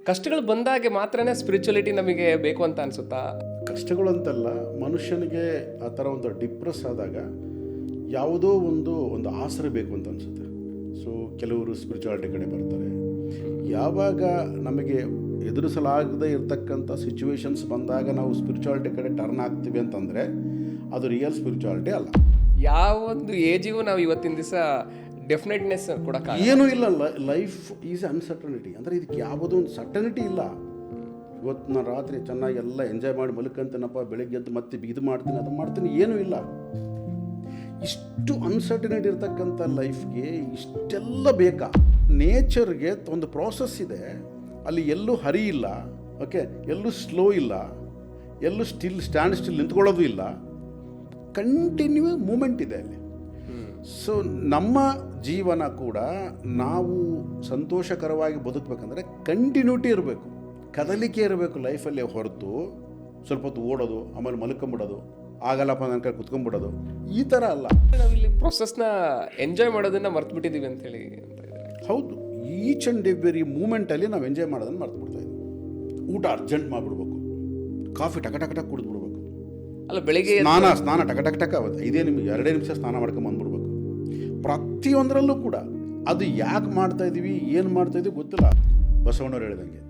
ಕಷ್ಟಗಳು ಬಂದಾಗೆ ಮಾತ್ರನೇ ಸ್ಪಿರಿಚುವಲಿಟಿ ನಮಗೆ ಬೇಕು ಅಂತ ಅನಿಸುತ್ತಾ? ಕಷ್ಟಗಳು ಅಂತಲ್ಲ, ಮನುಷ್ಯನಿಗೆ ಆ ಥರ ಒಂದು ಡಿಪ್ರೆಸ್ ಆದಾಗ ಯಾವುದೋ ಒಂದು ಆಸರೆ ಬೇಕು ಅಂತ ಅನಿಸುತ್ತೆ. ಸೊ ಕೆಲವರು ಸ್ಪಿರಿಚುವಾಲಿಟಿ ಕಡೆ ಬರ್ತಾರೆ. ಯಾವಾಗ ನಮಗೆ ಎದುರಿಸಲಾಗದೇ ಇರತಕ್ಕಂಥ ಸಿಚುವೇಶನ್ಸ್ ಬಂದಾಗ ನಾವು ಸ್ಪಿರಿಚುವಾಲಿಟಿ ಕಡೆ ಟರ್ನ್ ಆಗ್ತೀವಿ ಅಂತಂದರೆ ಅದು ರಿಯಲ್ ಸ್ಪಿರಿಚುವಾಲಿಟಿ ಅಲ್ಲ. ಯಾವೊಂದು ಏಜಿಗೂ ನಾವು ಇವತ್ತಿನ ದಿವಸ ಡೆಫಿನೆಟ್ನೆಸ್ ಕೊಡೋಕ್ಕ ಏನೂ ಇಲ್ಲ. Life is uncertainty. ಅಂದರೆ ಇದಕ್ಕೆ ಯಾವುದೋ ಒಂದು ಸರ್ಟನಿಟಿ ಇಲ್ಲ. ಇವತ್ತು ನಾನು ರಾತ್ರಿ ಚೆನ್ನಾಗಿ ಎಲ್ಲ ಎಂಜಾಯ್ ಮಾಡಿ ಮಲ್ಕಂತೀನಪ್ಪ, ಬೆಳಿಗ್ಗೆ ಎದ್ದು ಮತ್ತೆ ಇದು ಮಾಡ್ತೀನಿ ಅದು ಮಾಡ್ತೀನಿ, ಏನೂ ಇಲ್ಲ. ಇಷ್ಟು ಅನ್ಸರ್ಟನಿಟಿ ಇರ್ತಕ್ಕಂಥ ಲೈಫ್ಗೆ ಇಷ್ಟೆಲ್ಲ ಬೇಕಾ? ನೇಚರ್ಗೆ ಒಂದು ಪ್ರಾಸೆಸ್ ಇದೆ, ಅಲ್ಲಿ ಎಲ್ಲೂ ಹರಿ ಇಲ್ಲ, ಓಕೆ, ಎಲ್ಲೂ ಸ್ಲೋ ಇಲ್ಲ, ಎಲ್ಲೂ ಸ್ಟ್ಯಾಂಡ್ ಸ್ಟಿಲ್ ನಿಂತ್ಕೊಳ್ಳೋದು ಇಲ್ಲ, ಕಂಟಿನ್ಯೂ ಮೂಮೆಂಟ್ ಇದೆ ಅಲ್ಲಿ. ಸೊ ನಮ್ಮ ಜೀವನ ಕೂಡ ನಾವು ಸಂತೋಷಕರವಾಗಿ ಬದುಕಬೇಕಂದ್ರೆ ಕಂಟಿನ್ಯೂಟಿ ಇರಬೇಕು, ಕದಲಿಕೆ ಇರಬೇಕು ಲೈಫಲ್ಲಿ. ಹೊರತು ಸ್ವಲ್ಪ ಹೊತ್ತು ಓಡೋದು ಆಮೇಲೆ ಮಲ್ಕೊಂಬಿಡೋದು, ಆಗಲ್ಲಪ್ಪ ನನ್ನ ಕೈ ಕುತ್ಕೊಂಡ್ಬಿಡೋದು, ಈ ಥರ ಅಲ್ಲ. ನಾವಿಲ್ಲಿ ಪ್ರೊಸೆಸ್ನ ಎಂಜಾಯ್ ಮಾಡೋದನ್ನ ಮರ್ತು ಬಿಟ್ಟಿದ್ದೀವಿ ಅಂತೇಳಿ ಅಂತ ಇದ್ದಾರೆ. ಹೌದು, ಈಚ್ ಆ್ಯಂಡ್ ಎವ್ರಿ ಮೂಮೆಂಟಲ್ಲಿ ನಾವು ಎಂಜಾಯ್ ಮಾಡೋದನ್ನು ಮರ್ತು ಬಿಡ್ತಾಯಿದ್ವಿ. ಊಟ ಅರ್ಜೆಂಟ್ ಮಾಡಿಬಿಡ್ಬೇಕು, ಕಾಫಿ ಟಕ ಟಕ ಟಕ್ ಕುಡಿದ್ಬಿಡ್ಬೇಕು, ಅಲ್ಲ ಬೆಳಿಗ್ಗೆ ಸ್ನಾನ ಟಕ ಟಕ ಟಕ ಆಗುತ್ತೆ, 2 ನಿಮಿಷ ಸ್ನಾನ ಮಾಡ್ಕೊಂಡು ಬಂದ್ಬಿಡ್ಬೇಕು. ಪ್ರತಿಯೊಂದರಲ್ಲೂ ಕೂಡ ಅದು ಯಾಕೆ ಮಾಡ್ತಾಯಿದ್ದೀವಿ, ಏನು ಮಾಡ್ತಾಯಿದ್ದೀವಿ ಗೊತ್ತಿಲ್ಲ. ಬಸವಣ್ಣವ್ರು ಹೇಳಿದಂಗೆ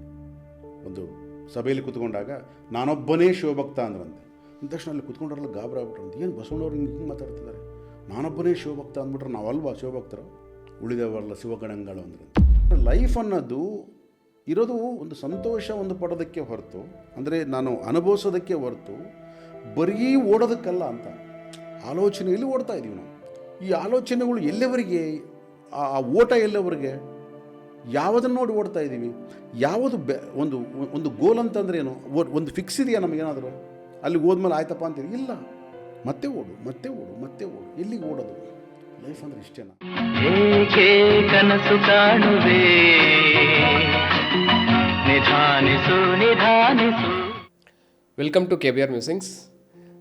ಒಂದು ಸಭೆಯಲ್ಲಿ ಕೂತ್ಕೊಂಡಾಗ ನಾನೊಬ್ಬನೇ ಶಿವಭಕ್ತ ಅಂದ್ರಂತೆ. ಅಂದ ತಕ್ಷಣ ಅಲ್ಲಿ ಕೂತ್ಕೊಂಡ್ರಲ್ಲ ಗಾಬರಿ ಆಗ್ಬಿಟ್ರಂತೆ, ಏನು ಬಸವಣ್ಣವ್ರು ಹಿಂಗೆ ಮಾತಾಡ್ತಿದ್ದಾರೆ, ನಾನೊಬ್ಬನೇ ಶಿವಭಕ್ತ ಅಂದ್ಬಿಟ್ರೆ ನಾವಲ್ವಾ ಶಿವಭಕ್ತರು, ಉಳಿದವರಲ್ಲ ಶಿವಗಣಗಳು ಅಂದ್ರೆ. ಲೈಫ್ ಅನ್ನೋದು ಇರೋದು ಒಂದು ಸಂತೋಷ ಒಂದು ಪಡೋದಕ್ಕೆ ಹೊರತು, ಅಂದರೆ ನಾನು ಅನುಭವಿಸೋದಕ್ಕೆ ಹೊರತು ಬರೀ ಓಡೋದಕ್ಕಲ್ಲ ಅಂತ ಆಲೋಚನೆಯಲ್ಲಿ ಓಡ್ತಾ ಇದ್ದೀವಿ ನಾವು. ಈ ಆಲೋಚನೆಗಳು ಎಲ್ಲಿವರೆಗೆ, ಆ ಓಟ ಎಲ್ಲಿವರೆಗೆ, ಯಾವುದನ್ನು ನೋಡಿ ಓಡ್ತಾ ಇದ್ದೀವಿ, ಯಾವುದು ಒಂದು ಗೋಲ್ ಅಂತಂದ್ರೆ ಏನು, ಒಂದು ಫಿಕ್ಸ್ ಇದೆಯಾ ನಮಗೇನಾದರೂ? ಅಲ್ಲಿಗೆ ಹೋದ್ಮೇಲೆ ಆಯ್ತಪ್ಪ ಅಂತೀವಿ, ಇಲ್ಲ, ಮತ್ತೆ ಓಡು ಮತ್ತೆ ಓಡು ಮತ್ತೆ ಓಡು, ಎಲ್ಲಿಗೆ ಓಡೋದು? ಲೈಫ್ ಅಂದರೆ ಇಷ್ಟೇನಾ? ಏಕೆ ಕನಸು ಕಾಣುವೆ, ನಿಧಾನಿಸು ನಿಧಾನಿಸು. Welcome to KBR musings.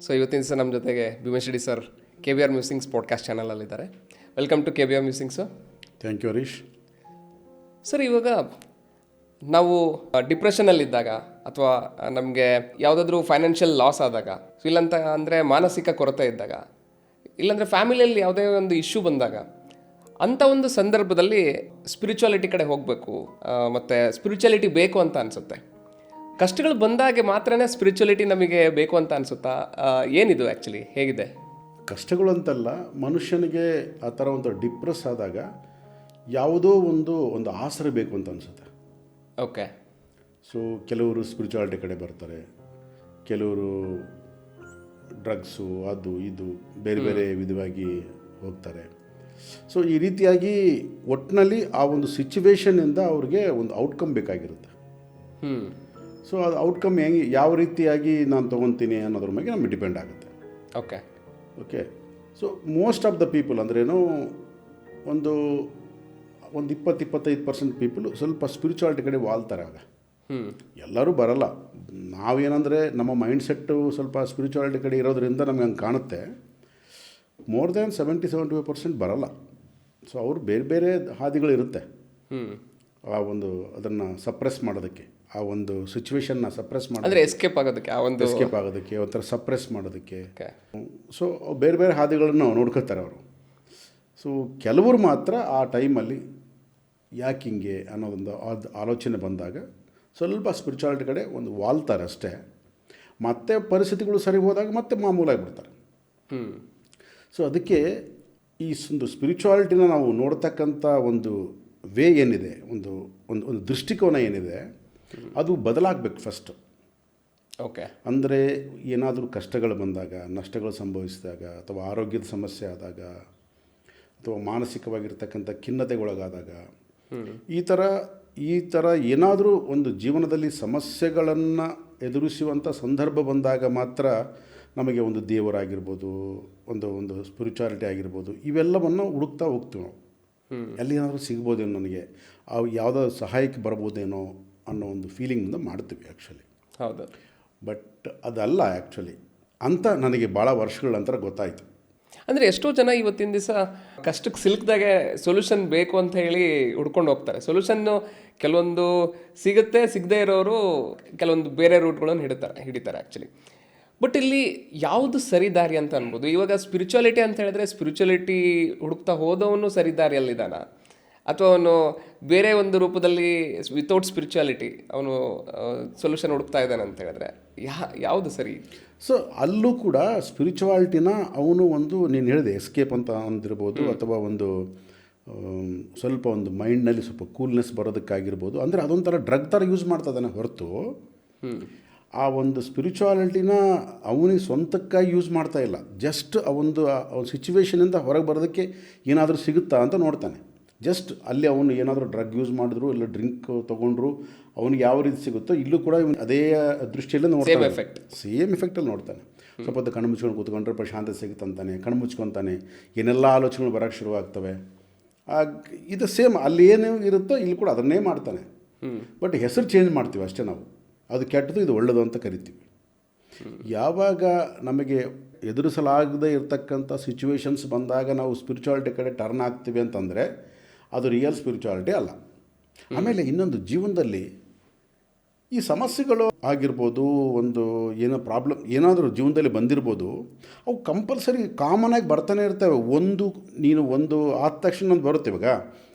So ಇವತ್ತಿನ ದಿವಸ ನಮ್ಮ ಜೊತೆಗೆ Bheemesh Reddy sir KBR musings podcast ಚಾನಲಲ್ಲಿದ್ದಾರೆ. Welcome to KBR musings. Thank you Harish. Sir, ಇವಾಗ ನಾವು ಡಿಪ್ರೆಷನಲ್ಲಿದ್ದಾಗ ಅಥವಾ ನಮಗೆ ಯಾವುದಾದ್ರೂ ಫೈನಾನ್ಷಿಯಲ್ ಲಾಸ್ ಆದಾಗ, ಇಲ್ಲಂತ ಅಂದರೆ ಮಾನಸಿಕ ಕೊರತೆ ಇದ್ದಾಗ, ಇಲ್ಲಾಂದರೆ ಫ್ಯಾಮಿಲಿಯಲ್ಲಿ ಯಾವುದೇ ಒಂದು ಇಶ್ಯೂ ಬಂದಾಗ, ಅಂಥ ಒಂದು ಸಂದರ್ಭದಲ್ಲಿ ಸ್ಪಿರಿಚುವಾಲಿಟಿ ಕಡೆ ಹೋಗಬೇಕು ಮತ್ತು ಸ್ಪಿರಿಚುವಾಲಿಟಿ ಬೇಕು ಅಂತ ಅನಿಸುತ್ತೆ. ಕಷ್ಟಗಳು ಬಂದಾಗೆ ಮಾತ್ರನೇ ಸ್ಪಿರಿಚುವಾಲಿಟಿ ನಮಗೆ ಬೇಕು ಅಂತ ಅನಿಸುತ್ತಾ? ಏನಿದು ಆ್ಯಕ್ಚುಲಿ, ಹೇಗಿದೆ? ಕಷ್ಟಗಳು ಅಂತಲ್ಲ, ಮನುಷ್ಯನಿಗೆ ಆ ಥರ ಒಂದು ಡಿಪ್ರೆಸ್ ಆದಾಗ ಯಾವುದೋ ಒಂದು ಆಸರೆ ಬೇಕು ಅಂತ ಅನಿಸುತ್ತೆ. ಓಕೆ. ಸೊ ಕೆಲವರು ಸ್ಪಿರಿಚುವಾಲಿಟಿ ಕಡೆ ಬರ್ತಾರೆ, ಕೆಲವರು ಡ್ರಗ್ಸು ಅದು ಇದು ಬೇರೆ ಬೇರೆ ವಿಧವಾಗಿ ಹೋಗ್ತಾರೆ. ಸೊ ಈ ರೀತಿಯಾಗಿ ಒಟ್ಟಿನಲ್ಲಿ ಆ ಒಂದು ಸಿಚುವೇಶನ್ನಿಂದ ಅವ್ರಿಗೆ ಒಂದು ಔಟ್ಕಮ್ ಬೇಕಾಗಿರುತ್ತೆ. ಸೊ ಅದು ಔಟ್ಕಮ್ ಹೆಂಗೆ, ಯಾವ ರೀತಿಯಾಗಿ ನಾನು ತೊಗೊತೀನಿ ಅನ್ನೋದ್ರ ಮೇಲೆ ನಮಗೆ ಡಿಪೆಂಡ್ ಆಗುತ್ತೆ. Okay okay. So most of the people ಅಂದ್ರೇನು, ಒಂದು 20-25% ಪೀಪಲು ಸ್ವಲ್ಪ ಸ್ಪಿರಿಚುವಾಲಿಟಿ ಕಡೆ ವಾಲ್ತಾರೆ. ಆಗ ಎಲ್ಲರೂ ಬರಲ್ಲ. ನಾವೇನಂದರೆ ನಮ್ಮ ಮೈಂಡ್ಸೆಟ್ಟು ಸ್ವಲ್ಪ ಸ್ಪಿರಿಚುವಾಲಿಟಿ ಕಡೆ ಇರೋದ್ರಿಂದ ನಮ್ಗೆ ಹಂಗೆ ಕಾಣುತ್ತೆ. ಮೋರ್ ದ್ಯಾನ್ 70-75% ಬರಲ್ಲ. ಸೊ ಅವರು ಬೇರೆ ಬೇರೆ ಹಾದಿಗಳಿರುತ್ತೆ ಅದನ್ನು ಸಪ್ರೆಸ್ ಮಾಡೋದಕ್ಕೆ, ಆ ಒಂದು ಸಿಚುವೇಶನ್ನ ಸಪ್ರೆಸ್ ಅಂದರೆ ಎಸ್ಕೇಪ್ ಆಗೋದಕ್ಕೆ ಒಂಥರ ಸಪ್ರೆಸ್ ಮಾಡೋದಕ್ಕೆ. ಸೊ ಬೇರೆ ಬೇರೆ ಹಾದಿಗಳನ್ನು ನೋಡ್ಕೊತಾರೆ ಅವರು. ಸೊ ಕೆಲವರು ಮಾತ್ರ ಆ ಟೈಮಲ್ಲಿ ಯಾಕೆ ಹಿಂಗೆ ಅನ್ನೋದೊಂದು ಆಲೋಚನೆ ಬಂದಾಗ ಸ್ವಲ್ಪ ಸ್ಪಿರಿಚುವಾಲಿಟಿ ಕಡೆ ಒಂದು ವಾಲ್ತಾರೆ ಅಷ್ಟೇ. ಮತ್ತೆ ಪರಿಸ್ಥಿತಿಗಳು ಸರಿ ಹೋದಾಗ ಮತ್ತೆ ಮಾಮೂಲಾಗಿಬಿಡ್ತಾರೆ. ಸೊ ಅದಕ್ಕೆ ಈ ಒಂದು ಸ್ಪಿರಿಚುವಾಲಿಟಿನ ನಾವು ನೋಡ್ತಕ್ಕಂಥ ಒಂದು ವೇ ಏನಿದೆ, ಒಂದು ದೃಷ್ಟಿಕೋನ ಏನಿದೆ, ಅದು ಬದಲಾಗಬೇಕು ಫಸ್ಟು. ಓಕೆ. ಅಂದರೆ ಏನಾದರೂ ಕಷ್ಟಗಳು ಬಂದಾಗ, ನಷ್ಟಗಳು ಸಂಭವಿಸಿದಾಗ, ಅಥವಾ ಆರೋಗ್ಯದ ಸಮಸ್ಯೆ ಆದಾಗ, ಅಥವಾ ಮಾನಸಿಕವಾಗಿರ್ತಕ್ಕಂಥ ಖಿನ್ನತೆಗೊಳಗಾದಾಗ, ಈ ಥರ ಏನಾದರೂ ಒಂದು ಜೀವನದಲ್ಲಿ ಸಮಸ್ಯೆಗಳನ್ನು ಎದುರಿಸುವಂಥ ಸಂದರ್ಭ ಬಂದಾಗ ಮಾತ್ರ ನಮಗೆ ಒಂದು ದೇವರಾಗಿರ್ಬೋದು, ಒಂದು ಸ್ಪಿರಿಚುವಾಲಿಟಿ ಆಗಿರ್ಬೋದು, ಇವೆಲ್ಲವನ್ನು ಹುಡುಕ್ತಾ ಹೋಗ್ತೀವಿ ನಾವು. ಎಲ್ಲಿ ಏನಾದರೂ ಸಿಗ್ಬೋದೇನೋ, ನನಗೆ ಯಾವುದೋ ಸಹಾಯಕ್ಕೆ ಬರ್ಬೋದೇನೋ ಅನ್ನೋ ಒಂದು ಫೀಲಿಂಗಿಂದ ಮಾಡ್ತೀವಿ ಆ್ಯಕ್ಚುಲಿ. ಹೌದು. ಬಟ್ ಅದಲ್ಲ ಆ್ಯಕ್ಚುಲಿ ಅಂತ ನನಗೆ ಭಾಳ ವರ್ಷಗಳ ನಂತರ ಗೊತ್ತಾಯಿತು. ಅಂದರೆ ಎಷ್ಟೋ ಜನ ಇವತ್ತಿನ ದಿವಸ ಕಷ್ಟಕ್ಕೆ ಸಿಲುಕ್ದಾಗೆ ಸೊಲ್ಯೂಷನ್ ಬೇಕು ಅಂತ ಹೇಳಿ ಹುಡ್ಕೊಂಡು ಹೋಗ್ತಾರೆ. ಸೊಲ್ಯೂಷನ್ನು ಕೆಲವೊಂದು ಸಿಗುತ್ತೆ, ಸಿಗದೇ ಇರೋರು ಕೆಲವೊಂದು ಬೇರೆ ರೂಟ್ಗಳನ್ನು ಹಿಡಿತಾರೆ ಆ್ಯಕ್ಚುಲಿ. ಬಟ್ ಇಲ್ಲಿ ಯಾವುದು ಸರಿ ದಾರಿ ಅಂತ ಅನ್ಬೋದು? ಇವಾಗ ಸ್ಪಿರಿಚುವಾಲಿಟಿ ಅಂತ ಹೇಳಿದ್ರೆ ಸ್ಪಿರಿಚುವಾಲಿಟಿ ಹುಡುಕ್ತಾ ಹೋದವನು ಸರಿ ದಾರಿಯಲ್ಲಿದ್ದಾನ, ಅಥವಾ ಅವನು ಬೇರೆ ಒಂದು ರೂಪದಲ್ಲಿ ವಿತೌಟ್ ಸ್ಪಿರಿಚುವಾಲಿಟಿ ಅವನು ಸೊಲ್ಯೂಷನ್ ಹುಡುಕ್ತಾ ಇದ್ದಾನೆ ಅಂತ ಹೇಳಿದ್ರೆ ಯಾವುದು ಸರಿ? ಸೊ ಅಲ್ಲೂ ಕೂಡ ಸ್ಪಿರಿಚುವಾಲಿಟಿನ ಅವನು ಒಂದು ನೀನು ಹೇಳಿದೆ ಎಸ್ಕೇಪ್ ಅಂತ ಅಂದಿರ್ಬೋದು, ಅಥವಾ ಒಂದು ಸ್ವಲ್ಪ ಒಂದು ಮೈಂಡ್ನಲ್ಲಿ ಸ್ವಲ್ಪ ಕೂಲ್ನೆಸ್ ಬರೋದಕ್ಕಾಗಿರ್ಬೋದು. ಅಂದರೆ ಅದೊಂಥರ ಡ್ರಗ್ ಥರ ಯೂಸ್ ಮಾಡ್ತಾ ಇದ್ದಾನೆ ಹೊರತು ಆ ಒಂದು ಸ್ಪಿರಿಚುವಾಲಿಟಿನ ಅವನಿಗೆ ಸ್ವಂತಕ್ಕಾಗಿ ಯೂಸ್ ಮಾಡ್ತಾ ಇಲ್ಲ. ಜಸ್ಟ್ ಅವನ ಸಿಚುವೇಶನಿಂದ ಹೊರಗೆ ಬರೋದಕ್ಕೆ ಏನಾದರೂ ಸಿಗುತ್ತಾ ಅಂತ ನೋಡ್ತಾನೆ. ಜಸ್ಟ್ ಅಲ್ಲಿ ಅವನು ಏನಾದರೂ ಡ್ರಗ್ ಯೂಸ್ ಮಾಡಿದ್ರು, ಇಲ್ಲ ಡ್ರಿಂಕ್ ತೊಗೊಂಡ್ರು, ಅವನಿಗೆ ಯಾವ ರೀತಿ ಸಿಗುತ್ತೋ ಇಲ್ಲೂ ಕೂಡ ಅದೇ ದೃಷ್ಟಿಯಲ್ಲೇ ನೋಡ್ತಾನೆ. ಸೇಮ್ ಎಫೆಕ್ಟಲ್ಲಿ ನೋಡ್ತಾನೆ. ಸ್ವಲ್ಪ ಹೊತ್ತು ಕಣ್ಣು ಮುಚ್ಕೊಂಡು ಕೂತ್ಕೊಂಡ್ರೆ ಪ್ರಶಾಂತ ಸಿಗುತ್ತಂತಾನೆ, ಕಣ್ಣು ಮುಚ್ಕೊತಾನೆ, ಏನೆಲ್ಲ ಆಲೋಚನೆಗಳು ಬರೋಕ್ಕೆ ಶುರುವಾಗ್ತವೆ. ಇದು ಸೇಮ್ ಅಲ್ಲಿ ಏನು ಇರುತ್ತೋ ಇಲ್ಲಿ ಕೂಡ ಅದನ್ನೇ ಮಾಡ್ತಾನೆ. ಬಟ್ ಹೆಸರು ಚೇಂಜ್ ಮಾಡ್ತೀವಿ ಅಷ್ಟೇ ನಾವು. ಅದು ಕೆಟ್ಟದು, ಇದು ಒಳ್ಳೆಯದು ಅಂತ ಕರಿತೀವಿ. ಯಾವಾಗ ನಮಗೆ ಎದುರಿಸಲಾಗದೇ ಇರತಕ್ಕಂಥ ಸಿಚುವೇಶನ್ಸ್ ಬಂದಾಗ ನಾವು ಸ್ಪಿರಿಚುವಾಲಿಟಿ ಕಡೆ ಟರ್ನ್ ಆಗ್ತೀವಿ ಅಂತಂದರೆ ಅದು ರಿಯಲ್ ಸ್ಪಿರಿಚುವಾಲಿಟಿ ಅಲ್ಲ. ಆಮೇಲೆ ಇನ್ನೊಂದು, ಜೀವನದಲ್ಲಿ ಈ ಸಮಸ್ಯೆಗಳು ಆಗಿರ್ಬೋದು, ಒಂದು ಏನೋ ಪ್ರಾಬ್ಲಮ್ ಏನಾದರೂ ಜೀವನದಲ್ಲಿ ಬಂದಿರ್ಬೋದು, ಅವು ಕಂಪಲ್ಸರಿ ಕಾಮನಾಗಿ ಬರ್ತಾನೆ ಇರ್ತವೆ. ಒಂದು ಆದ ತಕ್ಷಣ ಒಂದು ಬರುತ್ತೆ. ಇವಾಗ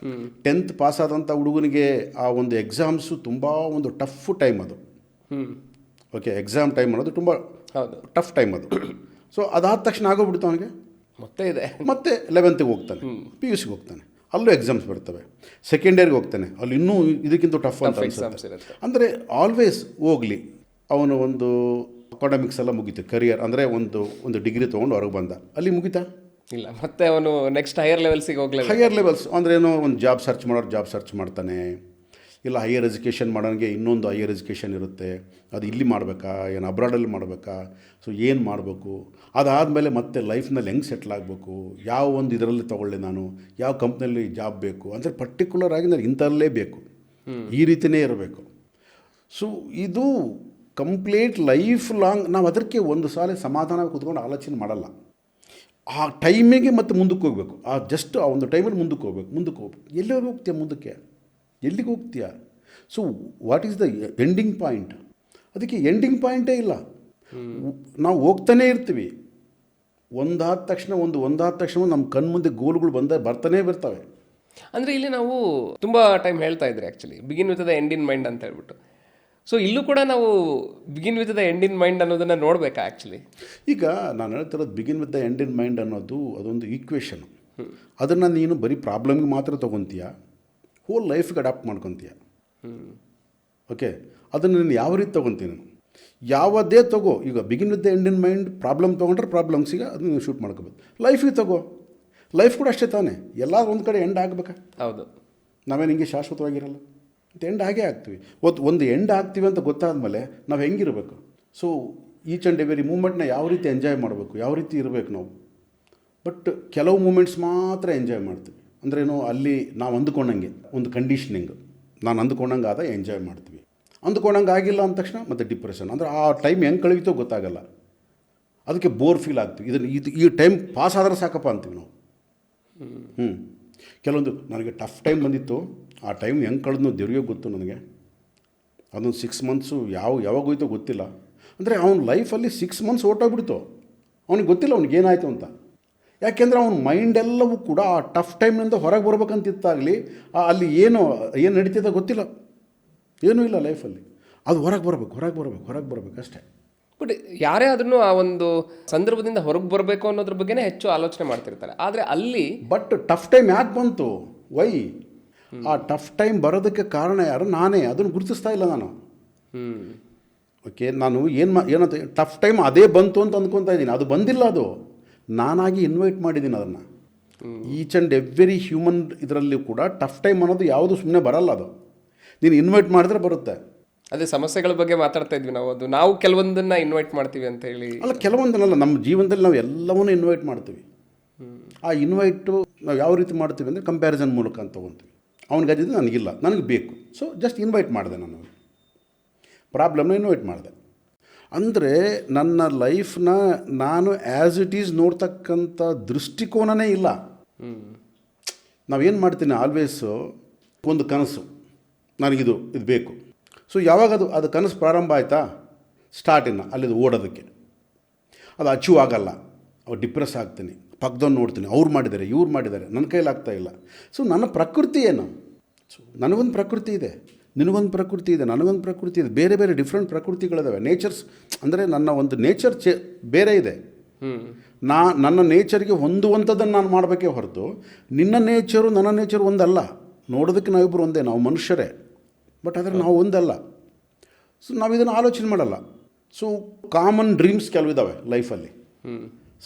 10th ಪಾಸ್ ಆದಂಥ ಹುಡುಗನಿಗೆ ಆ ಒಂದು ಎಕ್ಸಾಮ್ಸು ತುಂಬ ಒಂದು ಟಫ್ ಟೈಮ್ ಅದು. ಓಕೆ, ಎಕ್ಸಾಮ್ ಟೈಮ್ ಅನ್ನೋದು ತುಂಬ ಟಫ್ ಟೈಮ್ ಅದು. ಸೊ ಅದಾದ ತಕ್ಷಣ ಆಗೋಗ್ಬಿಡ್ತು ಅವನಿಗೆ. ಮತ್ತೆ 11th ಹೋಗ್ತಾನೆ, PUC ಹೋಗ್ತಾನೆ, ಅಲ್ಲೂ ಎಕ್ಸಾಮ್ಸ್ ಬರ್ತವೆ. ಸೆಕೆಂಡ್ ಇಯರ್ಗೆ ಹೋಗ್ತಾನೆ, ಅಲ್ಲಿ ಇನ್ನೂ ಇದಕ್ಕಿಂತ ಟಫ್ ಅಂತ ಅನ್ಸುತ್ತೆ. ಅಂದರೆ ಆಲ್ವೇಸ್ ಹೋಗಲಿ, ಅವನು ಒಂದು ಅಕಾಡೆಮಿಕ್ಸ್ ಎಲ್ಲ ಮುಗೀತು, ಕರಿಯರ್ ಅಂದರೆ ಒಂದು ಡಿಗ್ರಿ ತೊಗೊಂಡು ಹೊರಗೆ ಬಂದ, ಅಲ್ಲಿ ಮುಗಿತಾ ಇಲ್ಲ. ಮತ್ತೆ ಅವನು ನೆಕ್ಸ್ಟ್ ಹೈಯರ್ ಲೆವೆಲ್ಸಿಗೆ ಹೋಗಲಿ. ಹೈಯರ್ ಲೆವೆಲ್ಸ್ ಅಂದರೆ ಏನೋ ಒಂದು ಜಾಬ್ ಸರ್ಚ್ ಮಾಡ್ತಾನೆ. ಇಲ್ಲ ಹೈಯರ್ ಎಜುಕೇಷನ್ ಮಾಡೋನಿಗೆ ಇನ್ನೊಂದು ಹೈಯರ್ ಎಜುಕೇಷನ್ ಇರುತ್ತೆ, ಅದು ಇಲ್ಲಿ ಮಾಡಬೇಕಾ, ಏನು ಅಬ್ರಾಡಲ್ಲಿ ಮಾಡಬೇಕಾ, ಸೊ ಏನು ಮಾಡಬೇಕು, ಅದಾದಮೇಲೆ ಮತ್ತೆ ಲೈಫ್ನಲ್ಲಿ ಹೆಂಗೆ ಸೆಟ್ಲ್ ಆಗಬೇಕು, ಯಾವ ಒಂದು ಇದರಲ್ಲಿ ತೊಗೊಳ್ಳಿ, ನಾನು ಯಾವ ಕಂಪ್ನಿಯಲ್ಲಿ ಜಾಬ್ ಬೇಕು ಅಂದರೆ ಪರ್ಟಿಕ್ಯುಲರ್ ಆಗಿ ನಾನು ಇಂಥಲ್ಲೇ ಬೇಕು, ಈ ರೀತಿಯೇ ಇರಬೇಕು. ಸೊ ಇದು ಕಂಪ್ಲೀಟ್ ಲೈಫ್ ಲಾಂಗ್ ನಾವು ಅದಕ್ಕೆ ಒಂದು ಸಾಲ ಸಮಾಧಾನ ಕೂತ್ಕೊಂಡು ಆಲೋಚನೆ ಮಾಡಲ್ಲ. ಆ ಟೈಮಿಗೆ ಮತ್ತೆ ಮುಂದಕ್ಕೆ ಹೋಗಬೇಕು. ಜಸ್ಟ್ ಆ ಒಂದು ಟೈಮಲ್ಲಿ ಮುಂದಕ್ಕೆ ಹೋಗ್ಬೇಕು. ಎಲ್ಲಿವರೆಗೆ ಹೋಗ್ತೀಯ ಮುಂದಕ್ಕೆ? ಎಲ್ಲಿಗೆ ಹೋಗ್ತೀಯ? So what is the ending point? ಅದಕ್ಕೆ ಎಂಡಿಂಗ್ ಪಾಯಿಂಟೇ ಇಲ್ಲ. ನಾವು ಹೋಗ್ತಾನೇ ಇರ್ತೀವಿ. ಒಂದಾದ ತಕ್ಷಣ ನಮ್ಮ ಕಣ್ಮುಂದೆ ಗೋಲ್ಗಳು ಬರ್ತಾನೇ ಬರ್ತವೆ. ಅಂದರೆ ಇಲ್ಲಿ ನಾವು ತುಂಬ ಟೈಮ್ ಹೇಳ್ತಾ ಇದ್ರಿ actually begin with the end in mind ಅಂತ ಹೇಳ್ಬಿಟ್ಟು. ಸೊ ಇಲ್ಲೂ ಕೂಡ ನಾವು begin with the end in mind ಅನ್ನೋದನ್ನು ನೋಡಬೇಕಾ ಆ್ಯಕ್ಚುಲಿ? ಈಗ ನಾನು ಹೇಳ್ತಿರೋದು begin with the end in mind ಅನ್ನೋದು ಅದೊಂದು ಈಕ್ವೇಷನ್. ಅದನ್ನು ನೀನು ಬರೀ ಪ್ರಾಬ್ಲಮ್ಗೆ ಮಾತ್ರ ತೊಗೊತೀಯ, ಹೋಲ್ ಲೈಫ್ಗೆ ಅಡಾಪ್ಟ್ ಮಾಡ್ಕೊತೀಯ. ಓಕೆ, ಅದನ್ನು ನೀನು ಯಾವ ರೀತಿ ತೊಗೊತೀನಿ, ಯಾವುದೇ ತಗೋ. ಈಗ begin with the end in mind, problem ತೊಗೊಂಡ್ರೆ ಪ್ರಾಬ್ಲಮ್ಸಿಗೆ ಅದನ್ನು ನೀವು ಶೂಟ್ ಮಾಡ್ಕೋಬೋದು. ಲೈಫಿಗೆ ತಗೋ, ಲೈಫ್ ಕೂಡ ಅಷ್ಟೇ ತಾನೇ, ಎಲ್ಲ ಒಂದು ಕಡೆ ಎಂಡ್ ಆಗಬೇಕಾ? ಹೌದು. ನಾವೇನು ಹಿಂಗೆ ಶಾಶ್ವತವಾಗಿರಲ್ಲ, ಮತ್ತು ಎಂಡ್ ಆಗೇ ಆಗ್ತೀವಿ. ಒಂದು ಎಂಡ್ ಆಗ್ತೀವಿ ಅಂತ ಗೊತ್ತಾದಮೇಲೆ ನಾವು ಹೆಂಗಿರಬೇಕು? ಸೊ ಈಚ್ ಆ್ಯಂಡ್ ಎವ್ರಿ ಮೂಮೆಂಟ್ನ ಯಾವ ರೀತಿ ಎಂಜಾಯ್ ಮಾಡಬೇಕು, ಯಾವ ರೀತಿ ಇರಬೇಕು ನಾವು. ಬಟ್ ಕೆಲವು ಮೂಮೆಂಟ್ಸ್ ಮಾತ್ರ ಎಂಜಾಯ್ ಮಾಡ್ತೀವಿ. ಅಂದ್ರೇನು, ಅಲ್ಲಿ ನಾವು ಅಂದುಕೊಂಡಂಗೆ ಒಂದು ಕಂಡೀಷನಿಂಗ್, ನಾನು ಅಂದುಕೊಂಡಂಗೆ ಆದ ಎಂಜಾಯ್ ಮಾಡ್ತೀವಿ. ಅಂದುಕೊಂಡಂಗೆ ಆಗಿಲ್ಲ ಅಂದ ತಕ್ಷಣ ಮತ್ತೆ ಡಿಪ್ರೆಷನ್. ಅಂದರೆ ಆ ಟೈಮ್ ಹೆಂಗೆ ಕಳೀತೋ ಗೊತ್ತಾಗಲ್ಲ, ಅದಕ್ಕೆ ಬೋರ್ ಫೀಲ್ ಆಗ್ತೀವಿ. ಈ ಟೈಮ್ ಪಾಸ್ ಆದ್ರೆ ಸಾಕಪ್ಪ ಅಂತೀವಿ ನಾವು. ಕೆಲವೊಂದು ನನಗೆ ಟಫ್ ಟೈಮ್ ಬಂದಿತ್ತು, ಆ ಟೈಮ್ ಹೆಂಗೆ ಕಳೆದು ದೇವ್ರಿಗೆ ಗೊತ್ತು ನನಗೆ. ಅದೊಂದು 6 ಮಂತ್ಸು ಯಾವಾಗ ಹೋಯ್ತೋ ಗೊತ್ತಿಲ್ಲ. ಅಂದರೆ ಅವನ ಲೈಫಲ್ಲಿ 6 ಮಂತ್ಸ್ ಹೊರ್ಟೋಗ್ಬಿಡ್ತು, ಅವ್ನಿಗೆ ಗೊತ್ತಿಲ್ಲ ಅವ್ನಿಗೆ ಏನಾಯಿತು ಅಂತ. ಯಾಕೆಂದರೆ ಅವನ ಮೈಂಡೆಲ್ಲವೂ ಕೂಡ ಆ ಟಫ್ ಟೈಮ್ನಿಂದ ಹೊರಗೆ ಬರ್ಬೇಕಂತಿತ್ತಾಗಲಿ, ಅಲ್ಲಿ ಏನು ನಡೀತಿದೆ ಗೊತ್ತಿಲ್ಲ, ಏನೂ ಇಲ್ಲ ಲೈಫಲ್ಲಿ. ಅದು ಹೊರಗೆ ಬರಬೇಕು ಅಷ್ಟೇ. ಬಟ್ ಯಾರೇ ಆದ್ರೂ ಆ ಒಂದು ಸಂದರ್ಭದಿಂದ ಹೊರಗೆ ಬರಬೇಕು ಅನ್ನೋದ್ರ ಬಗ್ಗೆನೇ ಹೆಚ್ಚು ಆಲೋಚನೆ ಮಾಡ್ತಿರ್ತಾರೆ. ಆದರೆ ಅಲ್ಲಿ ಬಟ್ ಟಫ್ ಟೈಮ್ ಯಾಕೆ ಬಂತು, ವೈ? ಆ ಟಫ್ ಟೈಮ್ ಬರೋದಕ್ಕೆ ಕಾರಣ ಯಾರು? ನಾನೇ. ಅದನ್ನು ಗುರುತಿಸ್ತಾ ಇಲ್ಲ ನಾನು. ಓಕೆ, ನಾನು ಏನಂತ ಟಫ್ ಟೈಮ್ ಅದೇ ಬಂತು ಅಂತ ಅಂದ್ಕೊತಾ ಇದ್ದೀನಿ. ಅದು ಬಂದಿಲ್ಲ, ಅದು ನಾನಾಗಿ ಇನ್ವೈಟ್ ಮಾಡಿದ್ದೀನಿ ಅದನ್ನು. ಈಚ್ ಆ್ಯಂಡ್ ಎವ್ರಿ ಹ್ಯೂಮನ್ ಇದರಲ್ಲಿ ಕೂಡ ಟಫ್ ಟೈಮ್ ಅನ್ನೋದು ಯಾವುದು ಸುಮ್ಮನೆ ಬರಲ್ಲ, ಅದು ನೀನು ಇನ್ವೈಟ್ ಮಾಡಿದ್ರೆ ಬರುತ್ತೆ. ಅದೇ ಸಮಸ್ಯೆಗಳ ಬಗ್ಗೆ ಮಾತಾಡ್ತಾ ಇದ್ವಿ ನಾವು. ನಾವು ಕೆಲವೊಂದನ್ನು ಇನ್ವೈಟ್ ಮಾಡ್ತೀವಿ ಅಂತ ಹೇಳಿ ಅಲ್ಲ, ಕೆಲವೊಂದನ್ನಲ್ಲ, ನಮ್ಮ ಜೀವನದಲ್ಲಿ ನಾವು ಎಲ್ಲವನ್ನೂ ಇನ್ವೈಟ್ ಮಾಡ್ತೀವಿ. ಆ ಇನ್ವೈಟು ನಾವು ಯಾವ ರೀತಿ ಮಾಡ್ತೀವಿ ಅಂದರೆ ಕಂಪ್ಯಾರಿಸನ್ ಮೂಲಕ ಅಂತ ತೊಗೊತೀವಿ. ಅವ್ನಿಗೆ ಅದಿದ್ದು ನನಗಿಲ್ಲ, ನನಗೆ ಬೇಕು, ಸೊ ಜಸ್ಟ್ ಇನ್ವೈಟ್ ಮಾಡಿದೆ. ನಾನು ಪ್ರಾಬ್ಲಮ್ನ ಇನ್ವೈಟ್ ಮಾಡಿದೆ. ಅಂದರೆ ನನ್ನ ಲೈಫ್ನ ನಾನು ಆ್ಯಸ್ ಇಟ್ ಈಸ್ ನೋಡ್ತಕ್ಕಂಥ ದೃಷ್ಟಿಕೋನನೇ ಇಲ್ಲ. ನಾವೇನು ಮಾಡ್ತೀನಿ ಆಲ್ವೇಸು ಒಂದು ಕನಸು ನನಗಿದು ಬೇಕು. ಸೊ ಯಾವಾಗ ಅದು ಕನಸು ಪ್ರಾರಂಭ ಆಯಿತಾ ಸ್ಟಾರ್ಟಿನ ಅಲ್ಲಿದು ಓಡೋದಕ್ಕೆ ಅದು ಅಚೀವ್ ಆಗಲ್ಲ, ಅವ್ರು ಡಿಪ್ರೆಸ್ ಆಗ್ತೀನಿ, ಪಕ್ಕದವ್ನು ನೋಡ್ತೀನಿ, ಅವ್ರು ಮಾಡಿದ್ದಾರೆ ಇವ್ರು ಮಾಡಿದ್ದಾರೆ, ನನ್ನ ಕೈಲಿ ಆಗ್ತಾಯಿಲ್ಲ. ಸೊ ನನ್ನ ಪ್ರಕೃತಿ ಏನು, ನನಗೊಂದು ಪ್ರಕೃತಿ ಇದೆ, ನಿನಗೊಂದು ಪ್ರಕೃತಿ ಇದೆ, ನನಗೊಂದು ಪ್ರಕೃತಿ ಇದೆ, ಬೇರೆ ಬೇರೆ ಡಿಫ್ರೆಂಟ್ ಪ್ರಕೃತಿಗಳಿದ್ದಾವೆ. ನೇಚರ್ಸ್ ಅಂದರೆ ನನ್ನ ಒಂದು ನೇಚರ್ ಬೇರೆ ಇದೆ. ನನ್ನ ನೇಚರ್ಗೆ ಹೊಂದುವಂಥದ್ದನ್ನು ನಾನು ಮಾಡಬೇಕೇ ಹೊರತು ನಿನ್ನ ನೇಚರು ನನ್ನ ನೇಚರು ಒಂದಲ್ಲ. ನೋಡೋದಕ್ಕೆ ನಾವಿಬ್ಬರು ಒಂದೇ, ನಾವು ಮನುಷ್ಯರೇ, ಬಟ್ ಆದರೆ ನಾವು ಒಂದಲ್ಲ. ಸೊ ನಾವು ಇದನ್ನು ಆಲೋಚನೆ ಮಾಡಲ್ಲ. ಸೊ ಕಾಮನ್ ಡ್ರೀಮ್ಸ್ ಕೆಲವಿದ್ದಾವೆ ಲೈಫಲ್ಲಿ.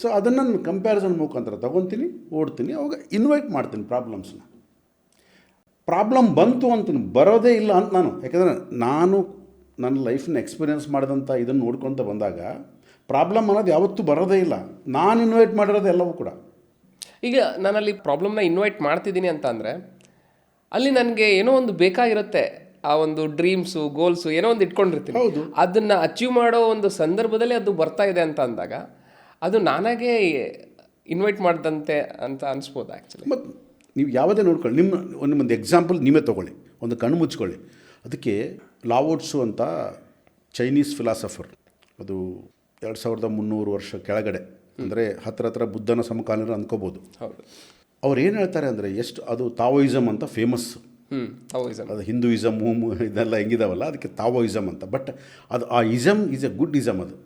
ಸೊ ಅದನ್ನು ನಾನು ಕಂಪ್ಯಾರಿಸನ್ ಮುಖಾಂತರ ತೊಗೊತೀನಿ, ಓಡ್ತೀನಿ, ಅವಾಗ ಇನ್ವೈಟ್ ಮಾಡ್ತೀನಿ ಪ್ರಾಬ್ಲಮ್ಸ್ನ. ಪ್ರಾಬ್ಲಮ್ ಬಂತು ಅಂತೀನಿ, ಬರೋದೇ ಇಲ್ಲ ಅಂತ ನಾನು. ಯಾಕೆಂದರೆ ನಾನು ನನ್ನ ಲೈಫನ್ನ ಎಕ್ಸ್ಪೀರಿಯೆನ್ಸ್ ಮಾಡಿದಂಥ ಇದನ್ನು ನೋಡ್ಕೊತ ಬಂದಾಗ ಪ್ರಾಬ್ಲಮ್ ಅನ್ನೋದು ಯಾವತ್ತೂ ಬರೋದೇ ಇಲ್ಲ. ನಾನು ಇನ್ವೈಟ್ ಮಾಡಿರೋದು ಎಲ್ಲವೂ ಕೂಡ. ಈಗ ನಾನಲ್ಲಿ ಪ್ರಾಬ್ಲಮ್ನ ಇನ್ವೈಟ್ ಮಾಡ್ತಿದ್ದೀನಿ ಅಂತ ಅಂದರೆ ಅಲ್ಲಿ ನನಗೆ ಏನೋ ಒಂದು ಬೇಕಾಗಿರುತ್ತೆ, ಆ ಒಂದು ಡ್ರೀಮ್ಸು ಗೋಲ್ಸು ಏನೋ ಒಂದು ಇಟ್ಕೊಂಡಿರ್ತೀನಿ. ಹೌದು. ಅದನ್ನು ಅಚೀವ್ ಮಾಡೋ ಒಂದು ಸಂದರ್ಭದಲ್ಲಿ ಅದು ಬರ್ತಾ ಇದೆ ಅಂತ ಅಂದಾಗ ಅದು ನಾನಾಗೇ ಇನ್ವೈಟ್ ಮಾಡ್ದಂತೆ ಅಂತ ಅನಿಸ್ಬೋದು ಆ್ಯಕ್ಚುಲಿ. ಮತ್ತು ನೀವು ಯಾವುದೇ ನೋಡ್ಕೊಳ್ಳಿ, ನಿಮ್ಮೊಂದು ಎಕ್ಸಾಂಪಲ್ ನೀವೇ ತೊಗೊಳ್ಳಿ, ಒಂದು ಕಣ್ಣು ಮುಚ್ಕೊಳ್ಳಿ. ಅದಕ್ಕೆ ಲಾವೋಟ್ಸು ಅಂತ ಚೈನೀಸ್ ಫಿಲಾಸಫರ್, ಅದು 2300 ವರ್ಷ ಕೆಳಗಡೆ, ಅಂದರೆ ಹತ್ರ ಬುದ್ಧನ ಸಮಕಾಲೀನರು ಅಂದ್ಕೋಬೋದು. ಹೌದು. ಅವ್ರು ಏನು ಹೇಳ್ತಾರೆ ಅಂದರೆ ಅದು ತಾವೋಯಿಸಮ್ ಅಂತ ಫೇಮಸ್. ತಾವೋಯಿಸಮ್ ಅದು ಹಿಂದೂಯಿಸಮ್ ಇದೆಲ್ಲ ಹೆಂಗಿದಾವಲ್ಲ ಅದಕ್ಕೆ ತಾವೋಯಿಸಮ್ ಅಂತ. ಬಟ್ ಅದು ಆ ಇಸಮ್ ಈಸ್ ಎ ಗುಡ್ ಇಸಮ್. ಅದು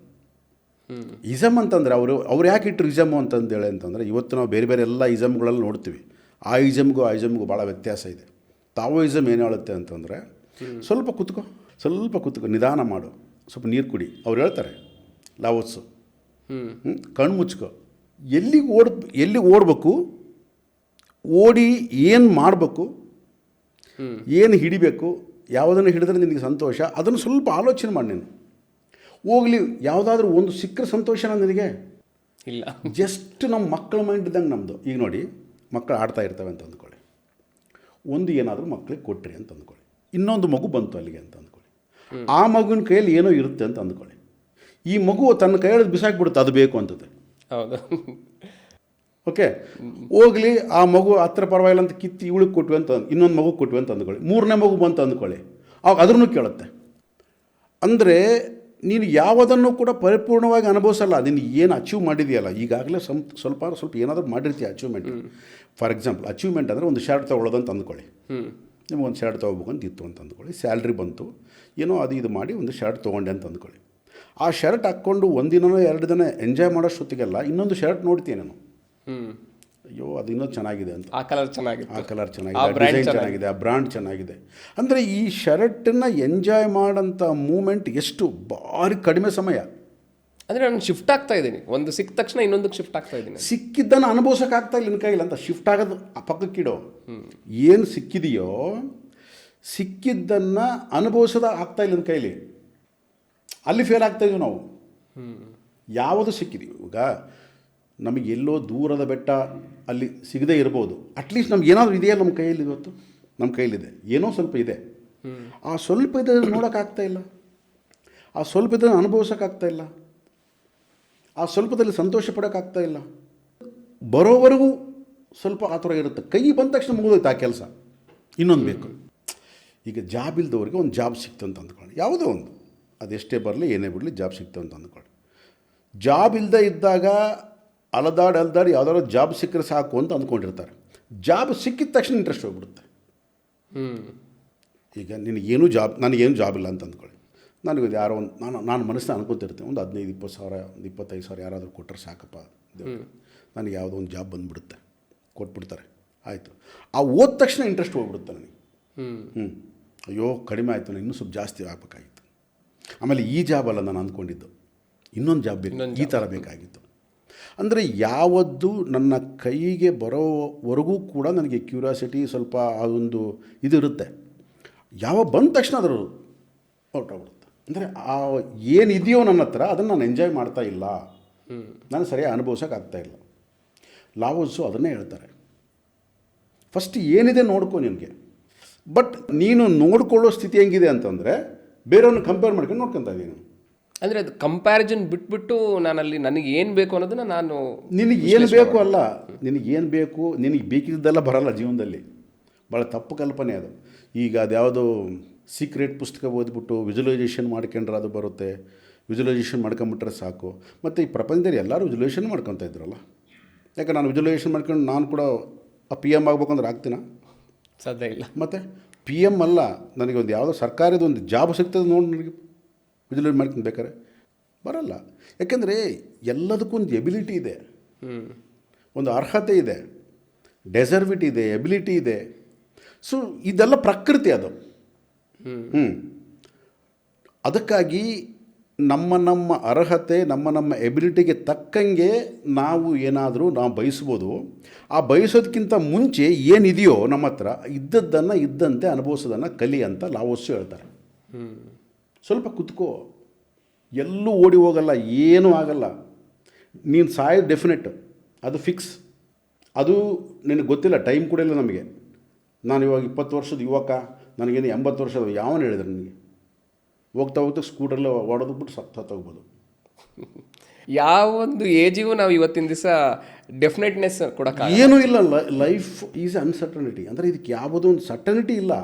ಇಸಮ್ ಅಂತಂದರೆ ಅವ್ರು ಯಾಕೆ ಇಟ್ಟರು ಇಸಮು ಅಂತಂದೇಳಿ ಅಂತಂದರೆ ಇವತ್ತು ನಾವು ಬೇರೆ ಬೇರೆ ಎಲ್ಲ ಇಸಮ್ಗಳಲ್ಲಿ ನೋಡ್ತೀವಿ. ಆ ಇಸಮ್ಗೂ ಭಾಳ ವ್ಯತ್ಯಾಸ ಇದೆ. ತಾವೋಯಿಸಮ್ ಏನು ಹೇಳುತ್ತೆ ಅಂತಂದರೆ ಸ್ವಲ್ಪ ಕೂತ್ಕೋ, ನಿಧಾನ ಮಾಡು, ಸ್ವಲ್ಪ ನೀರು ಕುಡಿ. ಅವ್ರು ಹೇಳ್ತಾರೆ ಲಾವೋತ್ಸು, ಕಣ್ಣು ಮುಚ್ಕೋ, ಎಲ್ಲಿಗೆ ಓಡಬೇಕು, ಓಡಿ ಏನು ಮಾಡಬೇಕು, ಏನು ಹಿಡಿಬೇಕು, ಯಾವುದನ್ನು ಹಿಡಿದ್ರೆ ನಿನಗೆ ಸಂತೋಷ, ಅದನ್ನು ಸ್ವಲ್ಪ ಆಲೋಚನೆ ಮಾಡಿ. ನೀನು ಹೋಗಲಿ, ಯಾವುದಾದ್ರೂ ಒಂದು ಸಿಕ್ಕರೆ ಸಂತೋಷನ ನಿನಗೆ ಇಲ್ಲ. ಜಸ್ಟ್ ನಮ್ಮ ಮಕ್ಕಳ ಮೈಂಡ್ ಇದ್ದಂಗೆ ನಮ್ಮದು. ಈಗ ನೋಡಿ, ಮಕ್ಕಳು ಆಡ್ತಾ ಇರ್ತವೆ ಅಂತ ಅಂದ್ಕೊಳ್ಳಿ, ಒಂದು ಏನಾದರೂ ಮಕ್ಕಳಿಗೆ ಕೊಟ್ರಿ ಅಂತ ಅಂದ್ಕೊಳ್ಳಿ, ಇನ್ನೊಂದು ಮಗು ಬಂತು ಅಲ್ಲಿಗೆ ಅಂತ ಅಂದ್ಕೊಳ್ಳಿ, ಆ ಮಗುವಿನ ಕೈಯಲ್ಲಿ ಏನೋ ಇರುತ್ತೆ ಅಂತ ಅಂದ್ಕೊಳ್ಳಿ. ಈ ಮಗು ತನ್ನ ಕೈಯಲ್ಲಿ ಬಿಸಾಕ್ಬಿಡುತ್ತೆ, ಅದು ಬೇಕು ಅಂತದೆ. ಹೌದು. ಓಕೆ, ಹೋಗಲಿ, ಆ ಮಗು ಹತ್ರ ಪರವಾಗಿಲ್ಲ ಅಂತ ಕಿತ್ತಿ ಇವಳಿಗೆ ಕೊಟ್ವಿ ಅಂತ ಇನ್ನೊಂದು ಮಗು ಕೊಟ್ವಿ ಅಂತ ಅಂದ್ಕೊಳ್ಳಿ, ಮೂರನೇ ಮಗು ಬಂತು ಅಂದ್ಕೊಳ್ಳಿ, ಆವಾಗ ಅದ್ರೂ ಕೇಳುತ್ತೆ. ಅಂದರೆ ನೀನು ಯಾವುದನ್ನು ಕೂಡ ಪರಿಪೂರ್ಣವಾಗಿ ಅನುಭವಿಸಲ್ಲ. ನೀನು ಏನು ಅಚೀವ್ ಮಾಡಿದೆಯಲ್ಲ, ಈಗಾಗಲೇ ಸ್ವಲ್ಪ ಏನಾದರೂ ಮಾಡಿರ್ತೀಯ ಅಚೀವ್ಮೆಂಟ್. ಫಾರ್ ಎಕ್ಸಾಂಪಲ್, ಅಚೀವ್ಮೆಂಟ್ ಅಂದರೆ ಒಂದು ಶರ್ಟ್ ತೊಗೊಳ್ಳೋದು ಅಂತ ಅಂದ್ಕೊಳ್ಳಿ. ನಿಮಗೊಂದು ಶರ್ಟ್ ತೊಗೋಬೇಕು ಅಂತ ಇತ್ತು ಅಂತ ಅಂದ್ಕೊಳ್ಳಿ, ಸ್ಯಾಲ್ರಿ ಬಂತು, ಏನೋ ಇದು ಮಾಡಿ ಒಂದು ಶರ್ಟ್ ತೊಗೊಂಡೆ ಅಂತ ಅಂದ್ಕೊಳ್ಳಿ. ಆ ಶರ್ಟ್ ಹಾಕ್ಕೊಂಡು ಒಂದಿನೋ 2 ದಿನ ಎಂಜಾಯ್ ಮಾಡೋಷ್ಟೊತ್ತಿಗೆಲ್ಲ ಇನ್ನೊಂದು ಶರ್ಟ್ ನೋಡ್ತೀನಿ ನಾನು, ಅಯ್ಯೋ ಅದು ಇನ್ನೂ ಚೆನ್ನಾಗಿದೆ ಅಂತ, ಆ ಕಲರ್ ಚೆನ್ನಾಗಿದೆ, ಡಿಸೈನ್ ಚೆನ್ನಾಗಿದೆ, ಆ ಬ್ರ್ಯಾಂಡ್ ಚೆನ್ನಾಗಿದೆ. ಅಂದರೆ ಈ ಶರ್ಟನ್ನು ಎಂಜಾಯ್ ಮಾಡೋಂಥ ಮೂಮೆಂಟ್ ಎಷ್ಟು ಭಾರಿ ಕಡಿಮೆ ಸಮಯ. ಅಂದರೆ ನಾನು ಶಿಫ್ಟ್ ಆಗ್ತಾ ಇದ್ದೀನಿ, ಒಂದು ಸಿಕ್ಕ ತಕ್ಷಣ ಇನ್ನೊಂದಕ್ಕೆ ಶಿಫ್ಟ್ ಆಗ್ತಾ ಇದ್ದೀನಿ. ಸಿಕ್ಕಿದ್ದನ್ನು ಅನುಭವಿಸೋಕ್ಕಾಗ್ತಾ ಇಲ್ಲ ನಿನ್ನ ಕೈಲಿ ಅಂತ ಶಿಫ್ಟ್ ಆಗೋದು ಪಕ್ಕಕ್ಕಿಡೋ. ಏನು ಸಿಕ್ಕಿದೆಯೋ ಸಿಕ್ಕಿದ್ದನ್ನು ಅನುಭವಿಸೋದ ಆಗ್ತಾ ಇಲ್ಲ ನಿನ್ನ ಕೈಲಿ, ಅಲ್ಲಿ ಫೇಲ್ ಆಗ್ತಾಯಿದ್ದೀವಿ ನಾವು. ಯಾವುದು ಸಿಕ್ಕಿದೀವಿ, ಈಗ ನಮಗೆ ಎಲ್ಲೋ ದೂರದ ಬೆಟ್ಟ ಅಲ್ಲಿ ಸಿಗದೇ ಇರ್ಬೋದು, ಅಟ್ಲೀಸ್ಟ್ ನಮ್ಗೆ ಏನಾದರೂ ಇದೆಯಲ್ಲ ನಮ್ಮ ಕೈಯಲ್ಲಿ, ಇವತ್ತು ನಮ್ಮ ಕೈಲಿದೆ, ಏನೋ ಸ್ವಲ್ಪ ಇದೆ, ಆ ಸ್ವಲ್ಪ ಇದನ್ನು ನೋಡೋಕ್ಕಾಗ್ತಾ ಇಲ್ಲ, ಆ ಸ್ವಲ್ಪ ಇದನ್ನು ಅನುಭವಿಸೋಕ್ಕಾಗ್ತಾ ಇಲ್ಲ, ಆ ಸ್ವಲ್ಪದಲ್ಲಿ ಸಂತೋಷ ಪಡೋಕ್ಕಾಗ್ತಾ ಇಲ್ಲ. ಬರೋವರೆಗೂ ಸ್ವಲ್ಪ ಆ ಥರ ಇರುತ್ತೆ. ಕೈ ಬಂದ ತಕ್ಷಣ ಮುಗಿದೋಯ್ತು ಆ ಕೆಲಸ, ಇನ್ನೊಂದು ಬೇಕು. ಈಗ ಜಾಬ್ ಇಲ್ದವ್ರಿಗೆ ಒಂದು ಜಾಬ್ ಸಿಕ್ತು ಅಂತ ಅಂದ್ಕೊಳ್ಳಿ, ಯಾವುದೋ ಒಂದು, ಅದೆಷ್ಟೇ ಬರಲಿ ಏನೇ ಬಿಡಲಿ ಜಾಬ್ ಸಿಕ್ತು ಅಂತ ಅಂದ್ಕೊಳ್ಳಿ. ಜಾಬ್ ಇಲ್ಲದೆ ಇದ್ದಾಗ ಅಲದಾಡಿ ಯಾವುದಾದ್ರು ಜಾಬ್ ಸಿಕ್ಕರೆ ಸಾಕು ಅಂತ ಅಂದ್ಕೊಂಡಿರ್ತಾರೆ. ಜಾಬ್ ಸಿಕ್ಕಿದ ತಕ್ಷಣ ಇಂಟ್ರೆಸ್ಟ್ ಹೋಗ್ಬಿಡುತ್ತೆ. ಈಗ ನಿನಗೇನು ನನಗೇನು ಜಾಬ್ ಇಲ್ಲ ಅಂತ ಅಂದ್ಕೊಳ್ಳಿ, ನನಗೆ ಯಾರೋ ಒಂದು ನಾನು ಮನಸ್ಸನ್ನ ಅನ್ಕೊತಿರ್ತೀನಿ, ಒಂದು 15-20 ಸಾವಿರ, ಒಂದು 25 ಸಾವಿರ ಯಾರಾದರೂ ಕೊಟ್ಟರೆ ಸಾಕಪ್ಪ, ನನಗೆ ಯಾವುದೋ ಒಂದು ಜಾಬ್ ಬಂದುಬಿಡುತ್ತೆ, ಕೊಟ್ಬಿಡ್ತಾರೆ, ಆಯಿತು. ಆ ಓದ ತಕ್ಷಣ ಇಂಟ್ರೆಸ್ಟ್ ಹೋಗ್ಬಿಡುತ್ತೆ ನನಗೆ. ಅಯ್ಯೋ ಕಡಿಮೆ ಆಯಿತು, ನಾನು ಇನ್ನೂ ಸ್ವಲ್ಪ ಜಾಸ್ತಿ ಆಗಬೇಕಾಗಿತ್ತು. ಆಮೇಲೆ ಈ ಜಾಬ್ ಅಲ್ಲ ನಾನು ಅಂದ್ಕೊಂಡಿದ್ದು, ಇನ್ನೊಂದು ಜಾಬ್ ಬೇಕು, ಈ ಥರ ಬೇಕಾಗಿತ್ತು. ಅಂದರೆ ಯಾವತ್ತು ನನ್ನ ಕೈಗೆ ಬರೋವರೆಗೂ ಕೂಡ ನನಗೆ ಕ್ಯೂರಿಯಾಸಿಟಿ ಸ್ವಲ್ಪ ಅದೊಂದು ಇದಿರುತ್ತೆ. ಯಾವ ಬಂದ ತಕ್ಷಣ ಅದರ ಹೊರಟೋಗ್ಬಿಡುತ್ತೆ. ಅಂದರೆ ಆ ಏನಿದೆಯೋ ನನ್ನ ಹತ್ರ ಅದನ್ನು ನಾನು ಎಂಜಾಯ್ ಮಾಡ್ತಾ ಇಲ್ಲ, ನಾನು ಸರಿಯಾಗಿ ಅನುಭವಿಸೋಕ್ಕಾಗ್ತಾ ಇಲ್ಲ. ಲಾವೋತ್ಸು ಅದನ್ನೇ ಹೇಳ್ತಾರೆ, ಫಸ್ಟ್ ಏನಿದೆ ನೋಡ್ಕೊ ನಿನಗೆ. ಬಟ್ ನೀನು ನೋಡ್ಕೊಳ್ಳೋ ಸ್ಥಿತಿ ಹೆಂಗಿದೆ ಅಂತಂದರೆ ಬೇರೆಯವ್ರನ್ನ ಕಂಪೇರ್ ಮಾಡ್ಕೊಂಡು ನೋಡ್ಕೊತಾ ಇದ್ದೀನಿ. ಅಂದರೆ ಅದು ಕಂಪ್ಯಾರಿಸನ್ ಬಿಟ್ಬಿಟ್ಟು ನಾನಲ್ಲಿ ನನಗೆ ಏನು ಬೇಕು ಅನ್ನೋದನ್ನ ನಾನು ನಿನಗೆ ಏನು ಬೇಕು ಅಲ್ಲ, ನಿನಗೇನು ಬೇಕು, ನಿನಗೆ ಬೇಕಿದ್ದೆಲ್ಲ ಬರಲ್ಲ ಜೀವನದಲ್ಲಿ. ಭಾಳ ತಪ್ಪು ಕಲ್ಪನೆ ಅದು. ಈಗ ಅದ್ಯಾವುದೋ ಸೀಕ್ರೆಟ್ ಪುಸ್ತಕ ಓದ್ಬಿಟ್ಟು ವಿಜುವಲೈಸೇಷನ್ ಮಾಡ್ಕೊಂಡ್ರೆ ಅದು ಬರುತ್ತೆ, ವಿಜುವಲೈಸೇಷನ್ ಮಾಡ್ಕೊಂಬಿಟ್ರೆ ಸಾಕು. ಮತ್ತು ಈ ಪ್ರಪಂಚದಲ್ಲಿ ಎಲ್ಲರೂ ವಿಜುವಲೈಸೇಷನ್ ಮಾಡ್ಕೊತಾ ಇದ್ರಲ್ಲ. ಯಾಕೆ ನಾನು ವಿಜುವಲೈಸೇಷನ್ ಮಾಡ್ಕೊಂಡು ನಾನು ಕೂಡ PM ಆಗ್ಬೇಕಂದ್ರೆ ಆಗ್ತೀನ? ಸಾಧ್ಯ ಇಲ್ಲ. ಮತ್ತು PM ಅಲ್ಲ, ನನಗೆ ಒಂದು ಯಾವುದೋ ಸರ್ಕಾರದ ಒಂದು ಜಾಬ್ ಸಿಗ್ತದೆ ನೋಡಿ, ನನಗೆ ವಿಜುವಲೈಸ್ ಮಾಡ್ಕೊಂಡು ಬೇಕಾರೆ ಬರಲ್ಲ. ಯಾಕೆಂದರೆ ಎಲ್ಲದಕ್ಕೂ ಒಂದು ಎಬಿಲಿಟಿ ಇದೆ, ಒಂದು ಅರ್ಹತೆ ಇದೆ, ಡೆಸರ್ವಿಟಿ ಇದೆ, ಎಬಿಲಿಟಿ ಇದೆ. ಸೊ ಇದೆಲ್ಲ ಪ್ರಕೃತಿ ಅದು. ಅದಕ್ಕಾಗಿ ನಮ್ಮ ಅರ್ಹತೆ, ನಮ್ಮ ಎಬಿಲಿಟಿಗೆ ತಕ್ಕಂಗೆ ನಾವು ಏನಾದರೂ ನಾವು ಬಯಸ್ಬೋದು. ಆ ಬಯಸೋದಕ್ಕಿಂತ ಮುಂಚೆ ಏನಿದೆಯೋ ನಮ್ಮ ಹತ್ರ ಇದ್ದದ್ದನ್ನು ಇದ್ದಂತೆ ಅನುಭವಿಸೋದನ್ನು ಕಲಿ ಅಂತ ಲಾವೋತ್ಸು ಹೇಳ್ತಾರೆ. ಸ್ವಲ್ಪ ಕುತ್ಕೋ, ಎಲ್ಲೂ ಓಡಿ ಹೋಗಲ್ಲ, ಏನೂ ಆಗಲ್ಲ. ನೀನು ಸಾಯೋದು ಡೆಫಿನೆಟ್, ಅದು ಫಿಕ್ಸ್. ಅದು ನಿನಗೆ ಗೊತ್ತಿಲ್ಲ, ಟೈಮ್ ಕೂಡ ಇಲ್ಲ ನಮಗೆ. ನಾನು ಇವಾಗ 20 ವರ್ಷದ ಯುವಕ, ನನಗೇನು 80 ವರ್ಷದ ಯಾವನು ಹೇಳಿದ್ರು ನನಗೆ? ಹೋಗ್ತಾ ಹೋಗ್ತಾ ಸ್ಕೂಟರ್ಲ್ಲ ಓಡೋದ್ಬಿಟ್ಟು ಸತ್ತೋಗ್ಬೋದು. ಯಾವ ಒಂದು ಏಜಿಗೂ ನಾವು ಇವತ್ತಿನ ದಿವಸ ಡೆಫಿನೆಟ್ನೆಸ್ ಕೊಡೋಕ್ಕೆ ಏನೂ ಇಲ್ಲ. Life is uncertainty. ಅಂದರೆ ಇದಕ್ಕೆ ಯಾವುದೋ ಒಂದು ಸರ್ಟನಿಟಿ ಇಲ್ಲ.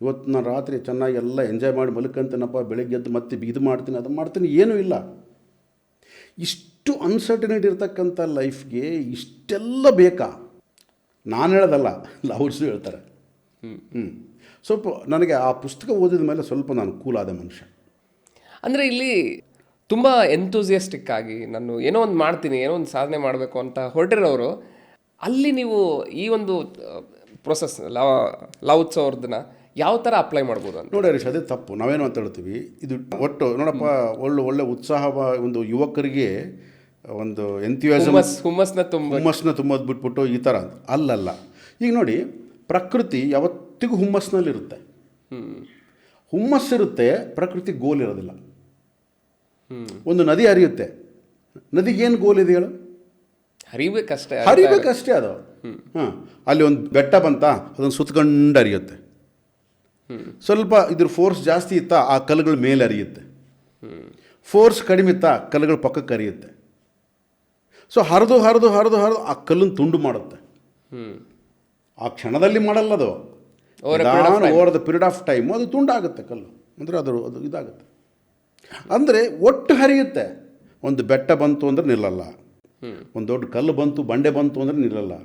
ಇವತ್ತು ನಾನು ರಾತ್ರಿ ಚೆನ್ನಾಗಿ ಎಲ್ಲ ಎಂಜಾಯ್ ಮಾಡಿ ಮಲ್ಕೊಂತೀನಪ್ಪ, ಬೆಳಗ್ಗೆ ಎದ್ದು ಮತ್ತೆ ಇದು ಮಾಡ್ತೀನಿ ಅದು ಮಾಡ್ತೀನಿ, ಏನೂ ಇಲ್ಲ. ಇಷ್ಟು ಅನ್ಸರ್ಟನಿಟಿ ಇರ್ತಕ್ಕಂಥ ಲೈಫ್ಗೆ ಇಷ್ಟೆಲ್ಲ ಬೇಕಾ? ನಾನು ಹೇಳೋದಲ್ಲ, ಲಾವೋತ್ಸು ಹೇಳ್ತಾರೆ. ಸ್ವಲ್ಪ ನನಗೆ ಆ ಪುಸ್ತಕ ಓದಿದ ಮೇಲೆ ಸ್ವಲ್ಪ ನಾನು ಕೂಲಾದ ಮನುಷ್ಯ. ಅಂದರೆ ಇಲ್ಲಿ ತುಂಬ ಎಂತೂಸಿಯಸ್ಟಿಕ್ ಆಗಿ ನಾನು ಏನೋ ಒಂದು ಮಾಡ್ತೀನಿ, ಏನೋ ಒಂದು ಸಾಧನೆ ಮಾಡಬೇಕು ಅಂತ ಹೊರಟಿರೋರು, ಅಲ್ಲಿ ನೀವು ಈ ಒಂದು ಪ್ರೊಸೆಸ್ ಲಾವೋತ್ಸು ಅವ್ರದನ್ನ ಯಾವ ಥರ ಅಪ್ಲೈ ಮಾಡ್ಬೋದು ಅಂತ ನೋಡಿ ಹರೀಶ್, ಅದೇ ತಪ್ಪು. ನಾವೇನು ಅಂತ ಹೇಳ್ತೀವಿ, ಇದು ಒಟ್ಟು ನೋಡಪ್ಪ, ಒಳ್ಳೆ ಉತ್ಸಾಹ ಒಂದು ಯುವಕರಿಗೆ ಒಂದು ಎಂಥ್ಯೂಸಿಯಾಸಮ್, ಹುಮ್ಮಸ್ನ ತುಂಬೋದು ಬಿಟ್ಬಿಟ್ಟು ಈ ಥರ ಅಂತ ಅಲ್ಲಲ್ಲ. ಈಗ ನೋಡಿ, ಪ್ರಕೃತಿ ಯಾವತ್ತಿಗೂ ಹುಮ್ಮಸ್ನಲ್ಲಿರುತ್ತೆ. ಹುಮ್ಮಸ್ಸಿರುತ್ತೆ, ಪ್ರಕೃತಿ ಗೋಲ್ ಇರೋದಿಲ್ಲ. ಒಂದು ನದಿ ಹರಿಯುತ್ತೆ, ನದಿಗೇನು ಗೋಲ್ ಇದೆ ಹೇಳು? ಹರಿಬೇಕಷ್ಟೇ ಅದು. ಅಲ್ಲಿ ಒಂದು ಬೆಟ್ಟ ಬಂತ, ಅದನ್ನು ಸುತ್ತಕೊಂಡು ಹರಿಯುತ್ತೆ. ಸ್ವಲ್ಪ ಇದ್ರ ಫೋರ್ಸ್ ಜಾಸ್ತಿ ಇತ್ತಾ, ಆ ಕಲ್ಲುಗಳ ಮೇಲೆ ಹರಿಯುತ್ತೆ. ಫೋರ್ಸ್ ಕಡಿಮೆ ಇತ್ತಾ, ಕಲ್ಲುಗಳ ಪಕ್ಕಕ್ಕೆ ಹರಿಯುತ್ತೆ. ಸೊ ಹರಿದು ಆ ಕಲ್ಲನ್ನು ತುಂಡು ಮಾಡುತ್ತೆ. ಆ ಕ್ಷಣದಲ್ಲಿ ಮಾಡಲ್ಲ ಅದು, over the period of time ಅದು ತುಂಡಾಗುತ್ತೆ ಕಲ್ಲು. ಅಂದರೆ ಅದು ಇದಾಗುತ್ತೆ. ಅಂದರೆ ಒಟ್ಟು ಹರಿಯುತ್ತೆ. ಒಂದು ಬೆಟ್ಟ ಬಂತು ಅಂದರೆ ನಿಲ್ಲಲ್ಲ, ಒಂದು ದೊಡ್ಡ ಕಲ್ಲು ಬಂತು, ಬಂಡೆ ಬಂತು ಅಂದರೆ ನಿಲ್ಲಲ್ಲ.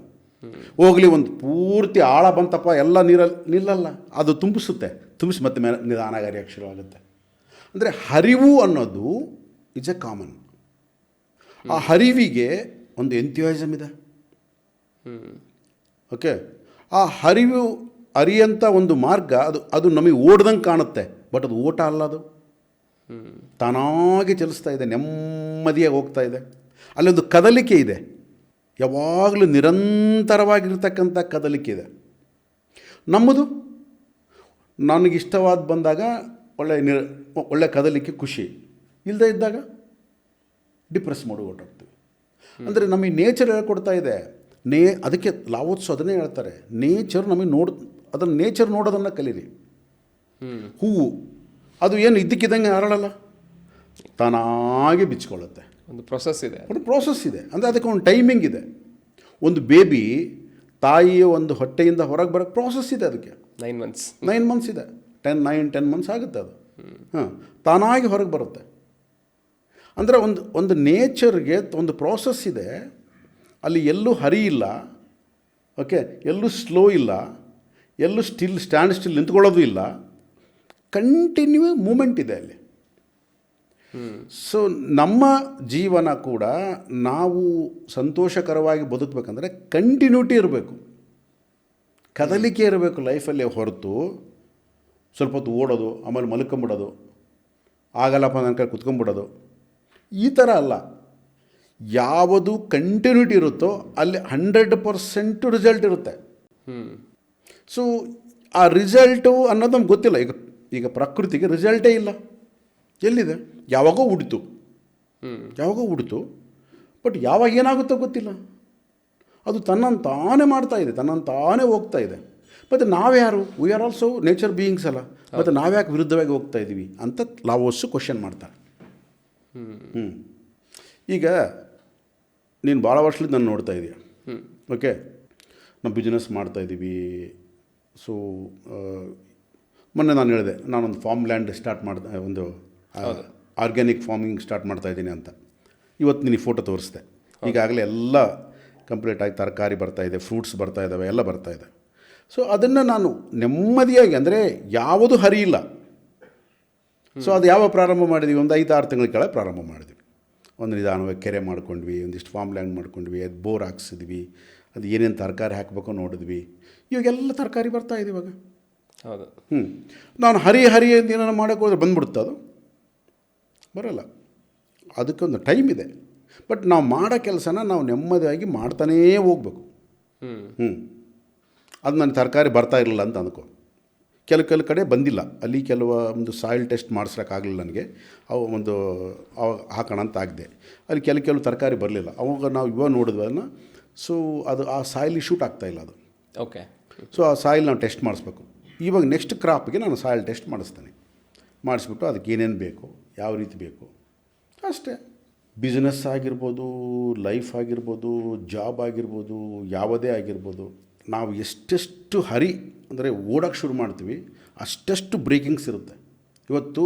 ಹೋಗಲಿ, ಒಂದು ಪೂರ್ತಿ ಆಳ ಬಂತಪ್ಪ, ಎಲ್ಲ ನೀರಲ್ಲಿ ನಿಲ್ಲಲ್ಲ, ಅದು ತುಂಬಿಸಿ ಮತ್ತೆ ಮೇಲೆ ನಿಧಾನ ಹರಿಯಕ್ಕೆ ಶುರುವಾಗುತ್ತೆ. ಅಂದರೆ ಹರಿವು ಅನ್ನೋದು ಇಸ್ ಎ ಕಾಮನ್. ಆ ಹರಿವಿಗೆ ಒಂದು ಎಂಥ್ಯೂಸಿಯಾಸಮ್ ಇದೆ. ಓಕೆ, ಆ ಹರಿಯಂಥ ಒಂದು ಮಾರ್ಗ ಅದು ನಮಗೆ ಓಡ್ದಂಗೆ ಕಾಣುತ್ತೆ, ಬಟ್ ಅದು ಓಟ ಅಲ್ಲ. ಅದು ತಾನಾಗಿ ಚಲಿಸ್ತಾ ಇದೆ, ನೆಮ್ಮದಿಯಾಗಿ ಹೋಗ್ತಾ ಇದೆ. ಅಲ್ಲೊಂದು ಕದಲಿಕೆ ಇದೆ, ಯಾವಾಗಲೂ ನಿರಂತರವಾಗಿರ್ತಕ್ಕಂಥ ಕದಲಿಕೆ ಇದೆ. ನಮ್ಮದು ನನಗಿಷ್ಟವಾದ ಬಂದಾಗ ಒಳ್ಳೆ ಕದಲಿಕೆ, ಖುಷಿ. ಇಲ್ಲದೆ ಇದ್ದಾಗ ಡಿಪ್ರೆಸ್ ಮಾಡಿ ಹೊರಟೋಗ್ತೀವಿ. ಅಂದರೆ ನಮಗೆ ನೇಚರ್ ಹೇಳ್ಕೊಡ್ತಾ ಇದೆ. ಅದಕ್ಕೆ ಲಾವೋತ್ಸು ಅದನ್ನೇ ಹೇಳ್ತಾರೆ, ನೇಚರ್ ನಮಗೆ ಅದನ್ನು ನೇಚರ್ ನೋಡೋದನ್ನು ಕಲೀರಿ. ಹೂವು ಅದು ಏನು ಇದ್ದಕ್ಕಿದ್ದಂಗೆ ಅರಳಲ್ಲ, ತಾನಾಗೆ ಬಿಚ್ಕೊಳ್ಳುತ್ತೆ. ಒಂದು ಪ್ರೊಸೆಸ್ ಇದೆ. ಅಂದರೆ ಅದಕ್ಕೆ ಒಂದು ಟೈಮಿಂಗ್ ಇದೆ. ಒಂದು ಬೇಬಿ ತಾಯಿಯ ಒಂದು ಹೊಟ್ಟೆಯಿಂದ ಹೊರಗೆ ಬರೋಕ್ಕೆ ಪ್ರಾಸೆಸ್ ಇದೆ. ಅದಕ್ಕೆ 9 ಮಂತ್ಸ್ ಇದೆ. 10 ಮಂತ್ಸ್ ಆಗುತ್ತೆ ಅದು. ತಾನಾಗಿ ಹೊರಗೆ ಬರುತ್ತೆ. ಅಂದರೆ ಒಂದು ನೇಚರ್ಗೆ ಒಂದು ಪ್ರಾಸೆಸ್ ಇದೆ. ಅಲ್ಲಿ ಎಲ್ಲೂ ಹರಿಯಿಲ್ಲ, ಓಕೆ, ಎಲ್ಲೂ ಸ್ಲೋ ಇಲ್ಲ, ಎಲ್ಲೂ ಸ್ಟ್ಯಾಂಡ್ ಸ್ಟಿಲ್ ನಿಂತ್ಕೊಳ್ಳೋದು ಇಲ್ಲ, ಕಂಟಿನ್ಯೂ ಮೂಮೆಂಟ್ ಇದೆ ಅಲ್ಲಿ. ಸೊ ನಮ್ಮ ಜೀವನ ಕೂಡ ನಾವು ಸಂತೋಷಕರವಾಗಿ ಬದುಕಬೇಕಂದ್ರೆ ಕಂಟಿನ್ಯೂಟಿ ಇರಬೇಕು, ಕದಲಿಕೆ ಇರಬೇಕು ಲೈಫಲ್ಲಿ. ಹೊರತು ಸ್ವಲ್ಪ ಹೊತ್ತು ಓಡೋದು, ಆಮೇಲೆ ಮಲ್ಕೊಂಬಿಡೋದು, ಆಗಲ್ಲಪ್ಪ ನನ್ನ ಕೈ ಕುತ್ಕೊಂಡ್ಬಿಡೋದು, ಈ ಥರ ಅಲ್ಲ. ಯಾವುದು ಕಂಟಿನ್ಯೂಟಿ ಇರುತ್ತೋ ಅಲ್ಲಿ 100% ರಿಸಲ್ಟ್ ಇರುತ್ತೆ. ಸೊ ಆ ರಿಸಲ್ಟು ಅನ್ನೋದು ನಮ್ಗೆ ಗೊತ್ತಿಲ್ಲ. ಈಗ ಪ್ರಕೃತಿಗೆ ರಿಸಲ್ಟೇ ಇಲ್ಲ. ಎಲ್ಲಿದೆ? ಯಾವಾಗೋ ಹುಡ್ತು, ಬಟ್ ಯಾವಾಗ ಏನಾಗುತ್ತೋ ಗೊತ್ತಿಲ್ಲ. ಅದು ತನ್ನಂತಾನೇ ಮಾಡ್ತಾ ಇದೆ, ತನ್ನಂತಾನೇ ಹೋಗ್ತಾ ಇದೆ. ಮತ್ತು ನಾವ್ಯಾರು? We are also nature beings ಅಲ್ಲ. ಮತ್ತು ನಾವ್ಯಾಕೆ ವಿರುದ್ಧವಾಗಿ ಹೋಗ್ತಾ ಇದ್ದೀವಿ ಅಂತ ಲಾವೋತ್ಸು ಕ್ವಶನ್ ಮಾಡ್ತಾರೆ. ಈಗ ನೀನು ಭಾಳ ವರ್ಷದಿಂದ ನಾನು ನೋಡ್ತಾ ಇದೀಯ. ಓಕೆ, ನಾವು ಬಿಸ್ನೆಸ್ ಮಾಡ್ತಾಯಿದ್ದೀವಿ. ಸೊ ಮೊನ್ನೆ ನಾನು ಹೇಳಿದೆ, ನಾನೊಂದು ಫಾರ್ಮ್ ಲ್ಯಾಂಡ್ ಸ್ಟಾರ್ಟ್ ಮಾಡಿದೆ, ಒಂದು ಆರ್ಗ್ಯಾನಿಕ್ ಫಾರ್ಮಿಂಗ್ ಸ್ಟಾರ್ಟ್ ಮಾಡ್ತಾಯಿದ್ದೀನಿ ಅಂತ. ಇವತ್ತು ನಿನಗೆ ಫೋಟೋ ತೋರಿಸ್ದೆ. ಈಗಾಗಲೇ ಎಲ್ಲ ಕಂಪ್ಲೀಟ್ ಆಗಿ ತರಕಾರಿ ಬರ್ತಾಯಿದೆ, ಫ್ರೂಟ್ಸ್ ಬರ್ತಾ ಇದ್ದಾವೆ, ಎಲ್ಲ ಬರ್ತಾಯಿದೆ. ಸೊ ಅದನ್ನು ನಾನು ನೆಮ್ಮದಿಯಾಗಿ, ಅಂದರೆ ಯಾವುದು ಹರಿಯಿಲ್ಲ. ಸೊ ಅದು ಯಾವ ಪ್ರಾರಂಭ ಮಾಡಿದ್ವಿ, ಒಂದು 5-6 ತಿಂಗಳ ಕೆಳಗೆ ಪ್ರಾರಂಭ ಮಾಡಿದ್ವಿ. ಒಂದು ನಿಧಾನವಾಗಿ ಕೆರೆ ಮಾಡ್ಕೊಂಡ್ವಿ, ಒಂದಿಷ್ಟು ಫಾರ್ಮ್ ಲ್ಯಾಂಡ್ ಮಾಡ್ಕೊಂಡ್ವಿ, ಅದು ಬೋರ್ ಹಾಕ್ಸಿದ್ವಿ, ಅದು ಏನೇನು ತರಕಾರಿ ಹಾಕಬೇಕು ನೋಡಿದ್ವಿ. ಇವಾಗೆಲ್ಲ ತರಕಾರಿ ಬರ್ತಾಯಿದೆ ಇವಾಗ. ಹೌದು. ನಾನು ಹರಿ ಅಂತ ಏನಾರು ಮಾಡೋಕ್ಕೆ ಹೋದ್ರೆ ಬಂದ್ಬಿಡುತ್ತೆ, ಅದು ಬರೋಲ್ಲ. ಅದಕ್ಕೊಂದು ಟೈಮ್ ಇದೆ. ಬಟ್ ನಾವು ಮಾಡೋ ಕೆಲಸನ ನಾವು ನೆಮ್ಮದಿಯಾಗಿ ಮಾಡ್ತಾನೇ ಹೋಗ್ಬೇಕು. ಅದು ನನ್ನ ತರಕಾರಿ ಬರ್ತಾ ಇರಲಿಲ್ಲ ಅಂತ ಅಂದ್ಕೋ. ಕೆಲವು ಕಡೆ ಬಂದಿಲ್ಲ, ಅಲ್ಲಿ ಒಂದು ಸಾಯಿಲ್ ಟೆಸ್ಟ್ ಮಾಡಿಸ್ಲಿಕ್ಕಾಗಲಿಲ್ಲ ನನಗೆ. ಅವು ಒಂದು ಅವಾಗ ಹಾಕೋಣ ಅಂತ ಆಗಿದೆ. ಅಲ್ಲಿ ಕೆಲವು ತರಕಾರಿ ಬರಲಿಲ್ಲ. ಅವಾಗ ನಾವು ಇವಾಗ ನೋಡಿದ್ವಿ ಅದನ್ನು. ಸೊ ಅದು ಆ ಸಾಯಿಲ್ ಶೂಟ್ ಆಗ್ತಾಯಿಲ್ಲ ಅದು. ಓಕೆ. ಸೊ ಆ ಸಾಯಿಲ್ ನಾವು ಟೆಸ್ಟ್ ಮಾಡಿಸ್ಬೇಕು. ಇವಾಗ ನೆಕ್ಸ್ಟ್ ಕ್ರಾಪ್ಗೆ ನಾನು ಸಾಯಿಲ್ ಟೆಸ್ಟ್ ಮಾಡಿಸ್ತೇನೆ. ಮಾಡಿಸ್ಬಿಟ್ಟು ಅದಕ್ಕೆ ಏನೇನು ಬೇಕು, ಯಾವ ರೀತಿ ಬೇಕು ಅಷ್ಟೇ. ಬಿಸ್ನೆಸ್ ಆಗಿರ್ಬೋದು, ಲೈಫ್ ಆಗಿರ್ಬೋದು, ಜಾಬ್ ಆಗಿರ್ಬೋದು, ಯಾವುದೇ ಆಗಿರ್ಬೋದು, ನಾವು ಎಷ್ಟೆಷ್ಟು ಅಂದರೆ ಓಡೋಕ್ಕೆ ಶುರು ಮಾಡ್ತೀವಿ, ಅಷ್ಟೆಷ್ಟು ಬ್ರೇಕಿಂಗ್ಸ್ ಇರುತ್ತೆ. ಇವತ್ತು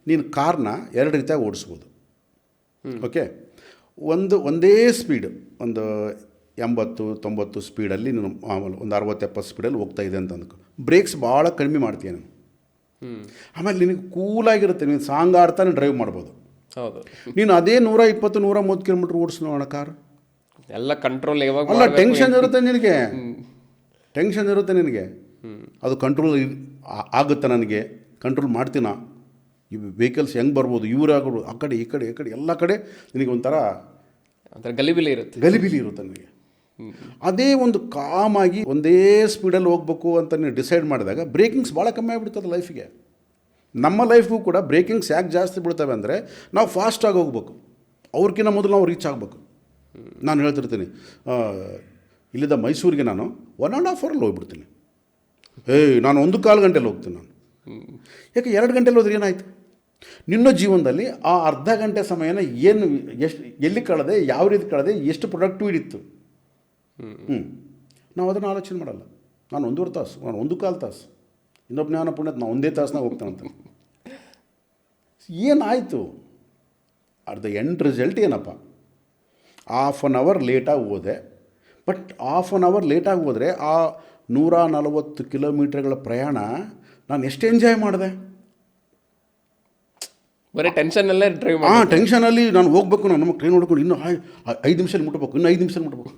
ನೀನು ಕಾರ್ನ 2 ರೀತಿಯಾಗಿ ಓಡಿಸ್ಬೋದು. ಓಕೆ, ಒಂದೇ ಸ್ಪೀಡ್, ಒಂದು 80-90 ಸ್ಪೀಡಲ್ಲಿ ನೀನು ಮಾಮೂಲು ಒಂದು 60-70 ಸ್ಪೀಡಲ್ಲಿ ಹೋಗ್ತಾ ಇದೆ ಅಂತ ಅಂದ್ಕೊ. ಬ್ರೇಕ್ಸ್ ಭಾಳ ಕಡಿಮೆ ಮಾಡ್ತೀಯ ನಾನು. ಆಮೇಲೆ ನಿನಗೆ ಕೂಲಾಗಿರುತ್ತೆ, ನೀನು ಸಾಂಗ್ ಆಡ್ತಾನೆ ಡ್ರೈವ್ ಮಾಡ್ಬೋದು. ಹೌದು. ನೀನು ಅದೇ 120-130 ಕಿಲೋಮೀಟ್ರ್ ಓಡಿಸ್ನೋಣ ಕಾರ್, ಎಲ್ಲ ಕಂಟ್ರೋಲ್ ಯಾವಾಗ ಅಲ್ಲ ಟೆನ್ಷನ್ ಇರುತ್ತೆ ನಿನಗೆ, ಟೆನ್ಷನ್ ಇರುತ್ತೆ ನಿನಗೆ. ಅದು ಕಂಟ್ರೋಲ್ ಆಗುತ್ತೆ, ನನಗೆ ಕಂಟ್ರೋಲ್ ಮಾಡ್ತೀನ. ಈ ವೆಹಿಕಲ್ಸ್ ಹೆಂಗೆ ಬರ್ಬೋದು, ಇವ್ರು ಆಗ್ಬೋದು, ಆ ಕಡೆ ಈ ಕಡೆ ಎಲ್ಲ ಕಡೆ ನಿನಗೆ ಒಂಥರ ಗಲಿಬಿಲಿ ಇರುತ್ತೆ ನನಗೆ. ಅದೇ ಒಂದು ಕಾಮಾಗಿ ಒಂದೇ ಸ್ಪೀಡಲ್ಲಿ ಹೋಗ್ಬೇಕು ಅಂತ ನೀವು ಡಿಸೈಡ್ ಮಾಡಿದಾಗ ಬ್ರೇಕಿಂಗ್ಸ್ ಭಾಳ ಕಮ್ಮಿ ಆಗಿಬಿಡ್ತದೆ ಲೈಫಿಗೆ. ನಮ್ಮ ಲೈಫ್ಗೂ ಕೂಡ ಬ್ರೇಕಿಂಗ್ಸ್ ಯಾಕೆ ಜಾಸ್ತಿ ಬಿಡ್ತವೆ ಅಂದರೆ ನಾವು ಫಾಸ್ಟಾಗಿ ಹೋಗ್ಬೇಕು, ಅವ್ರಿಗಿಂತ ಮೊದಲು ನಾವು ರೀಚ್ ಆಗಬೇಕು. ನಾನು ಹೇಳ್ತಿರ್ತೀನಿ, ಇಲ್ಲಿದ್ದ ಮೈಸೂರಿಗೆ ನಾನು 1.5 ಅವರಲ್ಲಿ ಹೋಗ್ಬಿಡ್ತೀನಿ. ನಾನು 1.25 ಗಂಟೆಲಿ ಹೋಗ್ತೀನಿ ನಾನು. ಯಾಕೆ 2 ಗಂಟೆಲಿ ಹೋದ್ರೆ ಏನಾಯಿತು? ನಿನ್ನ ಜೀವನದಲ್ಲಿ ಆ ಅರ್ಧ ಗಂಟೆ ಸಮಯನ ಎಲ್ಲಿ ಕಳೆದೆ, ಯಾವ ರೀತಿ ಕಳೆದೆ, ಎಷ್ಟು ಪ್ರೊಡಕ್ಟಿವ್ ಇತ್ತು. ನಾವು ಅದನ್ನು ಆಲೋಚನೆ ಮಾಡಲ್ಲ. ನಾನು 1.5 ತಾಸು, ನಾನು 1.25 ತಾಸು, ಇನ್ನೊಬ್ಬ ಜ್ಞಾನ ಪುಣ್ಯದ ನಾವು 1 ತಾಸನಾಗ ಹೋಗ್ತಾನಂತ. ಏನಾಯಿತು? ಅಟ್ ದ ಎಂಡ್ ರಿಸಲ್ಟ್ ಏನಪ್ಪ, 1/2 ಅವರ್ ಲೇಟಾಗಿ ಹೋದೆ. ಬಟ್ 1/2 ಅವರ್ ಲೇಟಾಗಿ ಹೋದರೆ ಆ 140 ಕಿಲೋಮೀಟರ್ಗಳ ಪ್ರಯಾಣ ನಾನು ಎಷ್ಟು ಎಂಜಾಯ್ ಮಾಡಿದೆ. ಬರೀ ಟೆನ್ಷನಲ್ಲೇ ಡ್ರೈವ್ ಟೆನ್ಷನಲ್ಲಿ ನಾನು ಹೋಗ್ಬೇಕು, ನಾನು ನಮ್ಮ ಟ್ರೈನ್ ನೋಡ್ಕೊಂಡು ಇನ್ನೂ 5 ನಿಮಿಷದಲ್ಲಿ ಮುಟ್ಬೇಕು, ಇನ್ನೂ 5 ನಿಮಿಷದಲ್ಲಿ ಮುಟ್ಬೇಕು.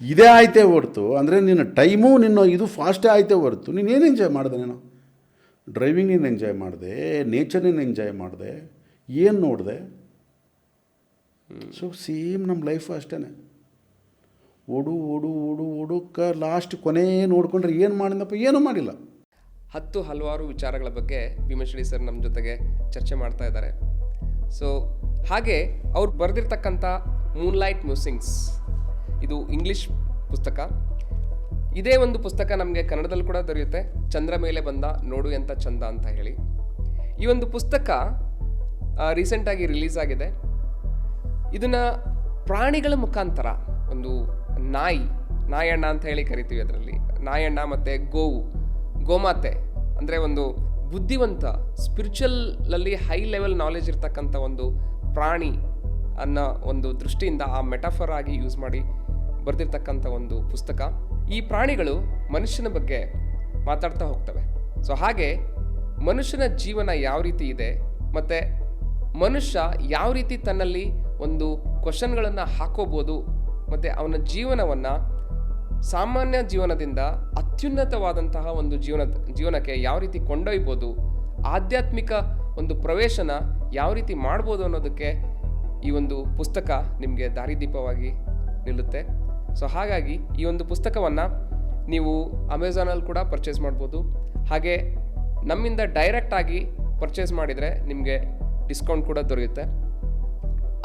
ಇದೇ ಆಯ್ತೇ ಹೊರತು, ಅಂದರೆ ನಿನ್ನ ಟೈಮು ಇದು ಫಾಸ್ಟೇ ಆಯ್ತೇ ಹೊರತು ನೀನೇನು ಎಂಜಾಯ್ ಮಾಡಿದೆ? ನಾನು ಡ್ರೈವಿಂಗ್ ನೀನು ಎಂಜಾಯ್ ಮಾಡಿದೆ, ನೇಚರ್ ನೀನು ಎಂಜಾಯ್ ಮಾಡಿದೆ, ಏನು ನೋಡಿದೆ? ಸೊ ಸೇಮ್ ನಮ್ಮ ಲೈಫು ಅಷ್ಟೇ. ಓಡುಕ್ಕ ಲಾಸ್ಟ್ ಕೊನೆ ನೋಡಿಕೊಂಡ್ರೆ ಏನು ಮಾಡಿದಪ್ಪ? ಏನೂ ಮಾಡಿಲ್ಲ. ಹಲವಾರು ವಿಚಾರಗಳ ಬಗ್ಗೆ ಭೀಮಶ್ರೀ ಸರ್ ನಮ್ಮ ಜೊತೆಗೆ ಚರ್ಚೆ ಮಾಡ್ತಾ ಇದ್ದಾರೆ. ಸೊ ಹಾಗೆ ಅವ್ರು ಬರೆದಿರ್ತಕ್ಕಂಥ ಮೂನ್ಲೈಟ್ ಮ್ಯೂಸಿಂಗ್ಸ್, ಇದು ಇಂಗ್ಲೀಷ್ ಪುಸ್ತಕ. ಇದೇ ಒಂದು ಪುಸ್ತಕ ನಮಗೆ ಕನ್ನಡದಲ್ಲಿ ಕೂಡ ದೊರೆಯುತ್ತೆ, ಚಂದ್ರ ಮೇಲೆ ಬಂದ ನೋಡು ಎಂಥ ಚಂದ ಅಂತ ಹೇಳಿ. ಈ ಒಂದು ಪುಸ್ತಕ ರೀಸೆಂಟಾಗಿ ರಿಲೀಸ್ ಆಗಿದೆ. ಇದನ್ನು ಪ್ರಾಣಿಗಳ ಮುಖಾಂತರ, ಒಂದು ನಾಯಣ್ಣ ಅಂತ ಹೇಳಿ ಕರಿತೀವಿ, ಅದರಲ್ಲಿ ನಾಯಣ್ಣ ಮತ್ತು ಗೋಮಾತೆ ಅಂದರೆ ಒಂದು ಬುದ್ಧಿವಂತ, ಸ್ಪಿರಿಚುವಲಲ್ಲಿ ಹೈ ಲೆವೆಲ್ ನಾಲೆಜ್ ಇರ್ತಕ್ಕಂಥ ಒಂದು ಪ್ರಾಣಿ ಅನ್ನೋ ಒಂದು ದೃಷ್ಟಿಯಿಂದ ಆ ಮೆಟಾಫರ್ ಆಗಿ ಯೂಸ್ ಮಾಡಿ ಬರೆದಿರ್ತಕ್ಕಂಥ ಒಂದು ಪುಸ್ತಕ. ಈ ಪ್ರಾಣಿಗಳು ಮನುಷ್ಯನ ಬಗ್ಗೆ ಮಾತಾಡ್ತಾ ಹೋಗ್ತವೆ. ಸೊ ಹಾಗೆ ಮನುಷ್ಯನ ಜೀವನ ಯಾವ ರೀತಿ ಇದೆ, ಮತ್ತು ಮನುಷ್ಯ ಯಾವ ರೀತಿ ತನ್ನಲ್ಲಿ ಒಂದು ಕ್ವಶನ್ಗಳನ್ನು ಹಾಕೋಬೋದು, ಮತ್ತು ಅವನ ಜೀವನವನ್ನು ಸಾಮಾನ್ಯ ಜೀವನದಿಂದ ಅತ್ಯುನ್ನತವಾದಂತಹ ಒಂದು ಜೀವನಕ್ಕೆ ಯಾವ ರೀತಿ ಕೊಂಡೊಯ್ಬೋದು, ಆಧ್ಯಾತ್ಮಿಕ ಒಂದು ಪ್ರವೇಶನ ಯಾವ ರೀತಿ ಮಾಡ್ಬೋದು ಅನ್ನೋದಕ್ಕೆ ಈ ಒಂದು ಪುಸ್ತಕ ನಿಮಗೆ ದಾರಿದೀಪವಾಗಿ ನಿಲ್ಲುತ್ತೆ. ಸೊ ಹಾಗಾಗಿ ಈ ಒಂದು ಪುಸ್ತಕವನ್ನು ನೀವು ಅಮೆಝಾನಲ್ಲಿ ಕೂಡ ಪರ್ಚೇಸ್ ಮಾಡ್ಬೋದು. ಹಾಗೆ ನಮ್ಮಿಂದ ಡೈರೆಕ್ಟಾಗಿ ಪರ್ಚೇಸ್ ಮಾಡಿದರೆ ನಿಮಗೆ ಡಿಸ್ಕೌಂಟ್ ಕೂಡ ದೊರೆಯುತ್ತೆ.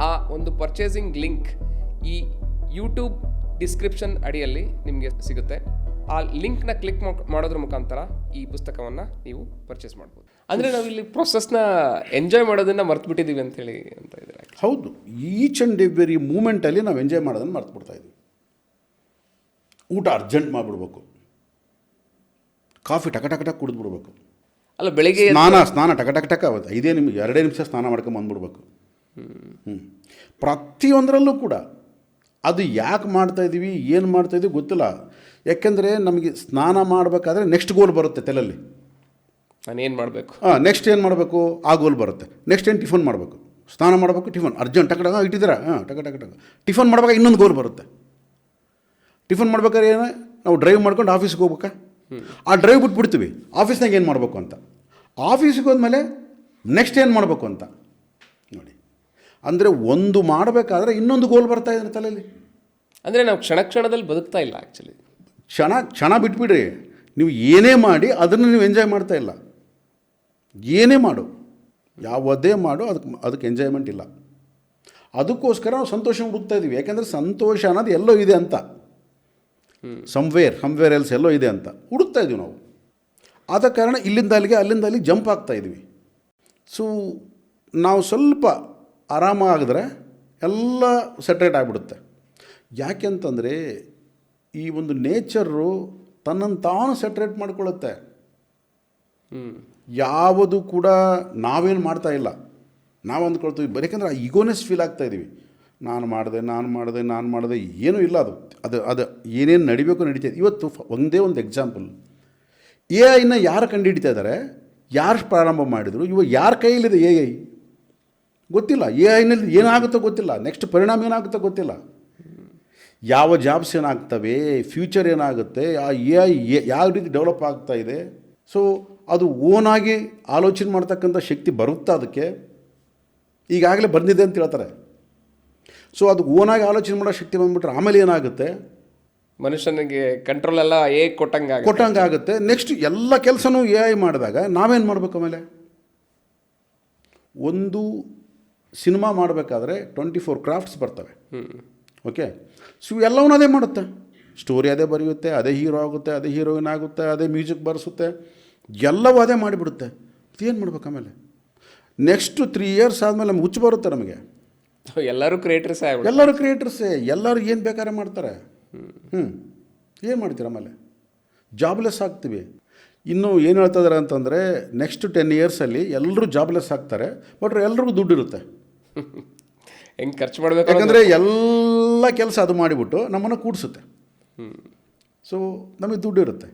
ಆ ಒಂದು ಪರ್ಚೇಸಿಂಗ್ ಲಿಂಕ್ ಈ ಯೂಟ್ಯೂಬ್ ಡಿಸ್ಕ್ರಿಪ್ಷನ್ ಅಡಿಯಲ್ಲಿ ನಿಮಗೆ ಸಿಗುತ್ತೆ. ಆ ಲಿಂಕ್ನ ಕ್ಲಿಕ್ ಮಾಡೋದ್ರ ಮುಖಾಂತರ ಈ ಪುಸ್ತಕವನ್ನು ನೀವು ಪರ್ಚೇಸ್ ಮಾಡ್ಬೋದು. ಅಂದರೆ ನಾವು ಇಲ್ಲಿ ಪ್ರೊಸೆಸ್ನ ಎಂಜಾಯ್ ಮಾಡೋದನ್ನು ಮರ್ತು ಬಿಟ್ಟಿದ್ದೀವಿ ಅಂತ ಇದ್ದೀರಾ? ಹೌದು, ಈಚ್ ಆ್ಯಂಡ್ ಎವ್ರಿ ಮೂಮೆಂಟಲ್ಲಿ ನಾವು ಎಂಜಾಯ್ ಮಾಡೋದನ್ನು ಮರ್ತು ಬಿಡ್ತಾಯಿದ್ವಿ. ಊಟ ಅರ್ಜೆಂಟ್ ಮಾಡಿಬಿಡ್ಬೇಕು, ಕಾಫಿ ಟಕ ಟಕ ಟಕ್ ಕುಡಿದ್ಬಿಡ್ಬೇಕು, ಅಲ್ಲ ಬೆಳಿಗ್ಗೆ ಸ್ನಾನ ಟಕ ಟಕ ಟಕ ಆಗುತ್ತೆ, 2 ನಿಮಿಷ ಸ್ನಾನ ಮಾಡ್ಕೊಂಡು ಬಂದ್ಬಿಡ್ಬೇಕು. ಪ್ರತಿಯೊಂದರಲ್ಲೂ ಕೂಡ ಅದು ಯಾಕೆ ಮಾಡ್ತಾಯಿದ್ದೀವಿ, ಏನು ಮಾಡ್ತಾಯಿದ್ದೀವಿ ಗೊತ್ತಿಲ್ಲ. ಯಾಕೆಂದರೆ ನಮಗೆ ಸ್ನಾನ ಮಾಡಬೇಕಾದ್ರೆ ನೆಕ್ಸ್ಟ್ ಗೋಲ್ ಬರುತ್ತೆ ತಲೆಯಲ್ಲಿ. ನಾನು ಏನು ಮಾಡಬೇಕು, ನೆಕ್ಸ್ಟ್ ಏನು ಮಾಡಬೇಕು ಆ ಗೋಲ್ ಬರುತ್ತೆ. ನೆಕ್ಸ್ಟ್ ಏನು ಟಿಫನ್ ಮಾಡಬೇಕು, ಸ್ನಾನ ಮಾಡಬೇಕು, ಟಿಫನ್ ಅರ್ಜೆಂಟ್ ಟಕ ಟಕ ಇಟ್ಟಿದ್ದೀರಾ, ಟಕ ಟಕ ಟಕ ಟಿಫನ್ ಮಾಡ್ಬೇಕಾದ್ರೆ ಇನ್ನೊಂದು ಗೋಲ್ ಬರುತ್ತೆ. ಟಿಫನ್ ಮಾಡ್ಬೇಕಾದ್ರೆ ಏನು, ನಾವು ಡ್ರೈವ್ ಮಾಡ್ಕೊಂಡು ಆಫೀಸ್ಗೆ ಹೋಗ್ಬೇಕಾ, ಆ ಡ್ರೈವ್ ಬಿಟ್ಬಿಡ್ತೀವಿ, ಆಫೀಸ್ನಾಗ ಏನು ಮಾಡಬೇಕು ಅಂತ. ಆಫೀಸಿಗೆ ಹೋದ್ಮೇಲೆ ನೆಕ್ಸ್ಟ್ ಏನು ಮಾಡಬೇಕು ಅಂತ ನೋಡಿ. ಅಂದರೆ ಒಂದು ಮಾಡಬೇಕಾದ್ರೆ ಇನ್ನೊಂದು ಗೋಲ್ ಬರ್ತಾ ಇದೆ ತಲೆಯಲ್ಲಿ. ಅಂದರೆ ನಾವು ಕ್ಷಣದಲ್ಲಿ ಬದುಕ್ತಾ ಇಲ್ಲ ಆ್ಯಕ್ಚುಲಿ. ಕ್ಷಣ ಬಿಟ್ಬಿಡ್ರಿ, ನೀವು ಏನೇ ಮಾಡಿ ಅದನ್ನು ನೀವು ಎಂಜಾಯ್ ಮಾಡ್ತಾ ಇಲ್ಲ. ಏನೇ ಮಾಡು, ಯಾವುದೇ ಮಾಡು, ಅದಕ್ಕೆ ಎಂಜಾಯ್ಮೆಂಟ್ ಇಲ್ಲ. ಅದಕ್ಕೋಸ್ಕರ ನಾವು ಸಂತೋಷ ಹುಡುಕ್ತಾ ಇದ್ದೀವಿ. ಯಾಕೆಂದರೆ ಸಂತೋಷ ಅನ್ನೋದು ಎಲ್ಲೋ ಇದೆ ಅಂತ, ಸಮ್ವೇರ್ ಎಲ್ಸ್ ಎಲ್ಲೋ ಇದೆ ಅಂತ ಹುಡುಕ್ತಾ ಇದ್ದೀವಿ ನಾವು. ಆದ ಕಾರಣ ಇಲ್ಲಿಂದ ಅಲ್ಲಿಗೆ ಜಂಪ್ ಆಗ್ತಾ ಇದ್ವಿ. ಸೊ ನಾವು ಸ್ವಲ್ಪ ಆರಾಮಾಗಿದ್ರೆ ಎಲ್ಲ ಸೆಟ್ರೇಟ್ ಆಗಿಬಿಡುತ್ತೆ. ಯಾಕೆಂತಂದರೆ ಈ ಒಂದು ನೇಚರು ತನ್ನನ್ನು ತಾನು ಸೆಟ್ರೇಟ್ ಮಾಡ್ಕೊಳ್ಳುತ್ತೆ. ಯಾವುದು ಕೂಡ ನಾವೇನು ಮಾಡ್ತಾ ಇಲ್ಲ, ನಾವು ಅಂದ್ಕೊಳ್ತೀವಿ ಬರೀ. ಯಾಕೆಂದರೆ ಈಗೋನೆಸ್ ಫೀಲ್ ಆಗ್ತಾ ಇದ್ದೀವಿ. ನಾನು ಮಾಡಿದೆ ಏನೂ ಇಲ್ಲ. ಅದು ಏನೇನು ನಡಿಬೇಕು ನಡೀತಾ. ಇವತ್ತು ಒಂದೇ ಒಂದು ಎಕ್ಸಾಂಪಲ್, AI ಯಾರು ಕಂಡುಹಿಡಿತಾ ಇದ್ದಾರೆ, ಯಾರು ಪ್ರಾರಂಭ ಮಾಡಿದರು, ಇವಾಗ ಯಾರ ಕೈಯಲ್ಲಿದೆ AI ಗೊತ್ತಿಲ್ಲ. AI ಏನಾಗುತ್ತೋ ಗೊತ್ತಿಲ್ಲ, ನೆಕ್ಸ್ಟ್ ಪರಿಣಾಮ ಏನಾಗುತ್ತೋ ಗೊತ್ತಿಲ್ಲ, ಯಾವ ಜಾಬ್ಸ್ ಏನಾಗ್ತವೆ, ಫ್ಯೂಚರ್ ಏನಾಗುತ್ತೆ, ಆ AI ಯಾವ ರೀತಿ ಡೆವಲಪ್ ಆಗ್ತಾ ಇದೆ. ಸೊ ಅದು ಓನಾಗಿ ಆಲೋಚನೆ ಮಾಡ್ತಕ್ಕಂಥ ಶಕ್ತಿ ಬರುತ್ತಾ ಅದಕ್ಕೆ? ಈಗಾಗಲೇ ಬಂದಿದೆ ಅಂತ ಹೇಳ್ತಾರೆ. ಸೊ ಅದು ಓನಾಗಿ ಆಲೋಚನೆ ಮಾಡೋ ಶಕ್ತಿ ಬಂದುಬಿಟ್ರೆ ಆಮೇಲೆ ಏನಾಗುತ್ತೆ, ಮನುಷ್ಯನಿಗೆ ಕಂಟ್ರೋಲ್ ಎಲ್ಲ ಕೊಟ್ಟಂಗಾಗುತ್ತೆ. ನೆಕ್ಸ್ಟ್ ಎಲ್ಲ ಕೆಲಸನೂ AI ಮಾಡಿದಾಗ ನಾವೇನು ಮಾಡಬೇಕು? ಆಮೇಲೆ ಒಂದು ಸಿನಿಮಾ ಮಾಡಬೇಕಾದ್ರೆ 24 ಕ್ರಾಫ್ಟ್ಸ್ ಬರ್ತವೆ. ಓಕೆ, ಸೊ ಎಲ್ಲವನ್ನೂ ಅದೇ ಮಾಡುತ್ತೆ. ಸ್ಟೋರಿ ಅದೇ ಬರೆಯುತ್ತೆ, ಅದೇ ಹೀರೋ ಆಗುತ್ತೆ, ಅದೇ ಹೀರೋಯಿನ್ ಆಗುತ್ತೆ, ಅದೇ ಮ್ಯೂಸಿಕ್ ಬರೆಸುತ್ತೆ, ಎಲ್ಲವೂ ಅದೇ ಮಾಡಿಬಿಡುತ್ತೆ. ಏನು ಮಾಡ್ಬೇಕು ಆಮೇಲೆ? ನೆಕ್ಸ್ಟ್ 3 ಇಯರ್ಸ್ ಆದಮೇಲೆ ನಮ್ಗೆ ಹುಚ್ಚು ಬರುತ್ತೆ. ನಮಗೆ ಎಲ್ಲರೂ ಕ್ರಿಯೇಟರ್ಸೇ, ಎಲ್ಲರೂ ಏನು ಬೇಕಾದ್ರೆ ಮಾಡ್ತಾರೆ. ಏನು ಮಾಡ್ತೀರ ಆಮೇಲೆ? ಜಾಬ್ಲೆಸ್ ಆಗ್ತೀವಿ. ಇನ್ನೂ ಏನು ಹೇಳ್ತಾ ಇದ್ದಾರೆ ಅಂತಂದರೆ, ನೆಕ್ಸ್ಟ್ 10 ಇಯರ್ಸಲ್ಲಿ ಎಲ್ಲರೂ ಜಾಬ್ಲೆಸ್ ಆಗ್ತಾರೆ, ಬಟ್ ಎಲ್ರಿಗೂ ದುಡ್ಡು ಇರುತ್ತೆ. ಹೆಂಗೆ ಖರ್ಚು ಮಾಡಬೇಕು? ಯಾಕಂದರೆ ಎಲ್ಲ ಕೆಲಸ ಅದು ಮಾಡಿಬಿಟ್ಟು ನಮ್ಮನ್ನು ಕೂಡಿಸುತ್ತೆ. ಸೊ ನಮಗೆ ದುಡ್ಡು ಇರುತ್ತೆ.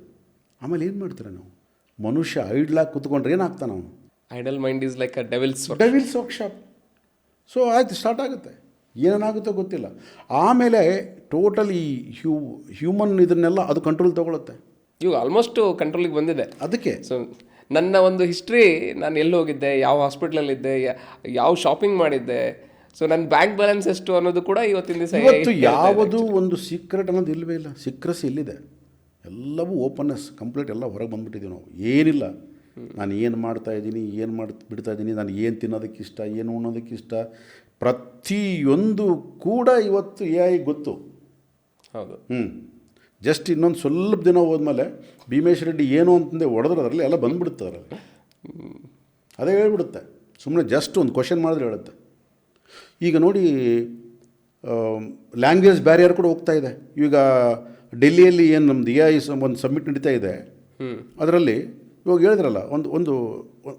ಆಮೇಲೆ ಏನು ಮಾಡ್ತಾರೆ ನಾವು? ಮನುಷ್ಯ ಐಡ್ಲಾಗಿ ಕೂತ್ಕೊಂಡ್ರೆ ಏನಾಗ್ತಾನೆ ಅವನು? Idle mind is like a devil's workshop. So ಆಯ್ತು, ಸ್ಟಾರ್ಟ್ ಆಗುತ್ತೆ. ಏನೇನಾಗುತ್ತೋ ಗೊತ್ತಿಲ್ಲ. ಆಮೇಲೆ ಟೋಟಲ್ ಈ ಹ್ಯೂಮನ್ ಇದನ್ನೆಲ್ಲ ಅದು ಕಂಟ್ರೋಲ್ ತೊಗೊಳುತ್ತೆ. ಇವಾಗ ಆಲ್ಮೋಸ್ಟ್ ಕಂಟ್ರೋಲಿಗೆ ಬಂದಿದೆ. ಅದಕ್ಕೆ ಸೊ ನನ್ನ ಒಂದು ಹಿಸ್ಟ್ರಿ, ನಾನು ಎಲ್ಲಿ ಹೋಗಿದ್ದೆ, ಯಾವ ಹಾಸ್ಪಿಟ್ಲಲ್ಲಿದ್ದೆ, ಯಾವ ಶಾಪಿಂಗ್ ಮಾಡಿದ್ದೆ, ಸೊ ನನ್ನ ಬ್ಯಾಂಕ್ ಬ್ಯಾಲೆನ್ಸ್ ಎಷ್ಟು ಅನ್ನೋದು ಕೂಡ ಇವತ್ತಿನ ದಿವಸ ಇವತ್ತು ಯಾವುದು ಒಂದು ಸೀಕ್ರೆಟ್ ಅನ್ನೋದು ಇಲ್ಲವೇ ಇಲ್ಲ. ಸೀಕ್ರೆಸಿ ಇಲ್ಲಿದೆ, ಎಲ್ಲವೂ ಓಪನ್ನೆಸ್ ಕಂಪ್ಲೀಟ್ ಎಲ್ಲ ಹೊರಗೆ ಬಂದುಬಿಟ್ಟಿದ್ದೀವಿ ನಾವು. ಏನಿಲ್ಲ, ನಾನು ಏನು ಮಾಡ್ತಾಯಿದ್ದೀನಿ, ಏನು ಬಿಡ್ತಾ ಇದ್ದೀನಿ, ನಾನು ಏನು ತಿನ್ನೋದಕ್ಕೆ ಇಷ್ಟ, ಏನು ಉಣ್ಣೋದಕ್ಕೆ ಇಷ್ಟ, ಪ್ರತಿಯೊಂದು ಕೂಡ ಇವತ್ತು AI ಗೊತ್ತು. ಹೌದು. ಜಸ್ಟ್ ಇನ್ನೊಂದು ಸ್ವಲ್ಪ ದಿನ ಹೋದ್ಮೇಲೆ ಭೀಮೇಶ್ ರೆಡ್ಡಿ ಏನು ಅಂತಂದೆ ಹೊಡೆದ್ರೆ ಅದರಲ್ಲಿ ಎಲ್ಲ ಬಂದುಬಿಡುತ್ತೆ. ಅದರಲ್ಲಿ ಅದೇ ಹೇಳ್ಬಿಡುತ್ತೆ. ಸುಮ್ಮನೆ ಜಸ್ಟ್ ಒಂದು ಕ್ವಶನ್ ಮಾಡಿದ್ರೆ ಹೇಳುತ್ತೆ. ಈಗ ನೋಡಿ, ಲ್ಯಾಂಗ್ವೇಜ್ ಬ್ಯಾರಿಯರ್ ಕೂಡ ಹೋಗ್ತಾ ಇದೆ. ಈಗ ಡೆಲ್ಲಿಯಲ್ಲಿ ಏನು ನಮ್ಮದು AI ಒಂದು ಸಬ್ಮಿಟ್ ನಡೀತಾ ಇದೆ, ಅದರಲ್ಲಿ ಇವಾಗ ಹೇಳಿದ್ರಲ್ಲ,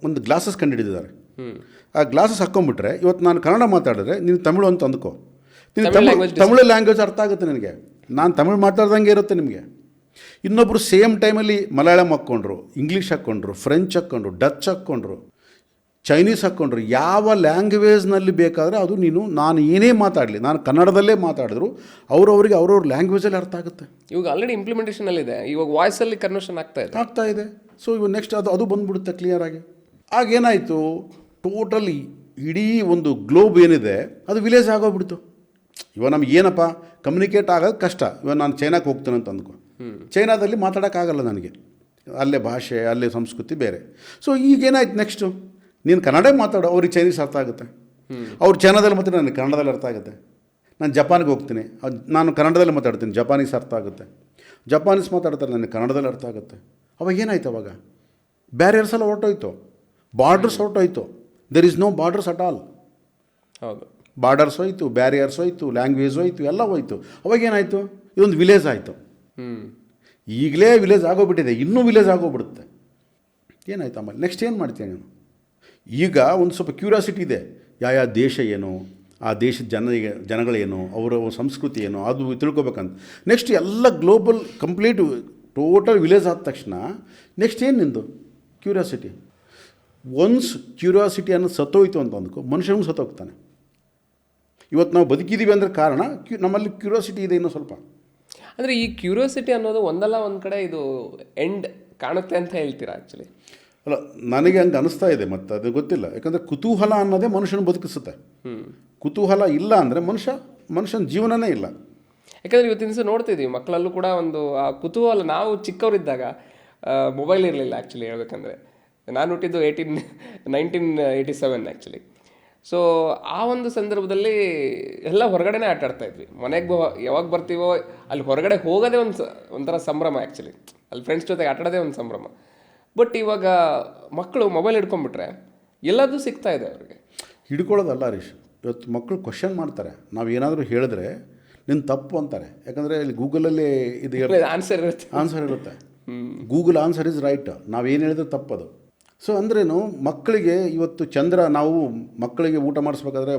ಒಂದು ಗ್ಲಾಸಸ್ ಕಂಡುಹಿಡಿದಿದ್ದಾರೆ. ಆ ಗ್ಲಾಸಸ್ ಹಾಕ್ಕೊಂಬಿಟ್ರೆ ಇವತ್ತು ನಾನು ಕನ್ನಡ ಮಾತಾಡಿದ್ರೆ ನೀನು ತಮಿಳು ಅಂತ ಅಂದ್ಕೋ, ನೀನು ತಮಿಳು ಲ್ಯಾಂಗ್ವೇಜ್ ಅರ್ಥ ಆಗುತ್ತೆ ನನಗೆ, ನಾನು ತಮಿಳು ಮಾತಾಡ್ದಂಗೆ ಇರುತ್ತೆ ನಿಮಗೆ. ಇನ್ನೊಬ್ಬರು ಸೇಮ್ ಟೈಮಲ್ಲಿ ಮಲಯಾಳಂ ಹಾಕ್ಕೊಂಡ್ರು, ಇಂಗ್ಲೀಷ್ ಹಾಕ್ಕೊಂಡ್ರು, ಫ್ರೆಂಚ್ ಹಾಕ್ಕೊಂಡ್ರು, ಡಚ್ ಹಾಕ್ಕೊಂಡ್ರು, ಚೈನೀಸ್ ಹಾಕ್ಕೊಂಡ್ರು, ಯಾವ ಲ್ಯಾಂಗ್ವೇಜ್ನಲ್ಲಿ ಬೇಕಾದರೆ ಅದು ನಾನು ಏನೇ ಮಾತಾಡಲಿ, ನಾನು ಕನ್ನಡದಲ್ಲೇ ಮಾತಾಡಿದ್ರು ಅವ್ರವ್ರಿಗೆ ಅವ್ರವ್ರ ಲ್ಯಾಂಗ್ವೇಜಲ್ಲಿ ಅರ್ಥ ಆಗುತ್ತೆ. ಇವಾಗ ಆಲ್ರೆಡಿ ಇಂಪ್ಲಿಮೆಂಟೇಷನಲ್ಲಿದೆ. ಇವಾಗ ವಾಯ್ಸಲ್ಲಿ ಕನ್ವರ್ಷನ್ ಆಗ್ತಾ ಇದೆ. ಸೊ ಇವಾಗ ನೆಕ್ಸ್ಟ್ ಅದು ಬಂದುಬಿಡುತ್ತೆ ಕ್ಲಿಯರಾಗಿ. ಆಗೇನಾಯಿತು, ಟೋಟಲಿ ಇಡೀ ಒಂದು ಗ್ಲೋಬ್ ಏನಿದೆ ಅದು ವಿಲೇಜ್ ಆಗೋಗ್ಬಿಡ್ತು. ಇವಾಗ ನಮ್ಗೆ ಏನಪ್ಪ ಕಮ್ಯುನಿಕೇಟ್ ಆಗೋದು ಕಷ್ಟ. ಇವಾಗ ನಾನು ಚೈನಾಕ್ಕೆ ಹೋಗ್ತೇನೆ ಅಂತ ಅಂದ್ಕೊ, ಚೈನಾದಲ್ಲಿ ಮಾತಾಡೋಕ್ಕಾಗಲ್ಲ ನನಗೆ, ಅಲ್ಲೇ ಭಾಷೆ, ಅಲ್ಲೇ ಸಂಸ್ಕೃತಿ ಬೇರೆ. ಸೊ ಈಗೇನಾಯ್ತು ನೆಕ್ಸ್ಟು, ನೀನು ಕನ್ನಡ ಮಾತಾಡೋ, ಅವ್ರಿಗೆ ಚೈನೀಸ್ ಅರ್ಥ ಆಗುತ್ತೆ, ಅವ್ರು ಚೈನಾದಲ್ಲಿ ಮಾತಾಡೋ, ನನಗೆ ಕನ್ನಡದಲ್ಲಿ ಅರ್ಥ ಆಗುತ್ತೆ. ನಾನು ಜಪಾನ್ಗೆ ಹೋಗ್ತೀನಿ, ನಾನು ಕನ್ನಡದಲ್ಲಿ ಮಾತಾಡ್ತೀನಿ, ಜಪಾನೀಸ್ ಅರ್ಥ ಆಗುತ್ತೆ. ಜಪಾನೀಸ್ ಮಾತಾಡ್ತಾರೆ, ನನಗೆ ಕನ್ನಡದಲ್ಲಿ ಅರ್ಥ ಆಗುತ್ತೆ. ಅವಾಗ ಏನಾಯ್ತು, ಅವಾಗ ಬ್ಯಾರಿಯರ್ಸ್ ಎಲ್ಲ ಹೊರಟೋಯ್ತು, ಬಾರ್ಡರ್ಸ್ ಹೊರಟೋಯ್ತು. There is no borders at all. ಹೌದು. ಬಾರ್ಡರ್ಸ್ ಹೋಯ್ತು, ಬ್ಯಾರಿಯರ್ಸ್ ಹೋಯ್ತು, ಲ್ಯಾಂಗ್ವೇಜ್ ಹೋಯ್ತು, ಎಲ್ಲ ಹೋಯ್ತು. ಅವಾಗೇನಾಯಿತು? ಇದೊಂದು ವಿಲೇಜ್ ಆಯಿತು. ಈಗಲೇ ವಿಲೇಜ್ ಆಗೋಗ್ಬಿಟ್ಟಿದೆ, ಇನ್ನೂ ವಿಲೇಜ್ ಆಗೋಗ್ಬಿಡುತ್ತೆ. ಏನಾಯ್ತು ಆಮೇಲೆ? ನೆಕ್ಸ್ಟ್ ಏನು ಮಾಡ್ತೀನಿ ನಾನು? ಈಗ ಒಂದು ಸ್ವಲ್ಪ ಕ್ಯೂರಿಯಾಸಿಟಿ ಇದೆ, ಯಾವ ದೇಶ ಏನು, ಆ ದೇಶದ ಜನಗಳೇನು, ಅವರ ಸಂಸ್ಕೃತಿ ಏನು, ಅದು ತಿಳ್ಕೊಬೇಕಂತ. ನೆಕ್ಸ್ಟ್ ಎಲ್ಲ ಗ್ಲೋಬಲ್ ಕಂಪ್ಲೀಟ್ ಟೋಟಲ್ ವಿಲೇಜ್ ಆದ ತಕ್ಷಣ ನೆಕ್ಸ್ಟ್ ಏನು ನಿಂದು ಕ್ಯೂರಿಯಾಸಿಟಿ? ಒನ್ಸ್ ಕ್ಯೂರಿಯಾಸಿಟಿ ಅನ್ನೋದು ಸತ್ತೋಯ್ತು ಅಂತ ಅಂದ್ಕೊ, ಮನುಷ್ಯನೂ ಸತ್ತೋಗ್ತಾನೆ. ಇವತ್ತು ನಾವು ಬದುಕಿದ್ದೀವಿ ಅಂದರೆ ಕಾರಣ ನಮ್ಮಲ್ಲಿ ಕ್ಯೂರಿಯಾಸಿಟಿ ಇದೆ ಇನ್ನೂ ಸ್ವಲ್ಪ. ಅಂದರೆ ಈ ಕ್ಯೂರಿಯಾಸಿಟಿ ಅನ್ನೋದು ಒಂದಲ್ಲ ಒಂದು ಕಡೆ ಇದು ಎಂಡ್ ಕಾಣುತ್ತೆ ಅಂತ ಹೇಳ್ತೀರಾ ಆ್ಯಕ್ಚುಲಿ? ಅಲ್ಲ, ನನಗೆ ಹಂಗೆ ಅನಿಸ್ತಾ ಇದೆ. ಮತ್ತು ಅದು ಗೊತ್ತಿಲ್ಲ, ಯಾಕಂದರೆ ಕುತೂಹಲ ಅನ್ನೋದೇ ಮನುಷ್ಯನ ಬದುಕಿಸುತ್ತೆ. ಕುತೂಹಲ ಇಲ್ಲ ಅಂದರೆ ಮನುಷ್ಯನ ಜೀವನನೇ ಇಲ್ಲ. ಯಾಕಂದರೆ ಇವತ್ತಿನ ದಿವಸ ನೋಡ್ತಿದ್ದೀವಿ ಮಕ್ಕಳಲ್ಲೂ ಕೂಡ ಒಂದು ಆ ಕುತೂಹಲ. ನಾವು ಚಿಕ್ಕವರಿದ್ದಾಗ ಮೊಬೈಲ್ ಇರಲಿಲ್ಲ ಆ್ಯಕ್ಚುಲಿ ಹೇಳ್ಬೇಕಂದ್ರೆ. ನಾನು ಹುಟ್ಟಿದ್ದು 1987 ಆ್ಯಕ್ಚುಲಿ. ಸೊ ಆ ಒಂದು ಸಂದರ್ಭದಲ್ಲಿ ಎಲ್ಲ ಹೊರಗಡೆನೇ ಆಟ ಆಡ್ತಾ ಇದ್ವಿ. ಮನೆಗೆ ಯಾವಾಗ ಬರ್ತೀವೋ ಅಲ್ಲಿ ಹೊರಗಡೆ ಹೋಗೋದೇ ಒಂಥರ ಸಂಭ್ರಮ ಆ್ಯಕ್ಚುಲಿ. ಅಲ್ಲಿ ಫ್ರೆಂಡ್ಸ್ ಜೊತೆಗೆ ಆಟಾಡೋದೇ ಒಂದು ಸಂಭ್ರಮ. ಬಟ್ ಇವಾಗ ಮಕ್ಕಳು ಮೊಬೈಲ್ ಹಿಡ್ಕೊಂಡ್ಬಿಟ್ರೆ ಎಲ್ಲದೂ ಸಿಗ್ತಾ ಇದೆ ಅವ್ರಿಗೆ. ಹಿಡ್ಕೊಳ್ಳೋದಲ್ಲ ಹರೀಶ್, ಇವತ್ತು ಮಕ್ಕಳು ಕ್ವಶನ್ ಮಾಡ್ತಾರೆ. ನಾವು ಏನಾದರೂ ಹೇಳಿದ್ರೆ ನಿನ್ನ ತಪ್ಪು ಅಂತಾರೆ. ಯಾಕಂದರೆ ಇಲ್ಲಿ ಗೂಗಲಲ್ಲಿ ಇದು ಆನ್ಸರ್ ಇರುತ್ತೆ. ಗೂಗಲ್ ಆನ್ಸರ್ ಇಸ್ ರೈಟ್, ನಾವೇನು ಹೇಳಿದ್ರೆ ತಪ್ಪದು. ಸೊ ಅಂದ್ರೇನು, ಮಕ್ಕಳಿಗೆ ಇವತ್ತು ನಾವು ಮಕ್ಕಳಿಗೆ ಊಟ ಮಾಡಿಸ್ಬೇಕಾದ್ರೆ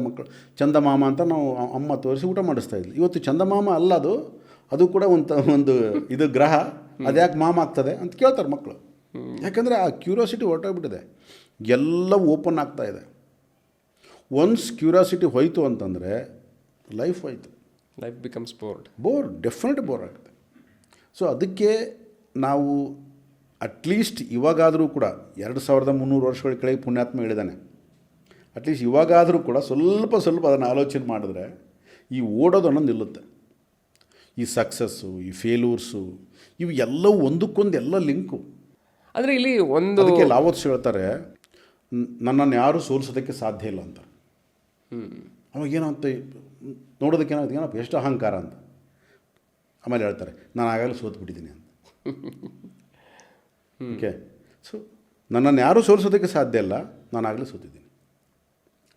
ಚಂದಮಾಮ ಅಂತ ನಾವು ಅಮ್ಮ ತೋರಿಸಿ ಊಟ ಮಾಡಿಸ್ತಾ ಇದ್ವಿ. ಇವತ್ತು ಚಂದಮಾಮ ಅಲ್ಲ, ಅದು ಕೂಡ ಒಂದು ಇದು ಗ್ರಹ, ಅದ್ಯಾಕೆ ಮಾಮ ಆಗ್ತದೆ ಅಂತ ಕೇಳ್ತಾರೆ ಮಕ್ಕಳು. ಯಾಕಂದರೆ ಆ ಕ್ಯೂರಿಯಾಸಿಟಿ ಹೊರಟೋಗ್ಬಿಟ್ಟಿದೆ, ಎಲ್ಲವೂ ಓಪನ್ ಆಗ್ತಾ ಇದೆ. ಒನ್ಸ್ ಕ್ಯೂರಿಯಾಸಿಟಿ ಹೋಯ್ತು ಅಂತಂದರೆ ಲೈಫ್ ಹೋಯ್ತು, ಲೈಫ್ ಬಿಕಮ್ಸ್ ಡೆಫಿನೆಟ್ ಬೋರ್ ಆಗುತ್ತೆ. ಸೊ ಅದಕ್ಕೆ ನಾವು ಅಟ್ಲೀಸ್ಟ್ ಇವಾಗಾದರೂ ಕೂಡ 2300 ವರ್ಷಗಳ ಕೆಳಗೆ ಪುಣ್ಯಾತ್ಮ ಹೇಳಿದ್ದಾನೆ. ಅಟ್ಲೀಸ್ಟ್ ಇವಾಗಾದರೂ ಕೂಡ ಸ್ವಲ್ಪ ಅದನ್ನು ಆಲೋಚನೆ ಮಾಡಿದ್ರೆ ಈ ಓಡೋದು ಅನ್ನೋದು ನಿಲ್ಲುತ್ತೆ. ಈ ಸಕ್ಸಸ್ಸು, ಈ ಫೇಲ್ಯೂರ್ಸು, ಇವು ಎಲ್ಲವೂ ಒಂದಕ್ಕೊಂದು ಎಲ್ಲ ಲಿಂಕು. ಅಂದರೆ ಇಲ್ಲಿ ಅದಕ್ಕೆ ಲಾವೋತ್ಸ್ ಹೇಳ್ತಾರೆ, ನನ್ನನ್ನು ಯಾರೂ ಸೋಲಿಸೋದಕ್ಕೆ ಸಾಧ್ಯ ಇಲ್ಲ ಅಂತ. ಅವಾಗ ಏನಂತ ನೋಡೋದಕ್ಕೆ ಏನಾಗುತ್ತೆ, ಏನಪ್ಪ ಎಷ್ಟು ಅಹಂಕಾರ ಅಂತ. ಆಮೇಲೆ ಹೇಳ್ತಾರೆ, ನಾನು ಆಗಾಗಲೇ ಸೋತ್ಬಿಟ್ಟಿದ್ದೀನಿ ಅಂತ. ಓಕೆ, ಸೊ ನನ್ನನ್ನು ಯಾರೂ ಸೋಲಿಸೋದಕ್ಕೆ ಸಾಧ್ಯ ಇಲ್ಲ, ನಾನು ಆಗಲೇ ಸೋತಿದ್ದೀನಿ.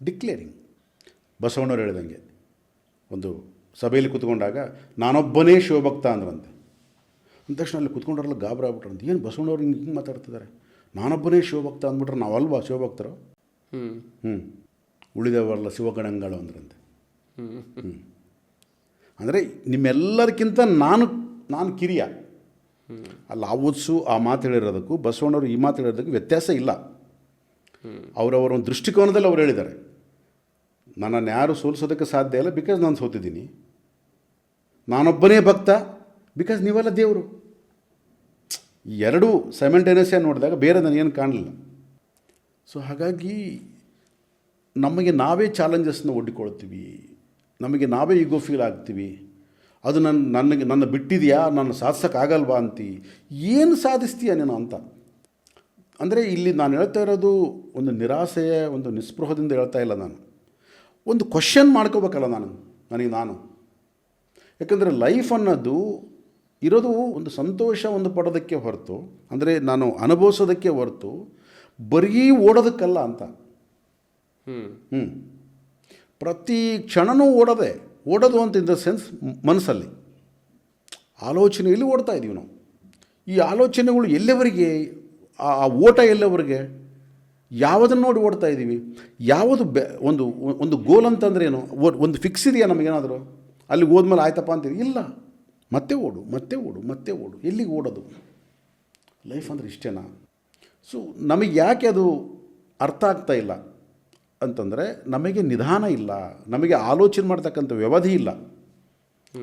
ಡಿಕ್ಲೇರಿಂಗ್. ಬಸವಣ್ಣವ್ರು ಹೇಳಿದಂಗೆ ಒಂದು ಸಭೆಯಲ್ಲಿ ಕೂತ್ಕೊಂಡಾಗ ನಾನೊಬ್ಬನೇ ಶಿವಭಕ್ತ ಅಂದ್ರಂತೆ. ಅಂದ ತಕ್ಷಣ ಅಲ್ಲಿ ಕೂತ್ಕೊಂಡ್ರೆಲ್ಲ ಗಾಬರಿ ಆಗ್ಬಿಟ್ರಂತೆ. ಏನು ಬಸವಣ್ಣವ್ರು ಹಿಂಗೆ ಮಾತಾಡ್ತಿದ್ದಾರೆ, ನಾನೊಬ್ಬನೇ ಶಿವಭಕ್ತ ಅಂದ್ಬಿಟ್ರೆ ನಾವಲ್ವಾ ಶಿವಭಕ್ತರು? ಉಳಿದವರಲ್ಲ ಶಿವಗಣಗಳು ಅಂದ್ರಂತೆ. ಅಂದರೆ ನಿಮ್ಮೆಲ್ಲರಿಗಿಂತ ನಾನು ಕಿರಿಯ. ಅಲ್ಲಿ ಆವತ್ಸು ಆ ಮಾತು ಹೇಳಿರೋದಕ್ಕೂ ಬಸವಣ್ಣವರು ಈ ಮಾತು ಹೇಳಿರೋದಕ್ಕೂ ವ್ಯತ್ಯಾಸ ಇಲ್ಲ. ಅವರವರ ಒಂದು ದೃಷ್ಟಿಕೋನದಲ್ಲಿ ಅವ್ರು ಹೇಳಿದ್ದಾರೆ, ನನ್ನನ್ನು ಯಾರು ಸೋಲಿಸೋದಕ್ಕೆ ಸಾಧ್ಯ ಇಲ್ಲ ಬಿಕಾಸ್ ನಾನು ಸೋತಿದ್ದೀನಿ. ನಾನೊಬ್ಬನೇ ಭಕ್ತ ಬಿಕಾಸ್ ನೀವೆಲ್ಲ ದೇವರು. ಈ ಎರಡೂ ಸೈಮಲ್ಟೇನಿಯಸ್ ನೋಡಿದಾಗ ಬೇರೆ ನನಗೇನು ಕಾಣಲಿಲ್ಲ. ಸೊ ಹಾಗಾಗಿ ನಮಗೆ ನಾವೇ ಚಾಲೆಂಜಸ್ನ ಒಡ್ಡಿಕೊಳ್ತೀವಿ, ನಮಗೆ ನಾವೇ ಈಗೋ ಫೀಲ್ ಆಗ್ತೀವಿ. ಅದು ನನ್ನ ಬಿಟ್ಟಿದೆಯಾ, ನನ್ನ ಸಾಧಿಸೋಕ್ಕಾಗಲ್ವಾ ಅಂತಿ. ಏನು ಸಾಧಿಸ್ತೀಯ ನೀನು ಅಂತ. ಅಂದರೆ ಇಲ್ಲಿ ನಾನು ಹೇಳ್ತಾ ಇರೋದು ಒಂದು ನಿರಾಸೆಯ ಒಂದು ನಿಸ್ಪೃಹದಿಂದ ಹೇಳ್ತಾ ಇಲ್ಲ. ನಾನು ಒಂದು ಕ್ವಶನ್ ಮಾಡ್ಕೋಬೇಕಲ್ಲ ನಾನು. ಯಾಕಂದರೆ ಲೈಫ್ ಅನ್ನೋದು ಇರೋದು ಒಂದು ಸಂತೋಷ ಒಂದು ಪಡೋದಕ್ಕೆ ಹೊರತು, ಅಂದರೆ ನಾನು ಅನುಭವಿಸೋದಕ್ಕೆ ಹೊರತು ಬರೀ ಓಡೋದಕ್ಕಲ್ಲ ಅಂತ. ಪ್ರತಿ ಕ್ಷಣವೂ ಓಡೋದು ಅಂತ ಇನ್ ದ ಸೆನ್ಸ್ ಮನಸ್ಸಲ್ಲಿ ಆಲೋಚನೆಯಲ್ಲಿ ಓಡ್ತಾ ಇದ್ದೀವಿ ನಾವು. ಈ ಆಲೋಚನೆಗಳು ಎಲ್ಲಿವರೆಗೆ, ಆ ಓಟ ಎಲ್ಲವರೆಗೆ, ಯಾವುದನ್ನು ನೋಡಿ ಓಡ್ತಾ ಇದ್ದೀವಿ? ಯಾವುದು ಒಂದು ಗೋಲ್ ಅಂತಂದ್ರೆ ಏನು? ಒಂದು ಫಿಕ್ಸ್ ಇದೆಯಾ ನಮಗೇನಾದರೂ? ಅಲ್ಲಿ ಹೋದ್ಮೇಲೆ ಆಯ್ತಪ್ಪ ಅಂತೀವಿ? ಇಲ್ಲ, ಮತ್ತೆ ಓಡು. ಎಲ್ಲಿಗೆ ಓಡೋದು? ಲೈಫ್ ಅಂದರೆ ಇಷ್ಟೇನಾ? ಸೊ ನಮಗೆ ಯಾಕೆ ಅದು ಅರ್ಥ ಆಗ್ತಾ ಇಲ್ಲ ಅಂತಂದರೆ, ನಮಗೆ ನಿಧಾನ ಇಲ್ಲ, ನಮಗೆ ಆಲೋಚನೆ ಮಾಡ್ತಕ್ಕಂಥ ವ್ಯವಧಿ ಇಲ್ಲ.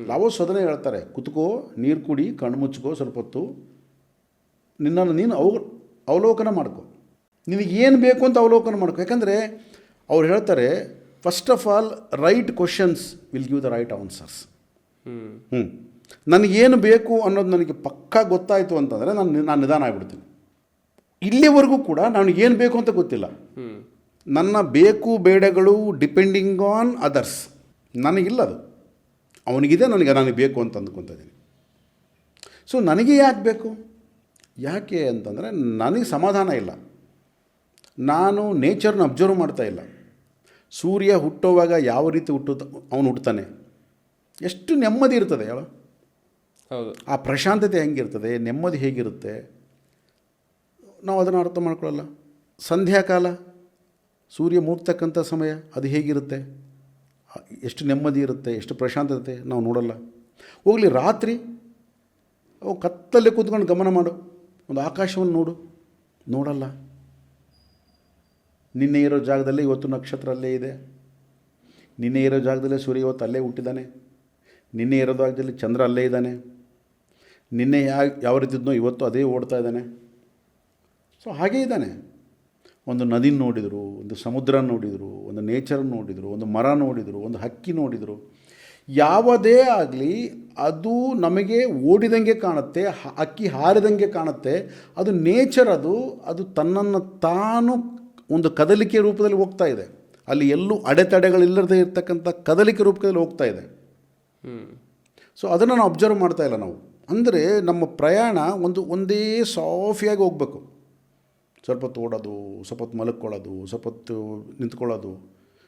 ಲಾವೋಸ್ ಅದನ್ನೇ ಹೇಳ್ತಾರೆ, ಕುತ್ಕೋ, ನೀರು ಕುಡಿ, ಕಣ್ಣು ಮುಚ್ಕೋ, ಸ್ವಲ್ಪ ಹೊತ್ತು ನಿನ್ನನ್ನು ನೀನು ಅವಲೋಕನ ಮಾಡ್ಕೊ, ನಿನಗೇನು ಬೇಕು ಅಂತ ಅವಲೋಕನ ಮಾಡ್ಕೊ. ಯಾಕಂದರೆ ಅವ್ರು ಹೇಳ್ತಾರೆ, first of all right questions will give the right answers. ನನಗೇನು ಬೇಕು ಅನ್ನೋದು ನನಗೆ ಪಕ್ಕಾ ಗೊತ್ತಾಯಿತು ಅಂತಂದರೆ ನಾನು ನಿಧಾನ ಆಗಿಬಿಡ್ತೀನಿ. ಇಲ್ಲಿವರೆಗೂ ಕೂಡ ನನಗೇನು ಬೇಕು ಅಂತ ಗೊತ್ತಿಲ್ಲ. ನನ್ನ ಬೇಕು ಬೇಡಗಳು ಡಿಪೆಂಡಿಂಗ್ ಆನ್ ಅದರ್ಸ್. ನನಗಿಲ್ಲ ಅದು, ಅವನಿಗಿದೆ, ನನಗೆ ಬೇಕು ಅಂತ ಅಂದ್ಕೊತಾ ಇದ್ದೀನಿ. ಸೊ ನನಗೆ ಯಾಕೆ ಬೇಕು? ಯಾಕೆ ಅಂತಂದರೆ ನನಗೆ ಸಮಾಧಾನ ಇಲ್ಲ, ನಾನು ನೇಚರ್ನ ಅಬ್ಸರ್ವ್ ಮಾಡ್ತಾ ಇಲ್ಲ. ಸೂರ್ಯ ಹುಟ್ಟುವಾಗ ಯಾವ ರೀತಿ ಅವನು ಹುಟ್ಟುತ್ತಾನೆ, ಎಷ್ಟು ನೆಮ್ಮದಿ ಇರ್ತದೆ ಹೇಳು. ಹೌದು. ಆ ಪ್ರಶಾಂತತೆ ಹೆಂಗಿರ್ತದೆ, ನೆಮ್ಮದಿ ಹೇಗಿರುತ್ತೆ, ನಾವು ಅದನ್ನು ಅರ್ಥ ಮಾಡ್ಕೊಳ್ಳಲ್ಲ. ಸಂಧ್ಯಾಕಾಲ ಸೂರ್ಯ ಮುಗ್ತಕ್ಕಂಥ ಸಮಯ ಅದು ಹೇಗಿರುತ್ತೆ, ಎಷ್ಟು ನೆಮ್ಮದಿ ಇರುತ್ತೆ, ಎಷ್ಟು ಪ್ರಶಾಂತತೆ ನಾವು ನೋಡಲ್ಲ. ಹೋಗಲಿ ರಾತ್ರಿ ಅವು ಕತ್ತಲ್ಲಿ ಕೂತ್ಕೊಂಡು ಗಮನ ಮಾಡು, ಒಂದು ಆಕಾಶವನ್ನು ನೋಡಲ್ಲ. ನಿನ್ನೆ ಇರೋ ಜಾಗದಲ್ಲೇ ಇವತ್ತು ನಕ್ಷತ್ರ ಅಲ್ಲೇ ಇದೆ, ನಿನ್ನೆ ಇರೋ ಜಾಗದಲ್ಲೇ ಸೂರ್ಯ ಇವತ್ತು ಅಲ್ಲೇ ಹುಟ್ಟಿದ್ದಾನೆ, ನಿನ್ನೆ ಇರೋ ಜಾಗದಲ್ಲಿ ಚಂದ್ರ ಅಲ್ಲೇ ಇದ್ದಾನೆ, ನಿನ್ನೆ ಯಾವ ರೀತಿ ಇದ್ನೋ ಇವತ್ತು ಅದೇ ಓಡ್ತಾ ಇದ್ದಾನೆ. ಸೊ ಹಾಗೇ ಇದ್ದಾನೆ. ಒಂದು ನದಿ ನೋಡಿದರು, ಒಂದು ಸಮುದ್ರ ನೋಡಿದರು, ಒಂದು ನೇಚರ್ ನೋಡಿದರು, ಒಂದು ಮರ ನೋಡಿದರು, ಒಂದು ಹಕ್ಕಿ ನೋಡಿದರು. ಯಾವುದೇ ಆಗಲಿ ಅದು ನಮಗೆ ಓಡಿದಂಗೆ ಕಾಣುತ್ತೆ, ಹಕ್ಕಿ ಹಾರಿದಂಗೆ ಕಾಣುತ್ತೆ. ಅದು ನೇಚರ್, ಅದು ತನ್ನನ್ನು ತಾನು ಒಂದು ಕದಲಿಕೆ ರೂಪದಲ್ಲಿ ಹೋಗ್ತಾ ಇದೆ. ಅಲ್ಲಿ ಎಲ್ಲೂ ಅಡೆತಡೆಗಳಿಲ್ಲದೆ ಇರ್ತಕ್ಕಂಥ ಕದಲಿಕೆ ರೂಪದಲ್ಲಿ ಹೋಗ್ತಾ ಇದೆ. ಸೊ ಅದನ್ನು ನಾವು ಅಬ್ಸರ್ವ್ ಮಾಡ್ತಾ ಇಲ್ಲ ನಾವು. ಅಂದರೆ ನಮ್ಮ ಪ್ರಯಾಣ ಒಂದೇ ಸಾಫಿಯಾಗಿ ಹೋಗಬೇಕು. ಸ್ವಲ್ಪ ಹೊತ್ತು ಓಡೋದು, ಸ್ವಲ್ಪ ಹೊತ್ತು ಮಲಕ್ಕೊಳ್ಳೋದು, ಸ್ವಲ್ಪ ಹೊತ್ತು ನಿಂತ್ಕೊಳ್ಳೋದು,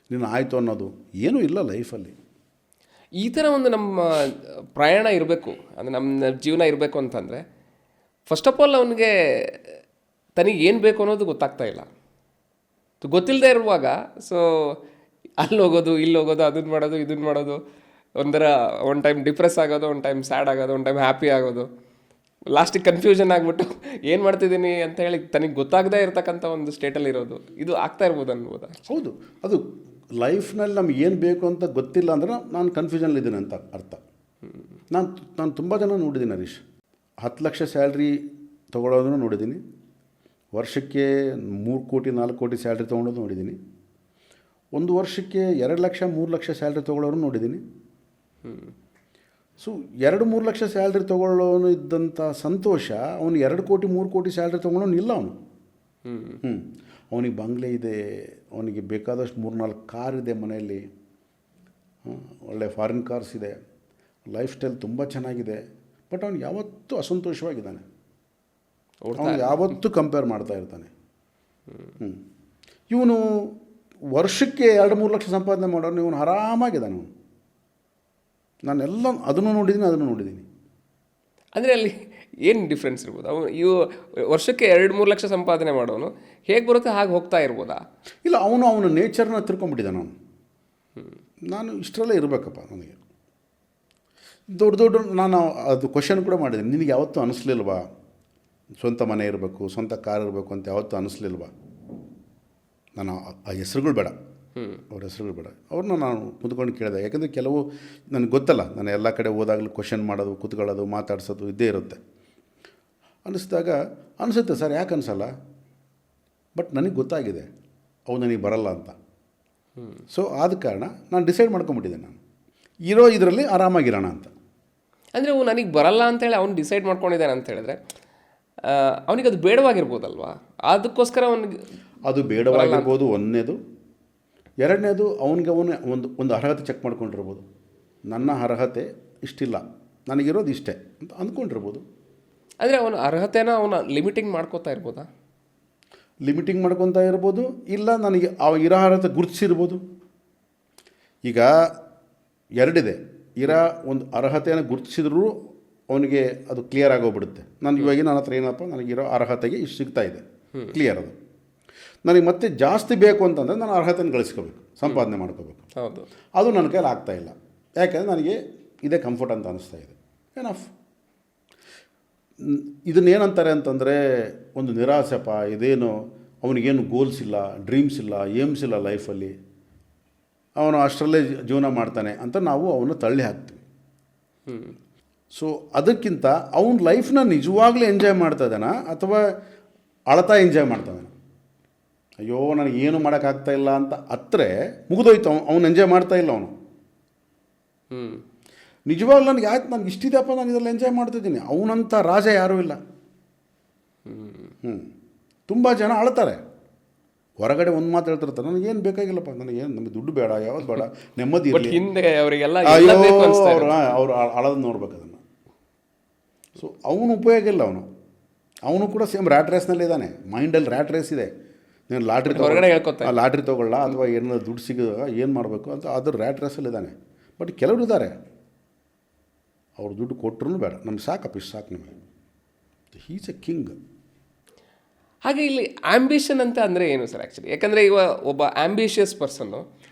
ನೀನು ಆಯಿತು ಅನ್ನೋದು ಏನೂ ಇಲ್ಲ ಲೈಫಲ್ಲಿ. ಈ ಥರ ಒಂದು ನಮ್ಮ ಪ್ರಯಾಣ ಇರಬೇಕು, ಅಂದರೆ ನಮ್ಮ ಜೀವನ ಇರಬೇಕು ಅಂತಂದರೆ ಫಸ್ಟ್ ಆಫ್ ಆಲ್ ಅವನಿಗೆ ತನಗೆ ಏನು ಬೇಕು ಅನ್ನೋದು ಗೊತ್ತಾಗ್ತಾ ಇಲ್ಲ. ಗೊತ್ತಿಲ್ಲದೆ ಇರುವಾಗ ಸೊ ಅಲ್ಲಿ ಹೋಗೋದು, ಇಲ್ಲಿ ಹೋಗೋದು, ಅದನ್ನು ಮಾಡೋದು, ಇದನ್ನು ಮಾಡೋದು, ಒಂಥರ ಒಂದು ಟೈಮ್ ಡಿಪ್ರೆಸ್ ಆಗೋದು, ಒಂದು ಟೈಮ್ ಸ್ಯಾಡ್ ಆಗೋದು, ಒಂದು ಟೈಮ್ ಹ್ಯಾಪಿ ಆಗೋದು, ಲಾಸ್ಟಿಗೆ ಕನ್ಫ್ಯೂಷನ್ ಆಗಿಬಿಟ್ಟು ಏನು ಮಾಡ್ತಿದ್ದೀನಿ ಅಂತ ಹೇಳಿ ತನಗೆ ಗೊತ್ತಾಗದೇ ಇರತಕ್ಕಂಥ ಒಂದು ಸ್ಟೇಟಲ್ಲಿ ಇರೋದು, ಇದು ಆಗ್ತಾ ಇರ್ಬೋದು ಅನ್ಬೋದಾ? ಹೌದು, ಅದು ಲೈಫ್ನಲ್ಲಿ ನಮ್ಗೆ ಏನು ಬೇಕು ಅಂತ ಗೊತ್ತಿಲ್ಲ ಅಂದ್ರೆ ನಾನು ಕನ್ಫ್ಯೂಷನ್ಲಿದ್ದೀನಿ ಅಂತ ಅರ್ಥ. ನಾನು ತುಂಬ ಜನ ನೋಡಿದ್ದೀನಿ ಹರೀಶ್. 10 ಲಕ್ಷ ಸ್ಯಾಲ್ರಿ ತೊಗೊಳೋದನ್ನು ನೋಡಿದ್ದೀನಿ, ವರ್ಷಕ್ಕೆ 3 ಕೋಟಿ 4 ಕೋಟಿ ಸ್ಯಾಲ್ರಿ ತೊಗೊಳೋದು ನೋಡಿದ್ದೀನಿ, ಒಂದು ವರ್ಷಕ್ಕೆ 2 ಲಕ್ಷ 3 ಲಕ್ಷ ಸ್ಯಾಲ್ರಿ ತೊಗೊಳ್ಳೋರು ನೋಡಿದ್ದೀನಿ. ಸೊ 2-3 ಲಕ್ಷ ಸ್ಯಾಲ್ರಿ ತೊಗೊಳ್ಳೋನು ಇದ್ದಂಥ ಸಂತೋಷ ಅವನು 2 ಕೋಟಿ 3 ಕೋಟಿ ಸ್ಯಾಲ್ರಿ ತೊಗೊಳ್ಳೋನು ಇಲ್ಲ ಅವನು. ಅವನಿಗೆ ಬಂಗ್ಲೆ ಇದೆ, ಅವನಿಗೆ ಬೇಕಾದಷ್ಟು 3-4 ಕಾರ್ ಇದೆ ಮನೆಯಲ್ಲಿ, ಒಳ್ಳೆ ಫಾರಿನ್ ಕಾರ್ಸ್ ಇದೆ, ಲೈಫ್ ಸ್ಟೈಲ್ ತುಂಬ ಚೆನ್ನಾಗಿದೆ. ಬಟ್ ಅವನು ಯಾವತ್ತೂ ಅಸಂತೋಷವಾಗಿದ್ದಾನೆ, ಅವನು ಯಾವತ್ತೂ ಕಂಪೇರ್ ಮಾಡ್ತಾ ಇರ್ತಾನೆ. ಇವನು ವರ್ಷಕ್ಕೆ 2-3 ಲಕ್ಷ ಸಂಪಾದನೆ ಮಾಡೋನು, ಇವನು ಆರಾಮಾಗಿದ್ದಾನೆ. ಅವನು ನಾನೆಲ್ಲ ಅದನ್ನು ನೋಡಿದ್ದೀನಿ. ಅಂದರೆ ಅಲ್ಲಿ ಏನು ಡಿಫ್ರೆನ್ಸ್ ಇರ್ಬೋದು? ಅವನು ವರ್ಷಕ್ಕೆ 2-3 ಲಕ್ಷ ಸಂಪಾದನೆ ಮಾಡೋನು ಹೇಗೆ ಬರುತ್ತೆ ಹಾಗೆ ಹೋಗ್ತಾ ಇರ್ಬೋದಾ? ಇಲ್ಲ, ಅವನ ನೇಚರ್ನ ತಿಳ್ಕೊಂಬಿಟ್ಟಿದ್ದಾನೆ ಅವನು. ನಾನು ಇಷ್ಟರಲ್ಲೇ ಇರಬೇಕಪ್ಪ, ನನಗೆ ದೊಡ್ಡ ನಾನು ಅದು ಕ್ವಶನ್ ಕೂಡ ಮಾಡಿದ್ದೀನಿ, ನಿನಗೆ ಯಾವತ್ತೂ ಅನ್ನಿಸ್ಲಿಲ್ವಾ ಸ್ವಂತ ಮನೆ ಇರಬೇಕು, ಸ್ವಂತ ಕಾರ್ ಇರಬೇಕು ಅಂತ ಯಾವತ್ತೂ ಅನ್ನಿಸ್ಲಿಲ್ವಾ? ನಾನು ಆ ಹೆಸ್ರುಗಳು ಬೇಡ, ಅವ್ರ ಹೆಸ್ರುಗಳು ಬೇಡ, ಅವ್ರನ್ನ ನಾನು ಕೂತ್ಕೊಂಡು ಕೇಳಿದೆ. ಯಾಕೆಂದರೆ ಕೆಲವು ನನಗೆ ಗೊತ್ತಲ್ಲ, ನಾನು ಎಲ್ಲ ಕಡೆ ಹೋದಾಗಲೂ ಕ್ವಶನ್ ಮಾಡೋದು, ಕೂತ್ಕೊಳ್ಳೋದು, ಮಾತಾಡ್ಸೋದು ಇದ್ದೇ ಇರುತ್ತೆ. ಅನ್ನಿಸಿದಾಗ ಅನಿಸುತ್ತೆ, ಸರ್ ಯಾಕೆ ಅನಿಸಲ್ಲ, ಬಟ್ ನನಗೆ ಗೊತ್ತಾಗಿದೆ ಅವು ನನಗೆ ಬರಲ್ಲ ಅಂತ. ಸೊ ಆದ ಕಾರಣ ನಾನು ಡಿಸೈಡ್ ಮಾಡ್ಕೊಂಬಿಟ್ಟಿದ್ದೆ, ನಾನು ಇರೋ ಇದರಲ್ಲಿ ಆರಾಮಾಗಿರೋಣ ಅಂತ. ಅಂದರೆ ಅವು ನನಗೆ ಬರಲ್ಲ ಅಂತೇಳಿ ಅವ್ನು ಡಿಸೈಡ್ ಮಾಡ್ಕೊಂಡಿದ್ದಾನೆ ಅಂತ ಹೇಳಿದ್ರೆ ಅವನಿಗೆ ಅದು ಬೇಡವಾಗಿರ್ಬೋದಲ್ವಾ? ಅದಕ್ಕೋಸ್ಕರ ಅವನಿಗೆ ಅದು ಬೇಡವಾಗಿರ್ಬೋದು ಒಂದನೇದು. ಎರಡನೇದು ಅವನಿಗೆ ಒಂದು ಅರ್ಹತೆ ಚೆಕ್ ಮಾಡ್ಕೊಂಡಿರ್ಬೋದು. ನನ್ನ ಅರ್ಹತೆ ಇಷ್ಟಿಲ್ಲ, ನನಗಿರೋದು ಇಷ್ಟೇ ಅಂತ ಅಂದ್ಕೊಂಡಿರ್ಬೋದು. ಅಂದರೆ ಅವನ ಅರ್ಹತೆನ ಅವನ ಲಿಮಿಟಿಂಗ್ ಮಾಡ್ಕೋತಾ ಇರ್ಬೋದಾ? ಲಿಮಿಟಿಂಗ್ ಮಾಡ್ಕೊತಾ ಇರ್ಬೋದು, ಇಲ್ಲ ನನಗೆ ಇರೋ ಅರ್ಹತೆ ಗುರುತಿಸಿರ್ಬೋದು. ಈಗ ಎರಡಿದೆ, ಒಂದು ಅರ್ಹತೆಯನ್ನು ಗುರುತಿಸಿದ್ರೂ ಅವನಿಗೆ ಅದು ಕ್ಲಿಯರ್ ಆಗೋಗ್ಬಿಡುತ್ತೆ. ನನ್ನ ಹತ್ರ ಏನಪ್ಪ, ನನಗಿರೋ ಅರ್ಹತೆಗೆ ಇಷ್ಟು ಸಿಗ್ತಾ ಇದೆ, ಕ್ಲಿಯರ್ ಅದು. ನನಗೆ ಮತ್ತೆ ಜಾಸ್ತಿ ಬೇಕು ಅಂತಂದರೆ ನಾನು ಅರ್ಹತೆಯನ್ನು ಗಳಿಸ್ಕೋಬೇಕು, ಸಂಪಾದನೆ ಮಾಡ್ಕೋಬೇಕು. ಹೌದು, ಅದು ನನ್ನ ಕೈಲಿ ಆಗ್ತಾಯಿಲ್ಲ, ಯಾಕೆಂದರೆ ನನಗೆ ಇದೇ ಕಂಫರ್ಟ್ ಅಂತ ಅನ್ನಿಸ್ತಾ ಇದೆ. ಏನಫ್ ಇದನ್ನೇನಂತಾರೆ ಅಂತಂದರೆ ಒಂದು ನಿರಾಸೆಪ್ಪ, ಇದೇನು ಅವನಿಗೇನು ಗೋಲ್ಸ್ ಇಲ್ಲ, ಡ್ರೀಮ್ಸ್ ಇಲ್ಲ, ಏಮ್ಸ್ ಇಲ್ಲ ಲೈಫಲ್ಲಿ, ಅವನು ಅಷ್ಟರಲ್ಲೇ ಜೀವನ ಮಾಡ್ತಾನೆ ಅಂತ ನಾವು ಅವನ್ನ ತಳ್ಳಿ ಹಾಕ್ತೀವಿ. ಸೊ ಅದಕ್ಕಿಂತ ಅವನ ಲೈಫ್ನ ನಿಜವಾಗ್ಲೂ ಎಂಜಾಯ್ ಮಾಡ್ತಾ ಇದ್ದಾನ ಅಥವಾ ಅಳತಾ ಎಂಜಾಯ್ ಮಾಡ್ತಾ ಇದ್ದಾನ? ಅಯ್ಯೋ ನನಗೇನು ಮಾಡೋಕ್ಕಾಗ್ತಾ ಇಲ್ಲ ಅಂತ ಹತ್ರ ಮುಗಿದೋಯ್ತು, ಅವನು ಎಂಜಾಯ್ ಮಾಡ್ತಾ ಇಲ್ಲ ಅವನು. ನಿಜವಾಗ್ಲೂ ನನಗೆ ಆಯ್ತು, ನನಗೆ ಇಷ್ಟಿದೆಯಪ್ಪ, ನಾನು ಇದೆಲ್ಲ ಎಂಜಾಯ್ ಮಾಡ್ತಿದ್ದೀನಿ, ಅವನಂಥ ರಾಜ ಯಾರೂ ಇಲ್ಲ. ತುಂಬ ಜನ ಅಳ್ತಾರೆ, ಹೊರಗಡೆ ಒಂದು ಮಾತು ಹೇಳ್ತಿರ್ತಾರೆ, ನನಗೇನು ಬೇಕಾಗಿಲ್ಲಪ್ಪ, ನನಗೇನು, ನಮಗೆ ದುಡ್ಡು ಬೇಡ, ಯಾವ್ದು ಬೇಡ, ನೆಮ್ಮದಿ ಇರಲಿ. ಹಿಂದೆ ಅವರಿಗೆಲ್ಲ ಅವರು ಅಳೋದು ನೋಡ್ಬೇಕು ಅದನ್ನು. ಸೊ ಅವನು ಉಪಯೋಗ ಇಲ್ಲ, ಅವನು ಕೂಡ ಸೇಮ್ ರ್ಯಾಟ್ ರೇಸ್ನಲ್ಲಿ ಇದ್ದಾನೆ, ಮೈಂಡಲ್ಲಿ ರ್ಯಾಟ್ ರೇಸ್ ಇದೆ. ನೀನು ಲಾಟ್ರಿ ಹೊರಗಡೆ ಹೇಳ್ಕೊತಾ ಲಾಟ್ರಿ ತೊಗೊಳ್ಳ ಅಥವಾ ಏನಾದ್ರು ದುಡ್ಡು ಸಿಗೋದಾಗ ಏನು ಮಾಡಬೇಕು ಅಂತ ಅದ್ರ ರ್ಯಾಟ್ ರೇಸಲ್ಲಿದ್ದಾನೆ. ಬಟ್ ಕೆಲವರು ಇದ್ದಾರೆ ಅವ್ರು ದುಡ್ಡು ಕೊಟ್ಟರು ಬೇಡ, ನಮ್ಗೆ ಸಾಕಪ್ಪ ಇಷ್ಟು ಸಾಕು ನಮಗೆ. He's a king. ಹಾಗೆ ಇಲ್ಲಿ ಆಂಬಿಷನ್ ಅಂತ ಅಂದರೆ ಏನು ಸರ್ ಆ್ಯಕ್ಚುಲಿ? ಯಾಕಂದರೆ ಇವಾಗ ಒಬ್ಬ ಆಂಬಿಷಿಯಸ್ ಪರ್ಸನ್ನು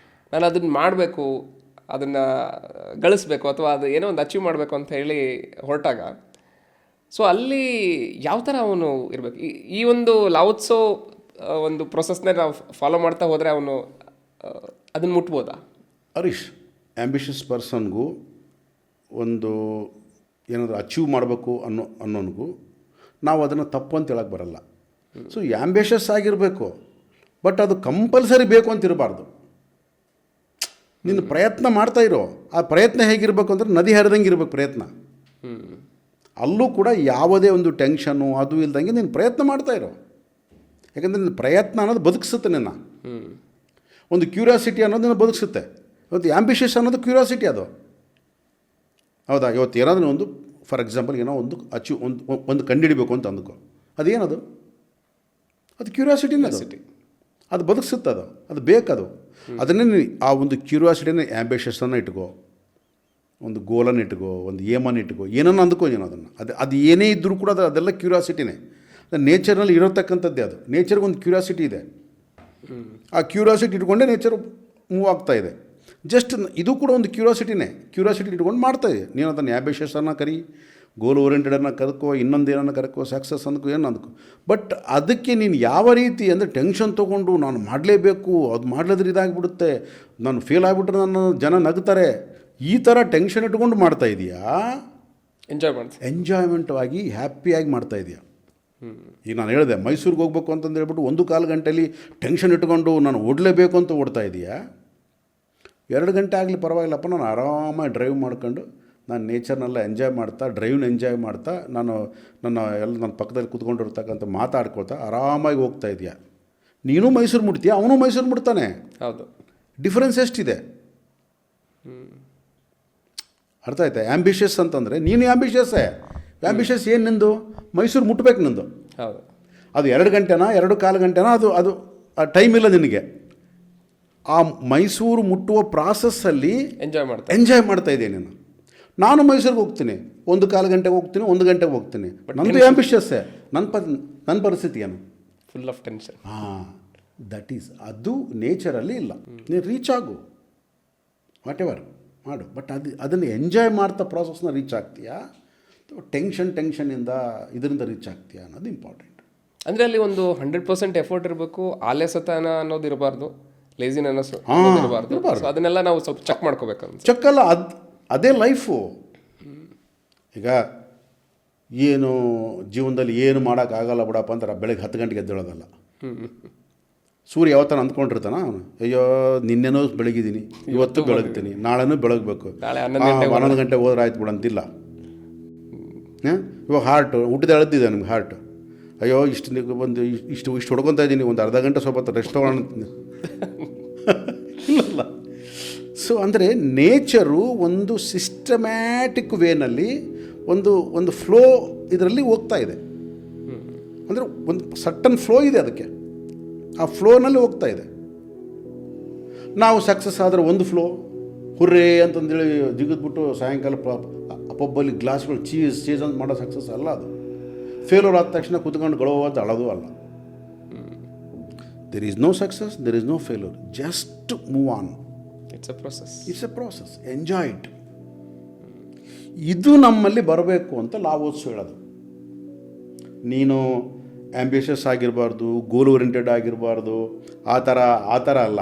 ನಾನು ಅದನ್ನು ಮಾಡಬೇಕು, ಅದನ್ನು ಗಳಿಸ್ಬೇಕು ಅಥವಾ ಅದು ಏನೋ ಒಂದು ಅಚೀವ್ ಮಾಡಬೇಕು ಅಂತ ಹೇಳಿ ಹೊರಟಾಗ, ಸೊ ಅಲ್ಲಿ ಯಾವ ಥರ ಅವನು ಇರಬೇಕು? ಈ ಒಂದು ಲಾವೋತ್ಸೋ ಒಂದು ಪ್ರೊಸೆಸ್ನ ನಾವು ಫಾಲೋ ಮಾಡ್ತಾ ಹೋದರೆ ಅವನು ಅದನ್ನು ಮುಟ್ಬೋದಾ? ಹರೀಶ್, ಆ್ಯಂಬಿಷಿಯಸ್ ಪರ್ಸನ್ಗೂ ಒಂದು ಏನಾದರೂ ಅಚೀವ್ ಮಾಡಬೇಕು ಅನ್ನೋನಿಗೂ ನಾವು ಅದನ್ನು ತಪ್ಪು ಅಂತ ಹೇಳಕ್ಕೆ ಬರಲ್ಲ. ಸೊ ಆ್ಯಂಬಿಷಿಯಸ್ ಆಗಿರಬೇಕು, ಬಟ್ ಅದು ಕಂಪಲ್ಸರಿ ಬೇಕು ಅಂತ ಇರಬಾರ್ದು. ನೀನು ಪ್ರಯತ್ನ ಮಾಡ್ತಾ ಇರೋ, ಆ ಪ್ರಯತ್ನ ಹೇಗಿರಬೇಕು ಅಂದರೆ ನದಿ ಹರಿದಂಗೆ ಇರಬೇಕು ಪ್ರಯತ್ನ. ಅಲ್ಲೂ ಕೂಡ ಯಾವುದೇ ಒಂದು ಟೆನ್ಷನ್ನು ಅದು ಇಲ್ದಂಗೆ ನೀನು ಪ್ರಯತ್ನ ಮಾಡ್ತಾ ಇರೋ. ಯಾಕಂದರೆ ನಿನ್ನ ಪ್ರಯತ್ನ ಅನ್ನೋದು ಬದುಕಿಸುತ್ತೆ ನಿನ್ನ. ಒಂದು ಕ್ಯೂರಿಯಾಸಿಟಿ ಅನ್ನೋದು ನಿನ್ನ ಬದುಕಿಸುತ್ತೆ. ಇವತ್ತು ಆ್ಯಂಬಿಷಿಯಸ್ ಅನ್ನೋದು ಕ್ಯೂರಿಯಾಸಿಟಿ ಅದು, ಹೌದಾ? ಇವತ್ತು ಏನಾದರೂ ಒಂದು ಫಾರ್ ಎಕ್ಸಾಂಪಲ್ ಏನೋ ಒಂದು ಅಚೀವ್ ಒಂದು ಕಂಡುಹಿಡಿಬೇಕು ಅಂತ ಅಂದ್ಕೋ, ಅದೇನದು? ಅದು ಕ್ಯೂರಿಯಾಸಿಟಿನೇ. ಅದು ಬದುಕಿಸುತ್ತೆ, ಅದು ಬೇಕದು. ಅದನ್ನೇ ಆ ಒಂದು ಕ್ಯೂರಿಯಾಸಿಟಿನೇ ಆ್ಯಂಬಿಷಿಯಸ್ಸನ್ನು ಇಟ್ಕೋ, ಒಂದು ಗೋಲನ್ನು ಇಟ್ಕೋ, ಒಂದು ಏಮನ್ನು ಇಟ್ಕೋ, ಏನನ್ನು ಅಂದ್ಕೋ ನೀನು ಅದನ್ನು. ಅದು ಏನೇ ಇದ್ದರೂ ಕೂಡ ಅದೆಲ್ಲ ಕ್ಯೂರಿಯಾಸಿಟಿನೇ. ನೇಚರ್ನಲ್ಲಿ ಇರತಕ್ಕಂಥದ್ದೇ ಅದು. ನೇಚರ್ಗೆ ಒಂದು ಕ್ಯೂರಿಯಾಸಿಟಿ ಇದೆ. ಆ ಕ್ಯೂರಿಯಾಸಿಟಿ ಇಟ್ಕೊಂಡೇ ನೇಚರ್ ಮೂವ್ ಆಗ್ತಾ ಇದೆ. ಜಸ್ಟ್ ಇದು ಕೂಡ ಒಂದು ಕ್ಯೂರಿಯಾಸಿಟಿನೇ. ಕ್ಯೂರಿಯಾಸಿಟಿ ಇಟ್ಕೊಂಡು ಮಾಡ್ತಾಯಿದೆ. ನೀನು ಅದನ್ನು ಆ್ಯಂಬಿಷಿಯಸ್ಸನ್ನು ಕರಿ, ಗೋಲ್ ಓರಿಯೆಂಟೆಡನ್ನು ಕರ್ಕೋ, ಇನ್ನೊಂದೇನನ್ನು ಕರ್ಕೋ, ಸಕ್ಸಸ್ ಅಂದ್ಕೋ, ಏನು ಅಂದ್ಕೋ. ಬಟ್ ಅದಕ್ಕೆ ನೀನು ಯಾವ ರೀತಿ ಅಂದರೆ ಟೆನ್ಷನ್ ತೊಗೊಂಡು ನಾನು ಮಾಡಲೇಬೇಕು, ಅದು ಮಾಡಲಿದ್ರೆ ಇದಾಗಿಬಿಡುತ್ತೆ, ನಾನು ಫೇಲ್ ಆಗಿಬಿಟ್ರೆ ನನ್ನ ಜನ ನಗ್ತಾರೆ, ಈ ಥರ ಟೆನ್ಷನ್ ಇಟ್ಕೊಂಡು ಮಾಡ್ತಾ ಇದೆಯಾ? ಎಂಜಾಯ್ಮೆಂಟಾಗಿ ಹ್ಯಾಪಿಯಾಗಿ ಮಾಡ್ತಾ ಇದೆಯಾ? ಈಗ ನಾನು ಹೇಳಿದೆ ಮೈಸೂರಿಗೆ ಹೋಗ್ಬೇಕು ಅಂತಂದು ಹೇಳ್ಬಿಟ್ಟು 1-1/4 ಗಂಟೆಯಲ್ಲಿ ಟೆನ್ಷನ್ ಇಟ್ಕೊಂಡು ನಾನು ಓಡಲೇಬೇಕು ಅಂತ ಓಡ್ತಾ ಇದೆಯಾ? 2 ಗಂಟೆ ಆಗಲಿ ಪರವಾಗಿಲ್ಲಪ್ಪ, ನಾನು ಆರಾಮಾಗಿ ಡ್ರೈವ್ ಮಾಡ್ಕೊಂಡು ನಾನು ನೇಚರ್ನೆಲ್ಲ ಎಂಜಾಯ್ ಮಾಡ್ತಾ, ಡ್ರೈವ್ನ ಎಂಜಾಯ್ ಮಾಡ್ತಾ, ನನ್ನ ಪಕ್ಕದಲ್ಲಿ ಕೂತ್ಕೊಂಡಿರ್ತಕ್ಕಂಥ ಮಾತಾಡ್ಕೋತಾ ಆರಾಮಾಗಿ ಹೋಗ್ತಾ ಇದೆಯಾ? ನೀನು ಮೈಸೂರು ಮುಟ್ತೀಯ, ಅವನು ಮೈಸೂರು ಮುಟ್ತಾನೆ. ಹೌದು. ಡಿಫ್ರೆನ್ಸ್ ಎಷ್ಟಿದೆ? ಅರ್ಥ ಆಯ್ತಾ? ಆ್ಯಂಬಿಷಿಯಸ್ ಅಂತಂದರೆ ನೀನು ಆ್ಯಂಬಿಷಿಯಸ್ಸೇ. ಆ್ಯಂಬಿಷಿಯಸ್ ಏನು ನಿಂದು? ಮೈಸೂರು ಮುಟ್ಟಬೇಕು ನಿಂದು. ಹೌದು. ಅದು 2 ಗಂಟೆನಾ 2-1/4 ಗಂಟೆನಾ, ಅದು ಟೈಮ್ ಇಲ್ಲ ನಿನಗೆ. ಆ ಮೈಸೂರು ಮುಟ್ಟುವ ಪ್ರಾಸೆಸ್ಸಲ್ಲಿ ಎಂಜಾಯ್ ಮಾಡ್ತಾ ಇದ್ದೀನಿ ನಾನು. ನಾನು ಮೈಸೂರಿಗೆ ಹೋಗ್ತೀನಿ, 1-1/4 ಗಂಟೆಗೆ ಹೋಗ್ತೀನಿ, 1 ಗಂಟೆಗೆ ಹೋಗ್ತೀನಿ. ನಂದು ಆ್ಯಂಬಿಷಿಯಸ್ಸೇ. ನನ್ನ ಪರಿಸ್ಥಿತಿ ಏನು? Full of tension. That is ಅದು ನೇಚರಲ್ಲಿ ಇಲ್ಲ. ನೀನು ರೀಚ್ ಆಗು, ವಾಟ್ ಎವರ್ ಮಾಡು, ಬಟ್ ಅದನ್ನು ಎಂಜಾಯ್ ಮಾಡ್ತಾ ಪ್ರಾಸೆಸ್ನ ರೀಚ್ ಆಗ್ತೀಯಾ, ಟೆನ್ಷನ್ನಿಂದ ಇದರಿಂದ ರೀಚ್ ಆಗ್ತೀಯಾ ಅನ್ನೋದು ಇಂಪಾರ್ಟೆಂಟ್. ಅಂದರೆ ಅಲ್ಲಿ ಒಂದು 100% ಎಫರ್ಟ್ ಇರಬೇಕು, ಆಲಸ್ಯತನ ಅನ್ನೋದು ಇರಬಾರ್ದು, ಲೇಜಿನೆಸ್ ಇರಬಾರ್ದು. ಅದನ್ನೆಲ್ಲ ನಾವು ಸ್ವಲ್ಪ ಚೆಕ್ ಮಾಡ್ಕೋಬೇಕಂತ. ಚೆಕ್ಕಲ್ಲ, ಅದೇ ಲೈಫು. ಈಗ ಏನು ಜೀವನದಲ್ಲಿ ಏನು ಮಾಡೋಕ್ಕಾಗಲ್ಲ ಬಿಡಪ್ಪ ಅಂತಾರೆ, ಬೆಳಗ್ಗೆ 10 ಗಂಟೆಗೆ ಎದ್ದೇಳೋದಲ್ಲ. ಸೂರ್ಯ ಯಾವತ್ತಾನ ಅಂದ್ಕೊಂಡಿರ್ತಾನ ಅವನು, ಅಯ್ಯೋ ನಿನ್ನೆನೋ ಬೆಳಗಿದ್ದೀನಿ, ಇವತ್ತು ಬೆಳಗ್ತೀನಿ, ನಾಳೆನೂ ಬೆಳಗಬೇಕು, 11 ಗಂಟೆ ಹೋದ್ರೆ ಆಯ್ತು ಬಿಡಂತಿಲ್ಲ. ಇವಾಗ ಹಾರ್ಟು ಹುಟ್ಟಿದ ಎಳೆದಿದೆ ನಮ್ಗೆ ಹಾರ್ಟ್, ಅಯ್ಯೋ ಇಷ್ಟು ಹೊಡ್ಕೊತಾ ಇದ್ದೀನಿ, ಒಂದು ಅರ್ಧ ಗಂಟೆ ಸ್ವಲ್ಪ ರೆಸ್ಟ್ ತೊಗೊಳ್ಳೋಣ ಇಲ್ಲಲ್ಲ. ಸೊ ಅಂದರೆ ನೇಚರು ಒಂದು ಸಿಸ್ಟಮ್ಯಾಟಿಕ್ ವೇನಲ್ಲಿ ಒಂದು ಫ್ಲೋ ಇದರಲ್ಲಿ ಹೋಗ್ತಾ ಇದೆ. ಅಂದರೆ ಒಂದು ಸಟ್ಟನ್ ಫ್ಲೋ ಇದೆ, ಅದಕ್ಕೆ ಆ ಫ್ಲೋನಲ್ಲಿ ಹೋಗ್ತಾ ಇದೆ. ನಾವು ಸಕ್ಸಸ್ ಆದರೆ ಒಂದು ಫ್ಲೋ ಹುರ್ರೇ ಅಂತಂದೇಳಿ ಜಿಗಿದ್ಬಿಟ್ಟು ಸಾಯಂಕಾಲ ಪಬ್ಬಲ್ಲಿ ಗ್ಲಾಸ್ಗಳು ಚೀಸ್ ಅಂತ ಮಾಡೋ ಸಕ್ಸಸ್ ಅಲ್ಲ ಅದು. ಫೇಲ್ಯೂರ್ ಆದ ತಕ್ಷಣ ಕೂತ್ಕೊಂಡು ಗೊಳೋ ಅಂತ ಅಳೋದು ಅಲ್ಲ. There is no success, there is no failure, just move on. It's a process, enjoy it. ಇದು ನಮ್ಮಲ್ಲಿ ಬರಬೇಕು ಅಂತ ಲಾವೋತ್ಸವ ಹೇಳೋದು. ನೀನು ಆ್ಯಂಬಿಷಿಯಸ್ ಆಗಿರಬಾರ್ದು, ಗೋಲ್ ಓರಿಯೆಂಟೆಡ್ ಆಗಿರಬಾರ್ದು, ಆ ಥರ ಅಲ್ಲ.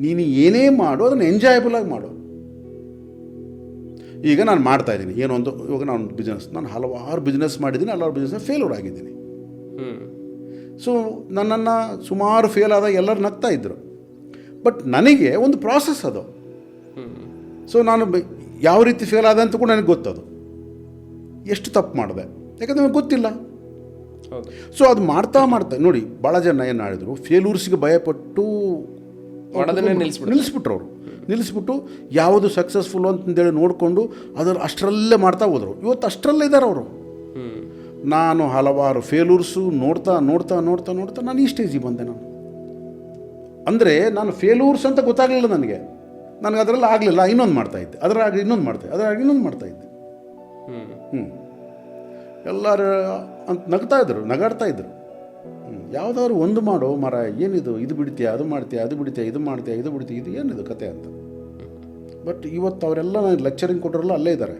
ನೀನು ಏನೇ ಮಾಡು ಅದನ್ನು ಎಂಜಾಯಬಲ್ ಆಗಿ ಮಾಡು. ಈಗ ನಾನು ಮಾಡ್ತಾಯಿದ್ದೀನಿ ಏನೊಂದು, ಇವಾಗ ನಾನು ಹಲವಾರು ಬಿಸ್ನೆಸ್ ಮಾಡಿದ್ದೀನಿ, ಹಲವಾರು ಬಿಸ್ನೆಸ್ ಫೇಲ್ಯೂರ್ ಆಗಿದ್ದೀನಿ. ಸೊ ನನ್ನನ್ನು ಸುಮಾರು ಫೇಲ್ ಆದಾಗ ಎಲ್ಲರೂ ನಗ್ತಾ ಇದ್ದರು. ಬಟ್ ನನಗೆ ಒಂದು ಪ್ರಾಸೆಸ್ ಅದು. ಸೊ ನಾನು ಯಾವ ರೀತಿ ಫೇಲ್ ಆದ ಅಂತ ಕೂಡ ನನಗೆ ಗೊತ್ತದು, ಎಷ್ಟು ತಪ್ಪು ಮಾಡಿದೆ, ಯಾಕಂದರೆ ನನಗೆ ಗೊತ್ತಿಲ್ಲ. ಸೊ ಅದು ಮಾಡ್ತಾ ನೋಡಿ, ಭಾಳ ಜನ ಏನು ಮಾಡಿದ್ರು, ಫೇಲ್ಯೂರ್ಸ್ಗೆ ಭಯಪಟ್ಟು ನಿಲ್ಲಿಸ್ಬಿಟ್ರು. ಅವರು ನಿಲ್ಲಿಸ್ಬಿಟ್ಟು ಯಾವುದು ಸಕ್ಸಸ್ಫುಲ್ ಅಂತಂದೇಳಿ ನೋಡಿಕೊಂಡು ಅದರಲ್ಲಿ ಅಷ್ಟರಲ್ಲೇ ಮಾಡ್ತಾ ಹೋದರು. ಇವತ್ತು ಅಷ್ಟರಲ್ಲೇ ಇದ್ದಾರೆ ಅವರು. ನಾನು ಹಲವಾರು ಫೇಲ್ಯೂರ್ಸು ನೋಡ್ತಾ ನೋಡ್ತಾ ನೋಡ್ತಾ ನೋಡ್ತಾ ನಾನು ಈ ಸ್ಟೇಜಿಗೆ ಬಂದೆ ನಾನು. ಅಂದರೆ ನಾನು ಫೇಲ್ಯೂರ್ಸ್ ಅಂತ ಗೊತ್ತಾಗಲಿಲ್ಲ ನನಗೆ ಅದರಲ್ಲಿ ಆಗಲಿಲ್ಲ, ಇನ್ನೊಂದು ಮಾಡ್ತಾಯಿದ್ದೆ, ಅದರಾಗ ಇನ್ನೊಂದು ಮಾಡ್ತಾಯಿದ್ದೆ, ಅದರಾಗ ಇನ್ನೊಂದು ಮಾಡ್ತಾಯಿದ್ದೆ. ಎಲ್ಲರೂ ಅಂತ ನಗಾಡ್ತಾಯಿದ್ರು. ಯಾವುದಾದ್ರು ಒಂದು ಮಾಡೋ ಮರ, ಏನಿದು, ಇದು ಬಿಡ್ತೀಯಾ, ಅದು ಮಾಡ್ತೀಯಾ, ಅದು ಬಿಡ್ತೀಯಾ, ಇದು ಮಾಡ್ತೀಯಾ, ಇದು ಬಿಡ್ತೀಯ, ಇದು ಏನಿದು ಕತೆ ಅಂತ. ಬಟ್ ಇವತ್ತು ಅವರೆಲ್ಲ ನನಗೆ ಲೆಕ್ಚರಿಂಗ್ ಅಲ್ಲೇ ಇದ್ದಾರೆ.